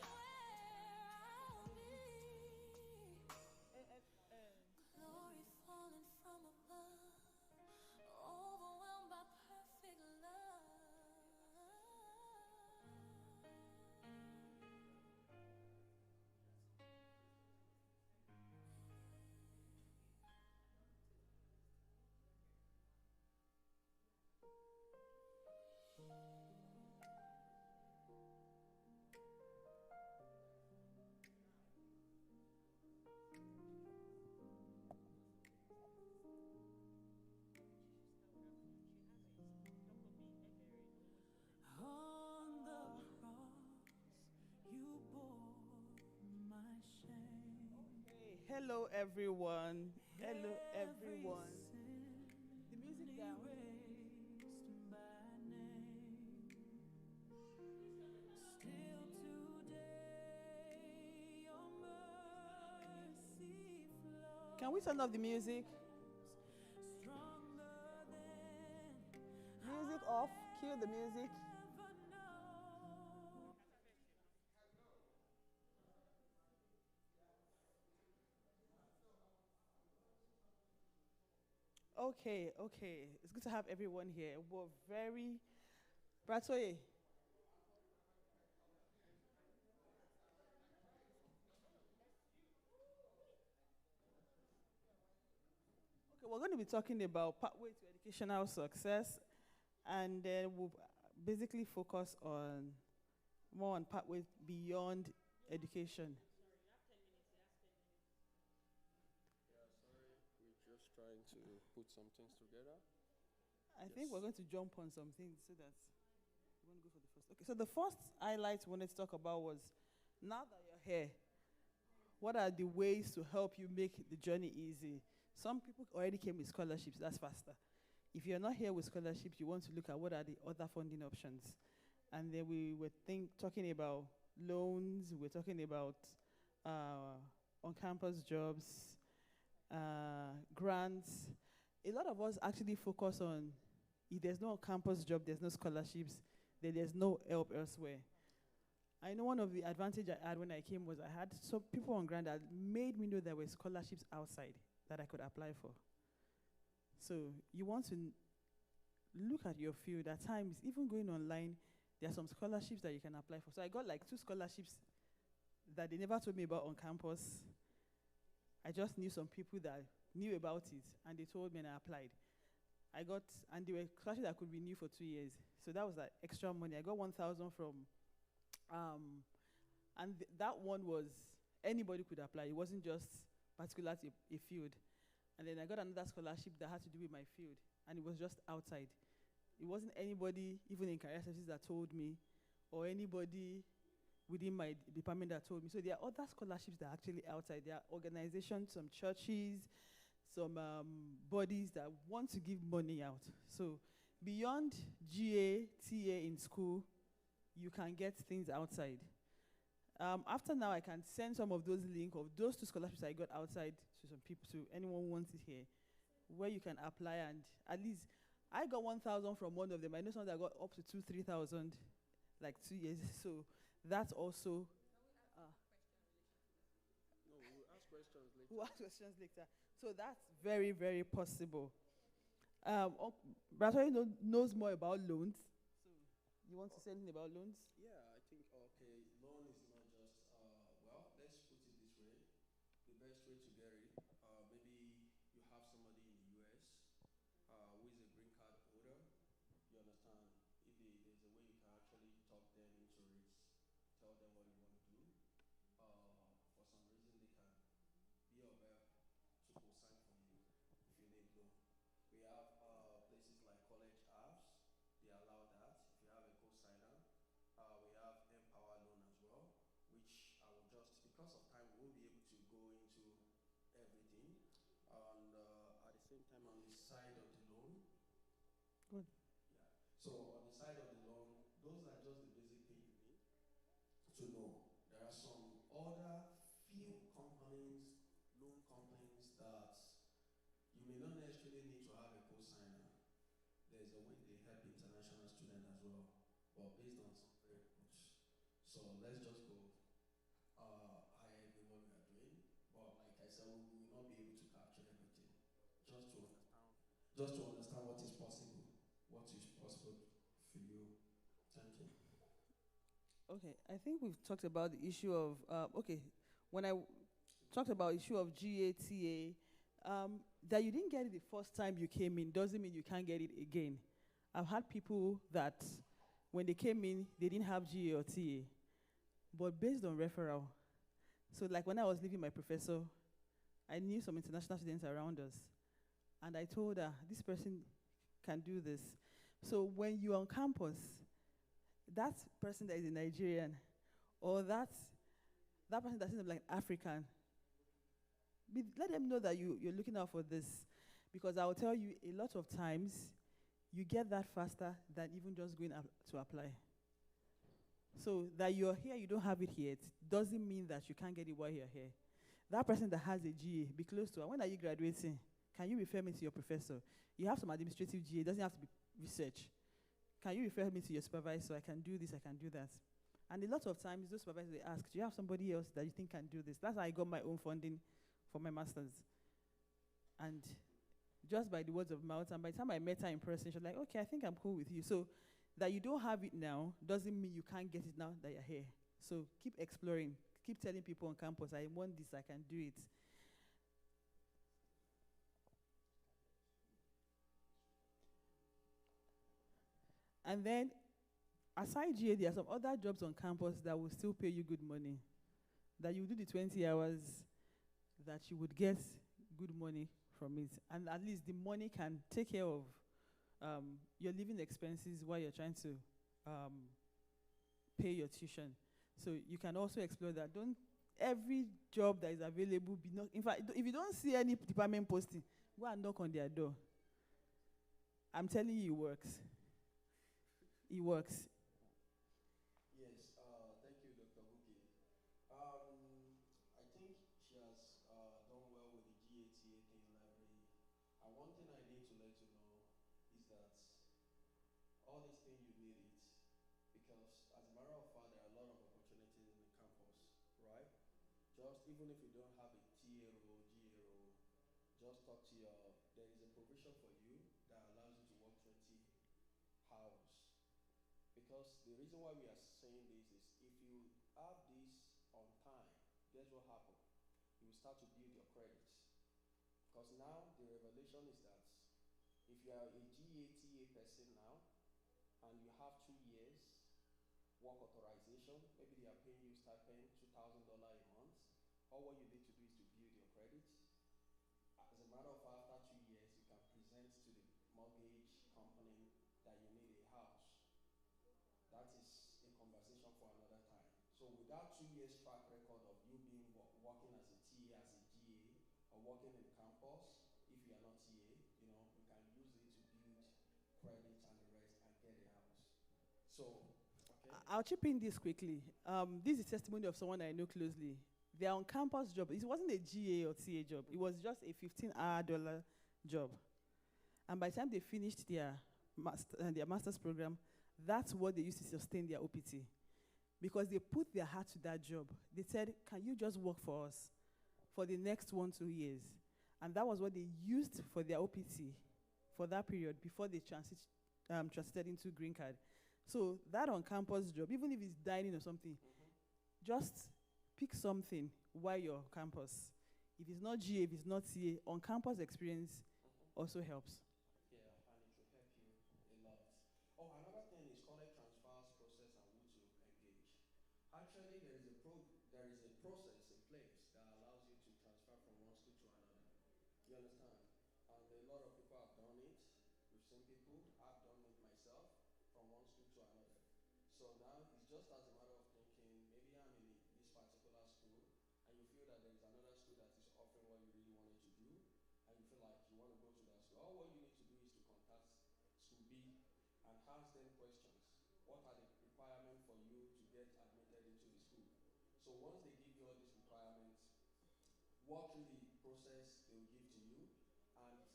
Glory falling from above, overwhelmed by perfect love. On the cross, you bore my shame. Hello, everyone. Hello, everyone. The music down. Erased by name. Still today, your mercy flows. Can we turn off the music? Stronger than Music off. Kill the music. ever know. Okay, okay. It's good to have everyone here. We're very. Bratoye. Okay, we're going to be talking about pathway to educational success, and then we'll basically focus on more on pathways beyond education. Yeah, sorry, we're just trying to put some things together. I think we're going to jump on some things so that we want to go for the first. Okay, so the first highlight we wanted to talk about was now that you're here, what are the ways to help you make the journey easy? Some people already came with scholarships, that's faster. If you're not here with scholarships, you want to look at what are the other funding options. And then we were talking about loans, we're talking about on-campus jobs, grants. A lot of us actually focus on if there's no campus job, there's no scholarships, then there's no help elsewhere. I know one of the advantage I had when I came was I had some people on grant that made me know there were scholarships outside that I could apply for. So you want to look at your field. At times, even going online, there are some scholarships that you can apply for. So I got like 2 scholarships that they never told me about on campus. I just knew some people that knew about it, and they told me and I applied. And they were scholarships that could renew for 2 years. So that was like extra money. I got 1,000 from, that one was, anybody could apply. It wasn't just particular to a field. And then I got another scholarship that had to do with my field, and it was just outside. It wasn't anybody, even in career services, that told me, or anybody within my department that told me. So there are other scholarships that are actually outside. There are organizations, some churches, some bodies that want to give money out. So beyond GA, TA in school, you can get things outside. After now, I can send some of those links of those 2 scholarships I got outside to some people, to anyone who wants it here, where you can apply. And at least I got 1,000 from one of them. I know some that got up to 2,000, 3,000 like 2 years. So that's also. No, we'll ask questions later. We'll ask questions later. So that's very, very possible. Braswell knows more about loans. So you want to say anything about loans? Yeah, I think, okay, loan is not just, well, let's put it this way. The best way to get it, maybe you have somebody in the US who is a green card holder. You understand? If there's a way you can actually talk them into it, tell them what you want to do. For some reason, they can be aware to co-sign for you if you need loan. We have places like college apps, they allow that if you have a co-signer. We have Empower Loan as well, which I will just, because of time, we won't be able to go into everything. And at the same time, on the side of the loan, Good. yeah. So on the side of the loan, those are just the basic things you need to know. There are some other few companies, loan companies that you may not necessarily need to have a co-signer. There's a way they help international students as well, but based on some variables. So let's just go higher than what we are doing. But like I said, we will not be able to capture everything. Just to understand what is possible for you. Thank you. Okay, I think we've talked about the issue of, when I talked about issue of GATA, that you didn't get it the first time you came in doesn't mean you can't get it again. I've had people that when they came in, they didn't have GA or TA, but based on referral. So like when I was leaving my professor, I knew some international students around us, and I told her, this person can do this. So when you're on campus, that person that is a Nigerian, or that person that seems like African, let them know that you're looking out for this. Because I will tell you, a lot of times, you get that faster than even just going to apply. So that you're here, you don't have it yet, doesn't mean that you can't get it while you're here. That person that has a GA, be close to her. When are you graduating? Can you refer me to your professor? You have some administrative GA, it doesn't have to be research. Can you refer me to your supervisor? I can do this, I can do that. And a lot of times, those supervisors, they ask, do you have somebody else that you think can do this? That's how I got my own funding for my master's. And just by the words of mouth, and by the time I met her in person, she was like, okay, I think I'm cool with you. So that you don't have it now doesn't mean you can't get it now that you're here. So keep exploring. Keep telling people on campus, I want this, I can do it. And then, aside GA, there are some other jobs on campus that will still pay you good money. That you do the 20 hours, that you would get good money from it. And at least the money can take care of your living expenses while you're trying to pay your tuition. So you can also explore that. Don't every job that is available be not. In fact, if you don't see any department posting, go and knock on their door. I'm telling you, it works. It works. Yes, thank you, Dr. Buki. I think she has done well with the GATA thing library. And one thing I need to let you know is that all these things you need it because as a matter of fact, there are a lot of opportunities in the campus, right? Just even if you don't have a TA role, GA role, just talk to there is a provision for you that allows you to work 20 hours. Because the reason why we are saying this is if you have this on time, guess what happens? You will start to build your credits. Because now the revelation is that if you are a GATA person now and you have 2 years work authorization, maybe they are paying you stipend $2,000 a month, all what you need to do is to build your credits. As a matter of fact, after 2 years, you can present to the mortgage company that you need a house. That is a conversation for another time. So without 2 years track record of you being working as a TA, as a GA, or working in campus, if you are not TA, you can use it to build credits and the rest and get a house. So, okay. I'll chip in this quickly. This is testimony of someone I know closely. Their on-campus job, it wasn't a GA or TA job. It was just a $15 job. And by the time they finished their master's program, That's what they used to sustain their OPT. Because they put their heart to that job. They said, can you just work for us for the next 1-2 years? And that was what they used for their OPT for that period before they transited into green card. So that on-campus job, even if it's dining or something, just pick something while you're on campus. If it's not GA, if it's not CA, on-campus experience also helps. Yeah, and it will help you a lot. Oh, another thing is college transfers process and who to engage. Actually, there is a process in place that allows you to transfer from one school to another. You understand? And a lot of people have done it. We've seen people. I've done it myself from one school to another. So now it's just as a matter of thinking, maybe I'm in this particular school, and you feel that there is another school that is offering what you really wanted to do, and you feel like you want to go to that school. All what you need to do is to contact school B and ask them questions. What are the requirements for you to get admitted into the school? So once they give you all these requirements, walk through the process they will give to you, and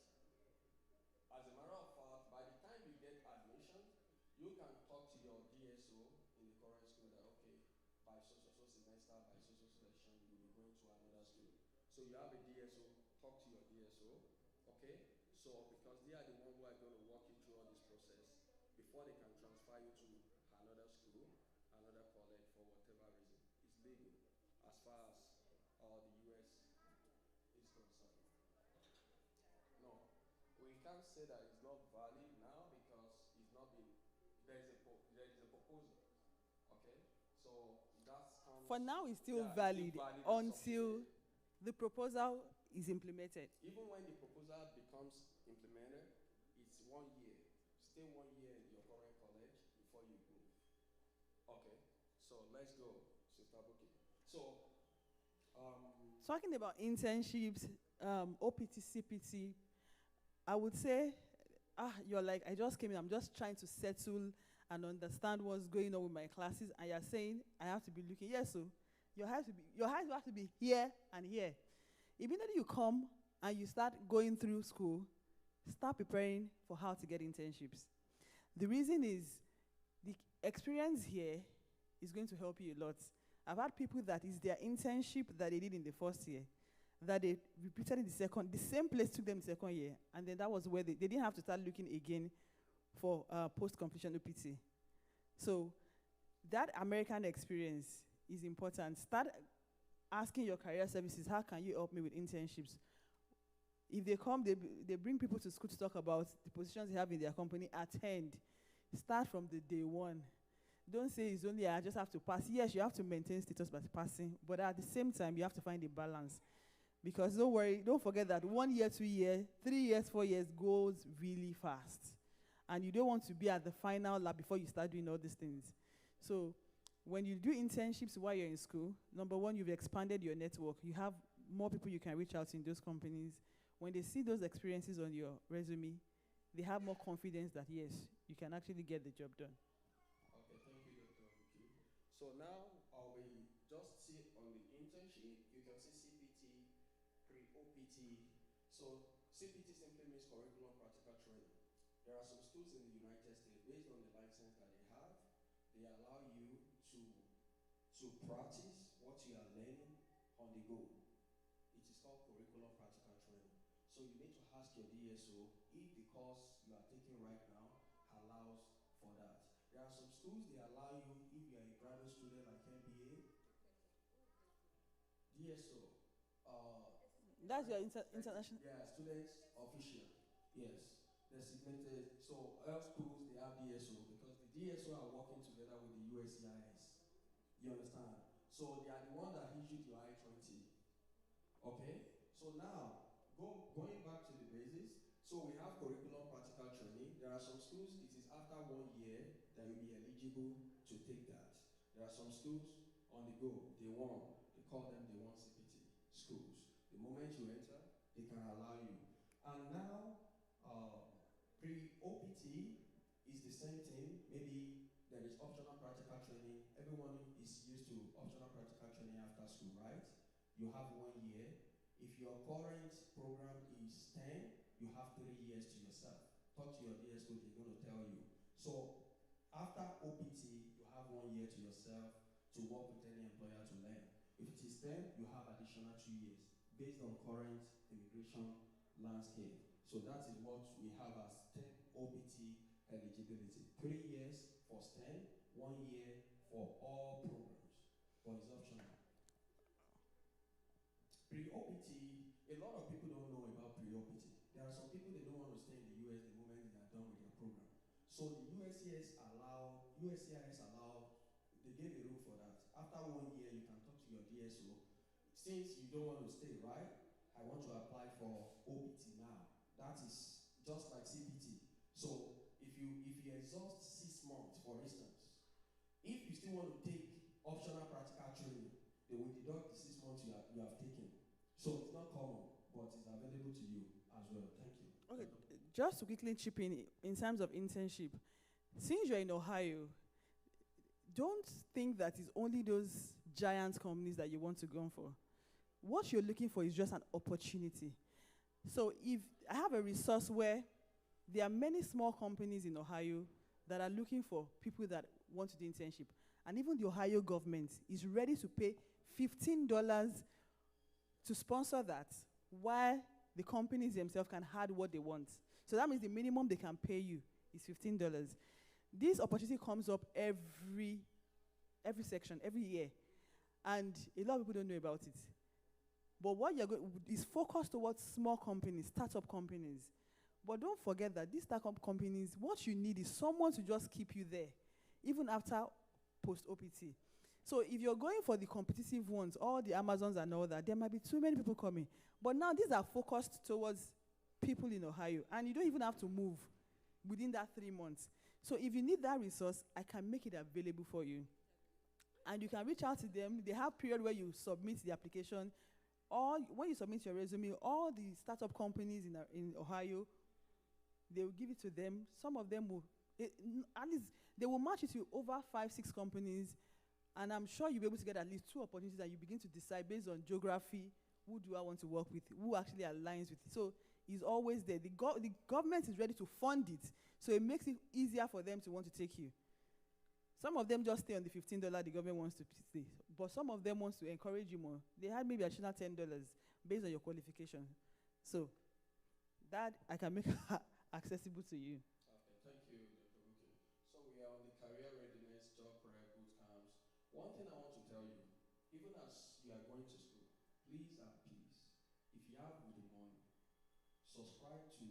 as a matter of fact, by the time you get admission, you can talk to your DSO in the current school that, okay, by so semester, by so selection, you will be going to another school. So you have a DSO, talk to your DSO, okay? So because they are the one who are going to walk you through all this process before they can transfer you to another school, another college for whatever reason. It's legal as far as the US is concerned. No, we can't say that it's not valid now because it's not been, there is a proposal, okay? So that's For now, it's still yeah, valid it's still valid until the proposal is implemented. even when the proposal becomes implemented, it's 1 year. Stay 1 year in your current college before you move. Okay, so let's go, Sister Buki. So, Talking about internships, OPT, CPT, I would say, you're like, I just came in, I'm just trying to settle and understand what's going on with my classes, and you're saying, I have to be looking, yes, so your eyes have to be here and here. Immediately you come and you start going through school, start preparing for how to get internships. The reason is the experience here is going to help you a lot. I've had people that is their internship that they did in the first year, that they repeated in the same place took them the second year, and then that was where they didn't have to start looking again for post-completion OPT. So that American experience is important. Start asking your career services, how can you help me with internships? If they come, they bring people to school to talk about the positions they have in their company, attend. Start from the day one. Don't say it's only I just have to pass. Yes, you have to maintain status by passing, but at the same time, you have to find a balance. Because don't worry, don't forget that 1 year, 2 years, 3 years, 4 years goes really fast. And you don't want to be at the final lab before you start doing all these things. So when you do internships while you're in school, number one, you've expanded your network. You have more people you can reach out to in those companies. When they see those experiences on your resume, they have more confidence that, yes, you can actually get the job done. okay, thank you, Dr. Buki. So now we just see on the internship, you can see CPT, pre-OPT. So CPT simply means curriculum practical training. There are some schools in the United States, based on the license that they have, they allow you to practice what you are learning on the go. It is called curriculum practical training. So you need to ask your DSO if the course you are taking right now allows for that. There are some schools they allow you if you are a graduate student like MBA. DSO. That's your international. Yeah, students official. Yes, designated. So all schools they have DSO because the DSO are working together with the USCIS. You understand? So they are the one that issued your I-20. Okay. So now going back to the basics. So we have curriculum practical training. There are some schools it is after 1 year that you'll be eligible to take that. There are some schools on the go. They call them the one CPT schools. The moment you enter, they can allow you. And now, pre-OPT is the same thing. Maybe there is optional practical training. Everyone is used to optional practical training after school, right? You have 1 year. If your current program is 10, you have 3 years to yourself. Talk to your DSO, they're going to tell you. So After OPT, you have 1 year to yourself to work with any employer to learn. If it is 10, you have additional 2 years based on current immigration landscape. So that is what we have as 10 OPT eligibility. 3 years for STEM, 1 year for all programs, but it's optional. Pre-OPT, a lot of people don't know about pre-OPT. There are some people that don't want to stay in the US the moment they are done with their program. So the USCIS allow, they gave a rule for that. After 1 year, you can talk to your DSO. Since you don't want to stay, right? I want to apply for OPT now. That is just like CPT. So if you exhaust 6 months, for instance, if you still want to take optional practical training, they will deduct the 6 months you have taken. So it's not common, but it's available to you as well. Thank you. Okay, just to quickly chip in terms of internship, since you're in Ohio, don't think that it's only those giant companies that you want to go for. What you're looking for is just an opportunity. So if I have a resource where there are many small companies in Ohio that are looking for people that want to do internship, and even the Ohio government is ready to pay $15 to sponsor that, while the companies themselves can add what they want. So that means the minimum they can pay you is $15. This opportunity comes up every section, every year. And a lot of people don't know about it. But what you're going is focused towards small companies, startup companies. But don't forget that these startup companies, what you need is someone to just keep you there, even after post-OPT. So if you're going for the competitive ones, all the Amazons and all that, there might be too many people coming. But now these are focused towards people in Ohio, and you don't even have to move within that 3 months. So if you need that resource, I can make it available for you. And you can reach out to them. They have a period where you submit the application. Or when you submit your resume, all the startup companies in Ohio, they will give it to them. Some of them will, at least they will match it to over 5-6 companies. And I'm sure you'll be able to get at least 2 opportunities that you begin to decide based on geography, who do I want to work with, who actually aligns with it. So it's always there. The government is ready to fund it, so it makes it easier for them to want to take you. Some of them just stay on the $15 the government wants to stay, but some of them wants to encourage you more. They had maybe additional $10 based on your qualification. So that I can make accessible to you. Okay, thank you, Dr. Buki. So we are on the career readiness, job prep, boot camps. One thing I want to tell you, even as you are going to school, please and please, if you have the money, subscribe to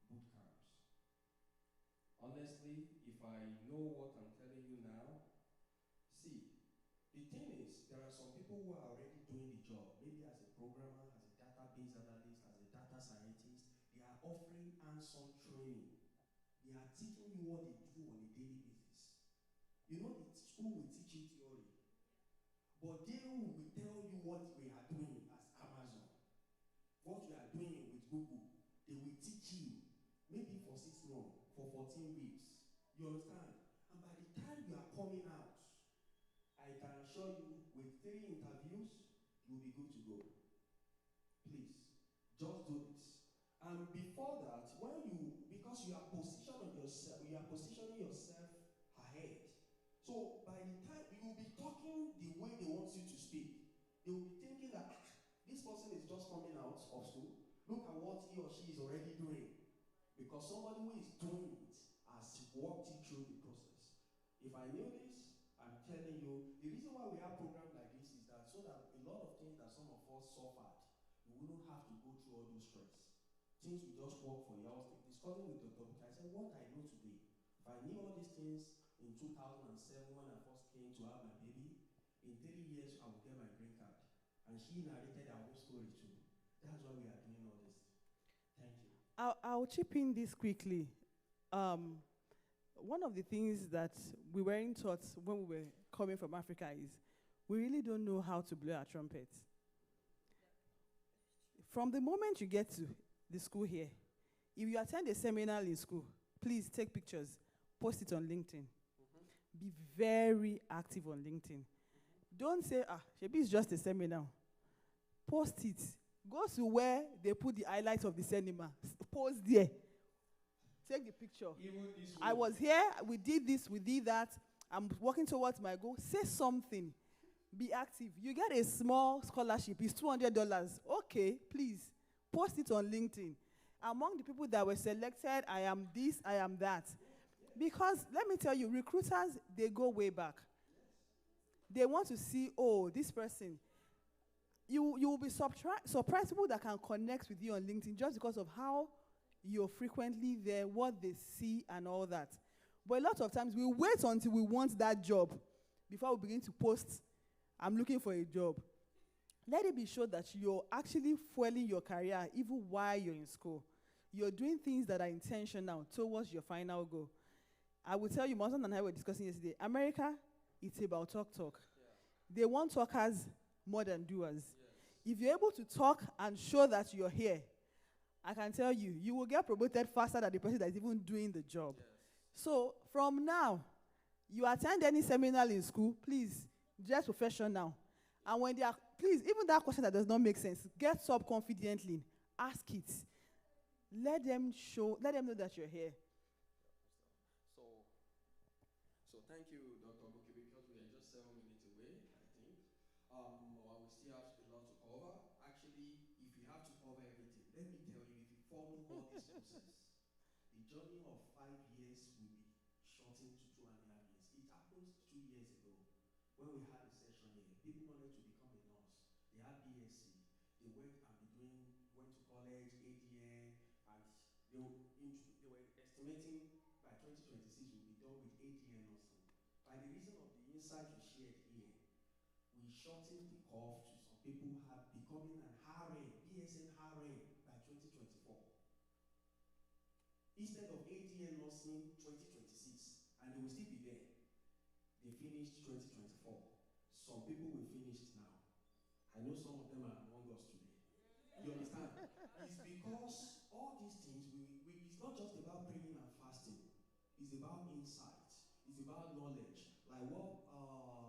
boot camps. Honestly, if I know what I'm telling you now, see, the thing is, there are some people who are already doing the job, maybe as a programmer, as a database analyst, as a data scientist. They are offering hands-on training. They are teaching you what they do on a daily basis. You know, the school will teach you theory, but they will tell you what we are doing as Amazon, what we are doing with Google. They will teach you, maybe for 6 months, for 14 weeks. You understand? And by the time you are coming out, I can assure you, with 3 interviews, you'll be good to go. Please, just do this. And before that, because you are positioning yourself ahead. So by the time you will be talking the way they want you to speak, they will be thinking that this person is just coming out of school. Look at what he or she is already doing. Because somebody who is doing it has walked you through the process. If I knew this, I'm telling you, the reason why we have programs like this is that so that a lot of things that some of us suffered, we wouldn't have to go through all those stress. Things we just work for you. I was discussing with Dr. Buki. I said, what I know today, if I knew all these things in 2007 when I first came to have my baby, in 3 years I would get my green card. And she narrated her whole story too. That's why we are doing all this. Thank you. I'll chip in this quickly. One of the things that we weren't taught when we were coming from Africa is we really don't know how to blow our trumpets. From the moment you get to the school here, if you attend a seminar in school, please take pictures, post it on LinkedIn. Be very active on LinkedIn. Don't say, maybe it's just a seminar. Post it. Go to where they put the highlights of the seminar. Post there. Take the picture. Even this I one. was here, we did this, we did that. I'm working towards my goal. Say something. Be active. You get a small scholarship, it's $200. Okay, please. Post it on LinkedIn. Among the people that were selected, I am this, I am that. Because let me tell you, recruiters, they go way back. They want to see, oh, this person. You will be surprised people that can connect with you on LinkedIn just because of how you're frequently there, what they see, and all that. But a lot of times, we wait until we want that job before we begin to post, I'm looking for a job. Let it be sure that you're actually fueling your career even while you're in school. You're doing things that are intentional towards your final goal. I will tell you, my husband and I were discussing yesterday, America, it's about talk. They want talkers more than doers. If you're able to talk and show that you're here, I can tell you, you will get promoted faster than the person that is even doing the job. So from now, you attend any seminar in school, please, dress professional. And when they are, please, even that question that does not make sense, get up confidently, ask it. Let them know that you're here. So thank you, Dr. Buki, because we are just 7 minutes away, I think. Or we still have a lot to cover. Actually, if you have to cover everything, let me tell you, if you follow all this process, the journey of 5 years will be shortened to 2.5 years. It happened 2 years ago when we had a session here. People wanted to become a nurse. They had BSc. They went to college, ADN, and they were estimating by 2026 we'll be done with ADN nursing. By the reason of the insight we shared here, we shortened the curve to some people have becoming an RN, BSN RN by 2024. Instead of ADN nursing 2026, and they will still be there. They finished 2024. Some people will finish now. I know some of them are among us today. You understand? It's because all these things, it's not just about praying and fasting. It's about insight. It's about knowledge. Like what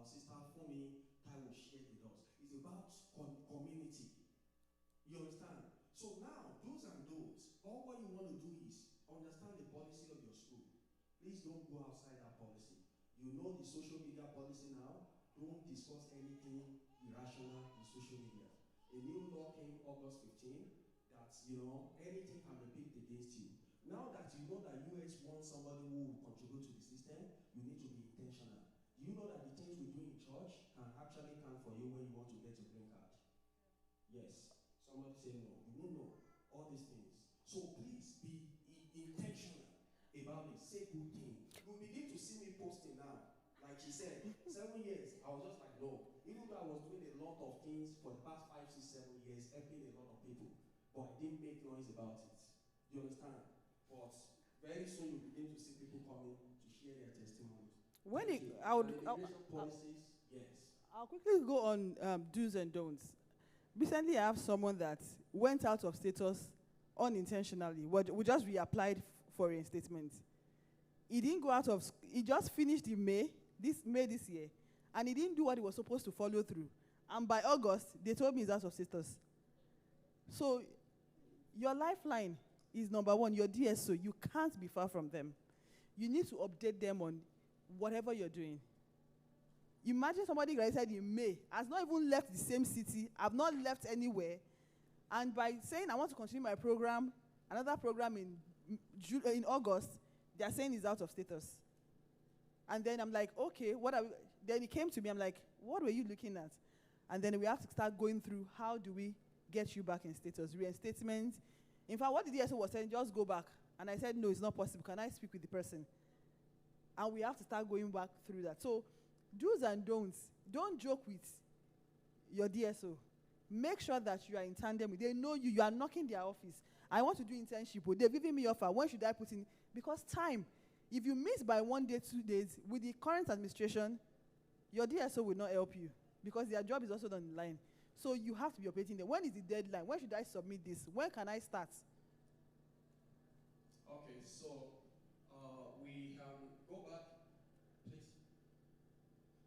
Sister Fumi Taiwo shared with us. It's about community. You understand? So now, do's and don'ts. All what you want to do is understand the policy of your school. Please don't go outside that policy. You know the social media policy now. Don't discuss anything irrational in social media. A new law came August 15 that, anything can be picked against you. Now that you know that US wants somebody who will contribute to the system, you need to be intentional. Do you know that the things we do in church can actually count for you when you want to get your green card? Yes. Somebody say no. You don't know all these things. So please be intentional about it. Say good things. You begin to see me posting now. Like she said, 7 years, I was just like, no. Even though I was doing a lot of things for the past 5, 6, 7 years, helping a lot of people, but I didn't make noise about it. Do you understand? But very soon you begin to see people coming to share their testimonies. Policies, yes. I'll quickly go on do's and don'ts. Recently, I have someone that went out of status unintentionally. We just reapplied for reinstatement. He didn't go out of. He just finished in May this year, and he didn't do what he was supposed to follow through. And by August, they told me he's out of status. So, your lifeline is number one. Your DSO, you can't be far from them. You need to update them on whatever you're doing. Imagine somebody graduated in May, has not even left the same city, have not left anywhere, and by saying I want to continue my program, another program in August, they are saying he's out of status. And then I'm like, okay, then he came to me, I'm like, what were you looking at? And then we have to start going through how do we get you back in status, reinstatement. In fact, what the DSO was saying, just go back. And I said, no, it's not possible. Can I speak with the person? And we have to start going back through that. So, do's and don'ts. Don't joke with your DSO. Make sure that you are in tandem with. They know you. You are knocking their office. I want to do internship. They're giving me offer. When should I put in? Because time. If you miss by 1 day, 2 days, with the current administration, your DSO will not help you because their job is also on the line. So you have to be operating there. When is the deadline? When should I submit this? When can I start? Okay, so we can go back, please.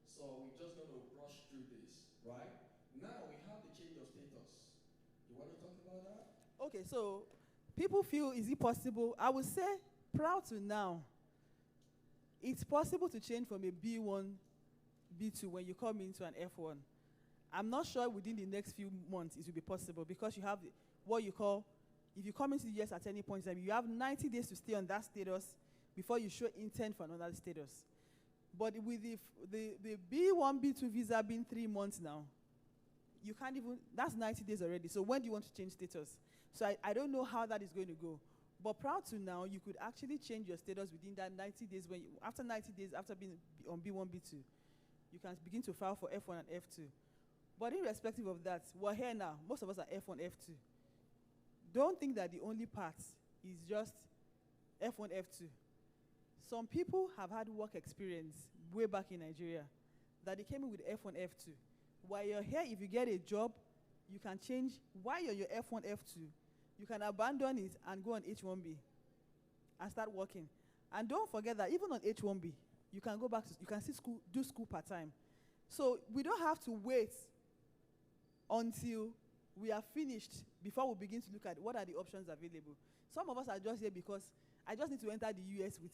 So we're just going to brush through this, right? Now we have the change of status. You want to talk about that? Okay, so people feel, is it possible? I would say proud to now, it's possible to change from a B1, B2 when you come into an F1. I'm not sure within the next few months it will be possible because you have what you call, if you come into the US at any point in time, you have 90 days to stay on that status before you show intent for another status. But with the B1, B2 visa being 3 months now, you can't even, that's 90 days already. So when do you want to change status? So I don't know how that is going to go. But proud to now, you could actually change your status within that 90 days. After 90 days, after being on B1, B2, you can begin to file for F1 and F2. But irrespective of that, we're here now. Most of us are F1, F2. Don't think that the only part is just F1, F2. Some people have had work experience way back in Nigeria that they came in with F1, F2. While you're here, if you get a job, you can change. While you're your F1, F2, you can abandon it and go on H1B and start working. And don't forget that even on H1B, you can go back to, you can see school, do school part-time. So we don't have to wait until we are finished before we begin to look at what are the options available. Some of us are just here because I just need to enter the US with,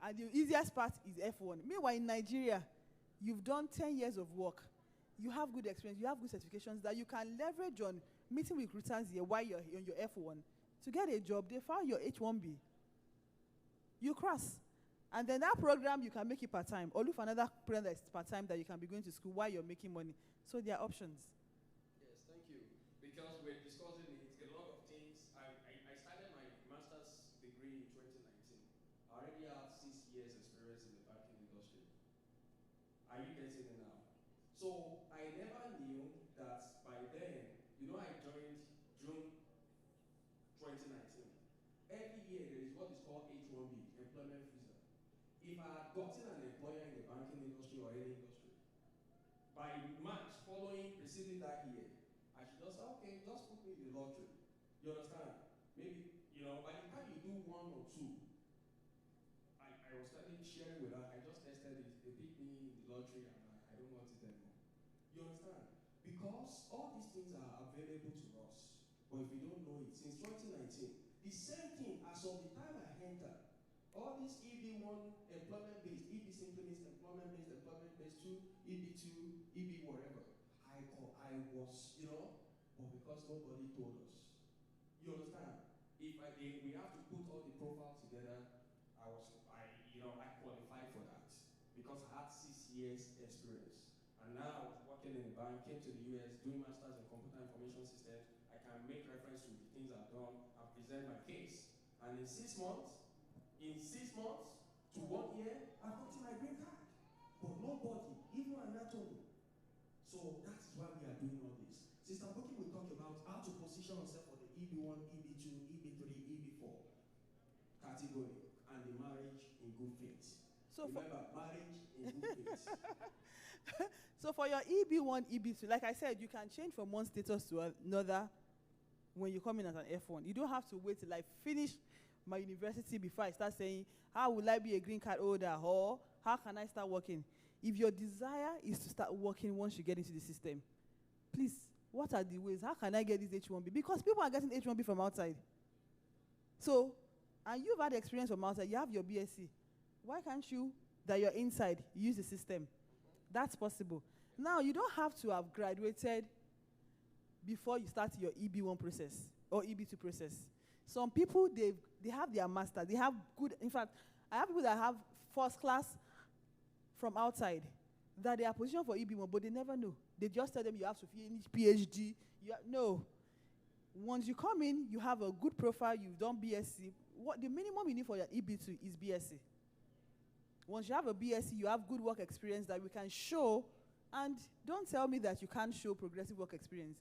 and the easiest part is F1. Meanwhile, in Nigeria, you've done 10 years of work. You have good experience, you have good certifications that you can leverage on meeting with recruiters here while you're on your F1. To get a job, they file your H1B. You cross. And then that program, you can make it part-time. Or look for another program that's part-time that you can be going to school while you're making money. So there are options. Yes, thank you. Because we're discussing it, a lot of things. I started my master's degree in 2019. I already have 6 years experience in the banking industry. Are you getting it now? So I never knew that by then, I joined June 2019. Every year there is what is called H1B, employment visa. If I had gotten an employer in the banking industry or any industry, by March preceding that year, I should just say, okay, just put me in the lottery. You understand? Maybe, by the time you do 1 or 2, I was sharing with her, I just tested it, they picked me in the lottery and I don't want it anymore. You understand? Because all these things are available to us, but if we don't know it, since 2019, the same thing as of the time I entered, all these EB1 employment-based, EB simply means employment-based, employment-based 2, EB2, EB whatever. I was, but because nobody told us. You understand? We have to put all the profiles together. I qualified for that because I had 6 years experience. And now I was working in a bank, came to the US, doing masters in computer information systems. I can make reference to the things I've done and present my case. And in 6 months to 1 year, I've gotten my green card. But nobody, even anatomy. So that is why we are doing all this. Sister Boki will talk about how to position ourselves for the EB1, EB2, EB3, EB4 category and the marriage in good faith. So remember, marriage in good faith. So for your EB1, EB2, like I said, you can change from one status to another when you come in as an F1. You don't have to wait till I finish my university before I start saying, how will I be a green card holder, or how can I start working? If your desire is to start working once you get into the system, please, what are the ways? How can I get this H1B? Because people are getting H1B from outside. So, and you've had experience from outside, you have your BSc. Why can't you, that you're inside, use the system? That's possible. Now, you don't have to have graduated before you start your EB1 process or EB2 process. Some people, they have their master. They have good, in fact, I have people that have first class from outside that they are positioned for EB1, but they never know. They just tell them you have to finish PhD. No. Once you come in, you have a good profile, you've done BSc. What the minimum you need for your EB2 is BSc. Once you have a BSc, you have good work experience that we can show, and don't tell me that you can't show progressive work experience.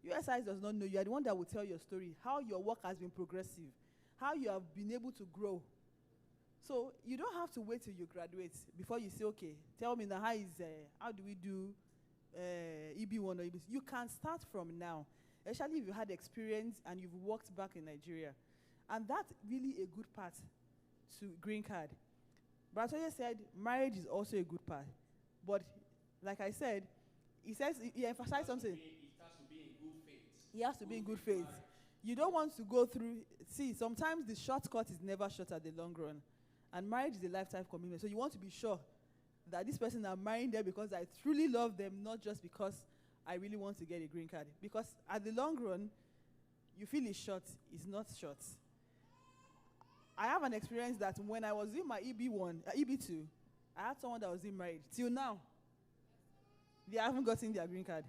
USIS does not know. You are the one that will tell your story, how your work has been progressive, how you have been able to grow. So you don't have to wait till you graduate before you say, okay, tell me now how do we do EB1 or EB2? You can start from now, especially if you had experience and you've worked back in Nigeria. And that's really a good part to green card. Bratoye said marriage is also a good part. But like I said, he emphasized something. It has to be in good faith. He has to be in good faith. You don't want to go through. See, sometimes the shortcut is never short at the long run, and marriage is a lifetime commitment. So you want to be sure that this person I'm marrying them because I truly love them, not just because I really want to get a green card. Because at the long run, you feel it's short, it's not short. I have an experience that when I was in my EB2, I had someone that was in married. Till now, they haven't gotten their green card.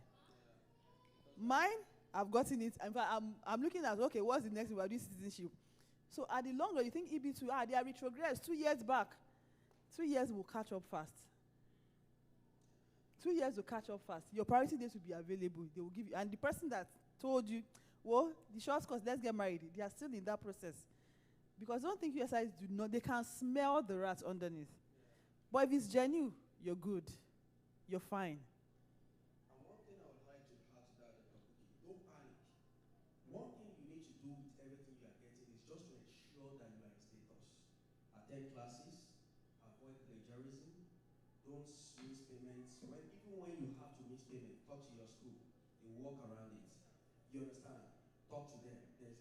Mine, I've gotten it. In fact, I'm looking at, okay, what's the next one? We're doing citizenship. So at the long run, you think EB2, they are retrogressed 2 years back. 2 years will catch up fast. 2 years will catch up fast. Your priority dates will be available. They will give you. And the person that told you, well, the short course, let's get married, they are still in that process. Because don't think USIs do not, they can smell the rats underneath. But if it's genuine, you're good. You're fine. And one thing I would like to add to that, Dr. Cookie, don't panic. One thing you need to do with everything you are getting is just to ensure that you are in status. Attend classes, avoid plagiarism, don't miss payments. Even when you have to miss payment, talk to your school. They work around it. You understand? Talk to them. There's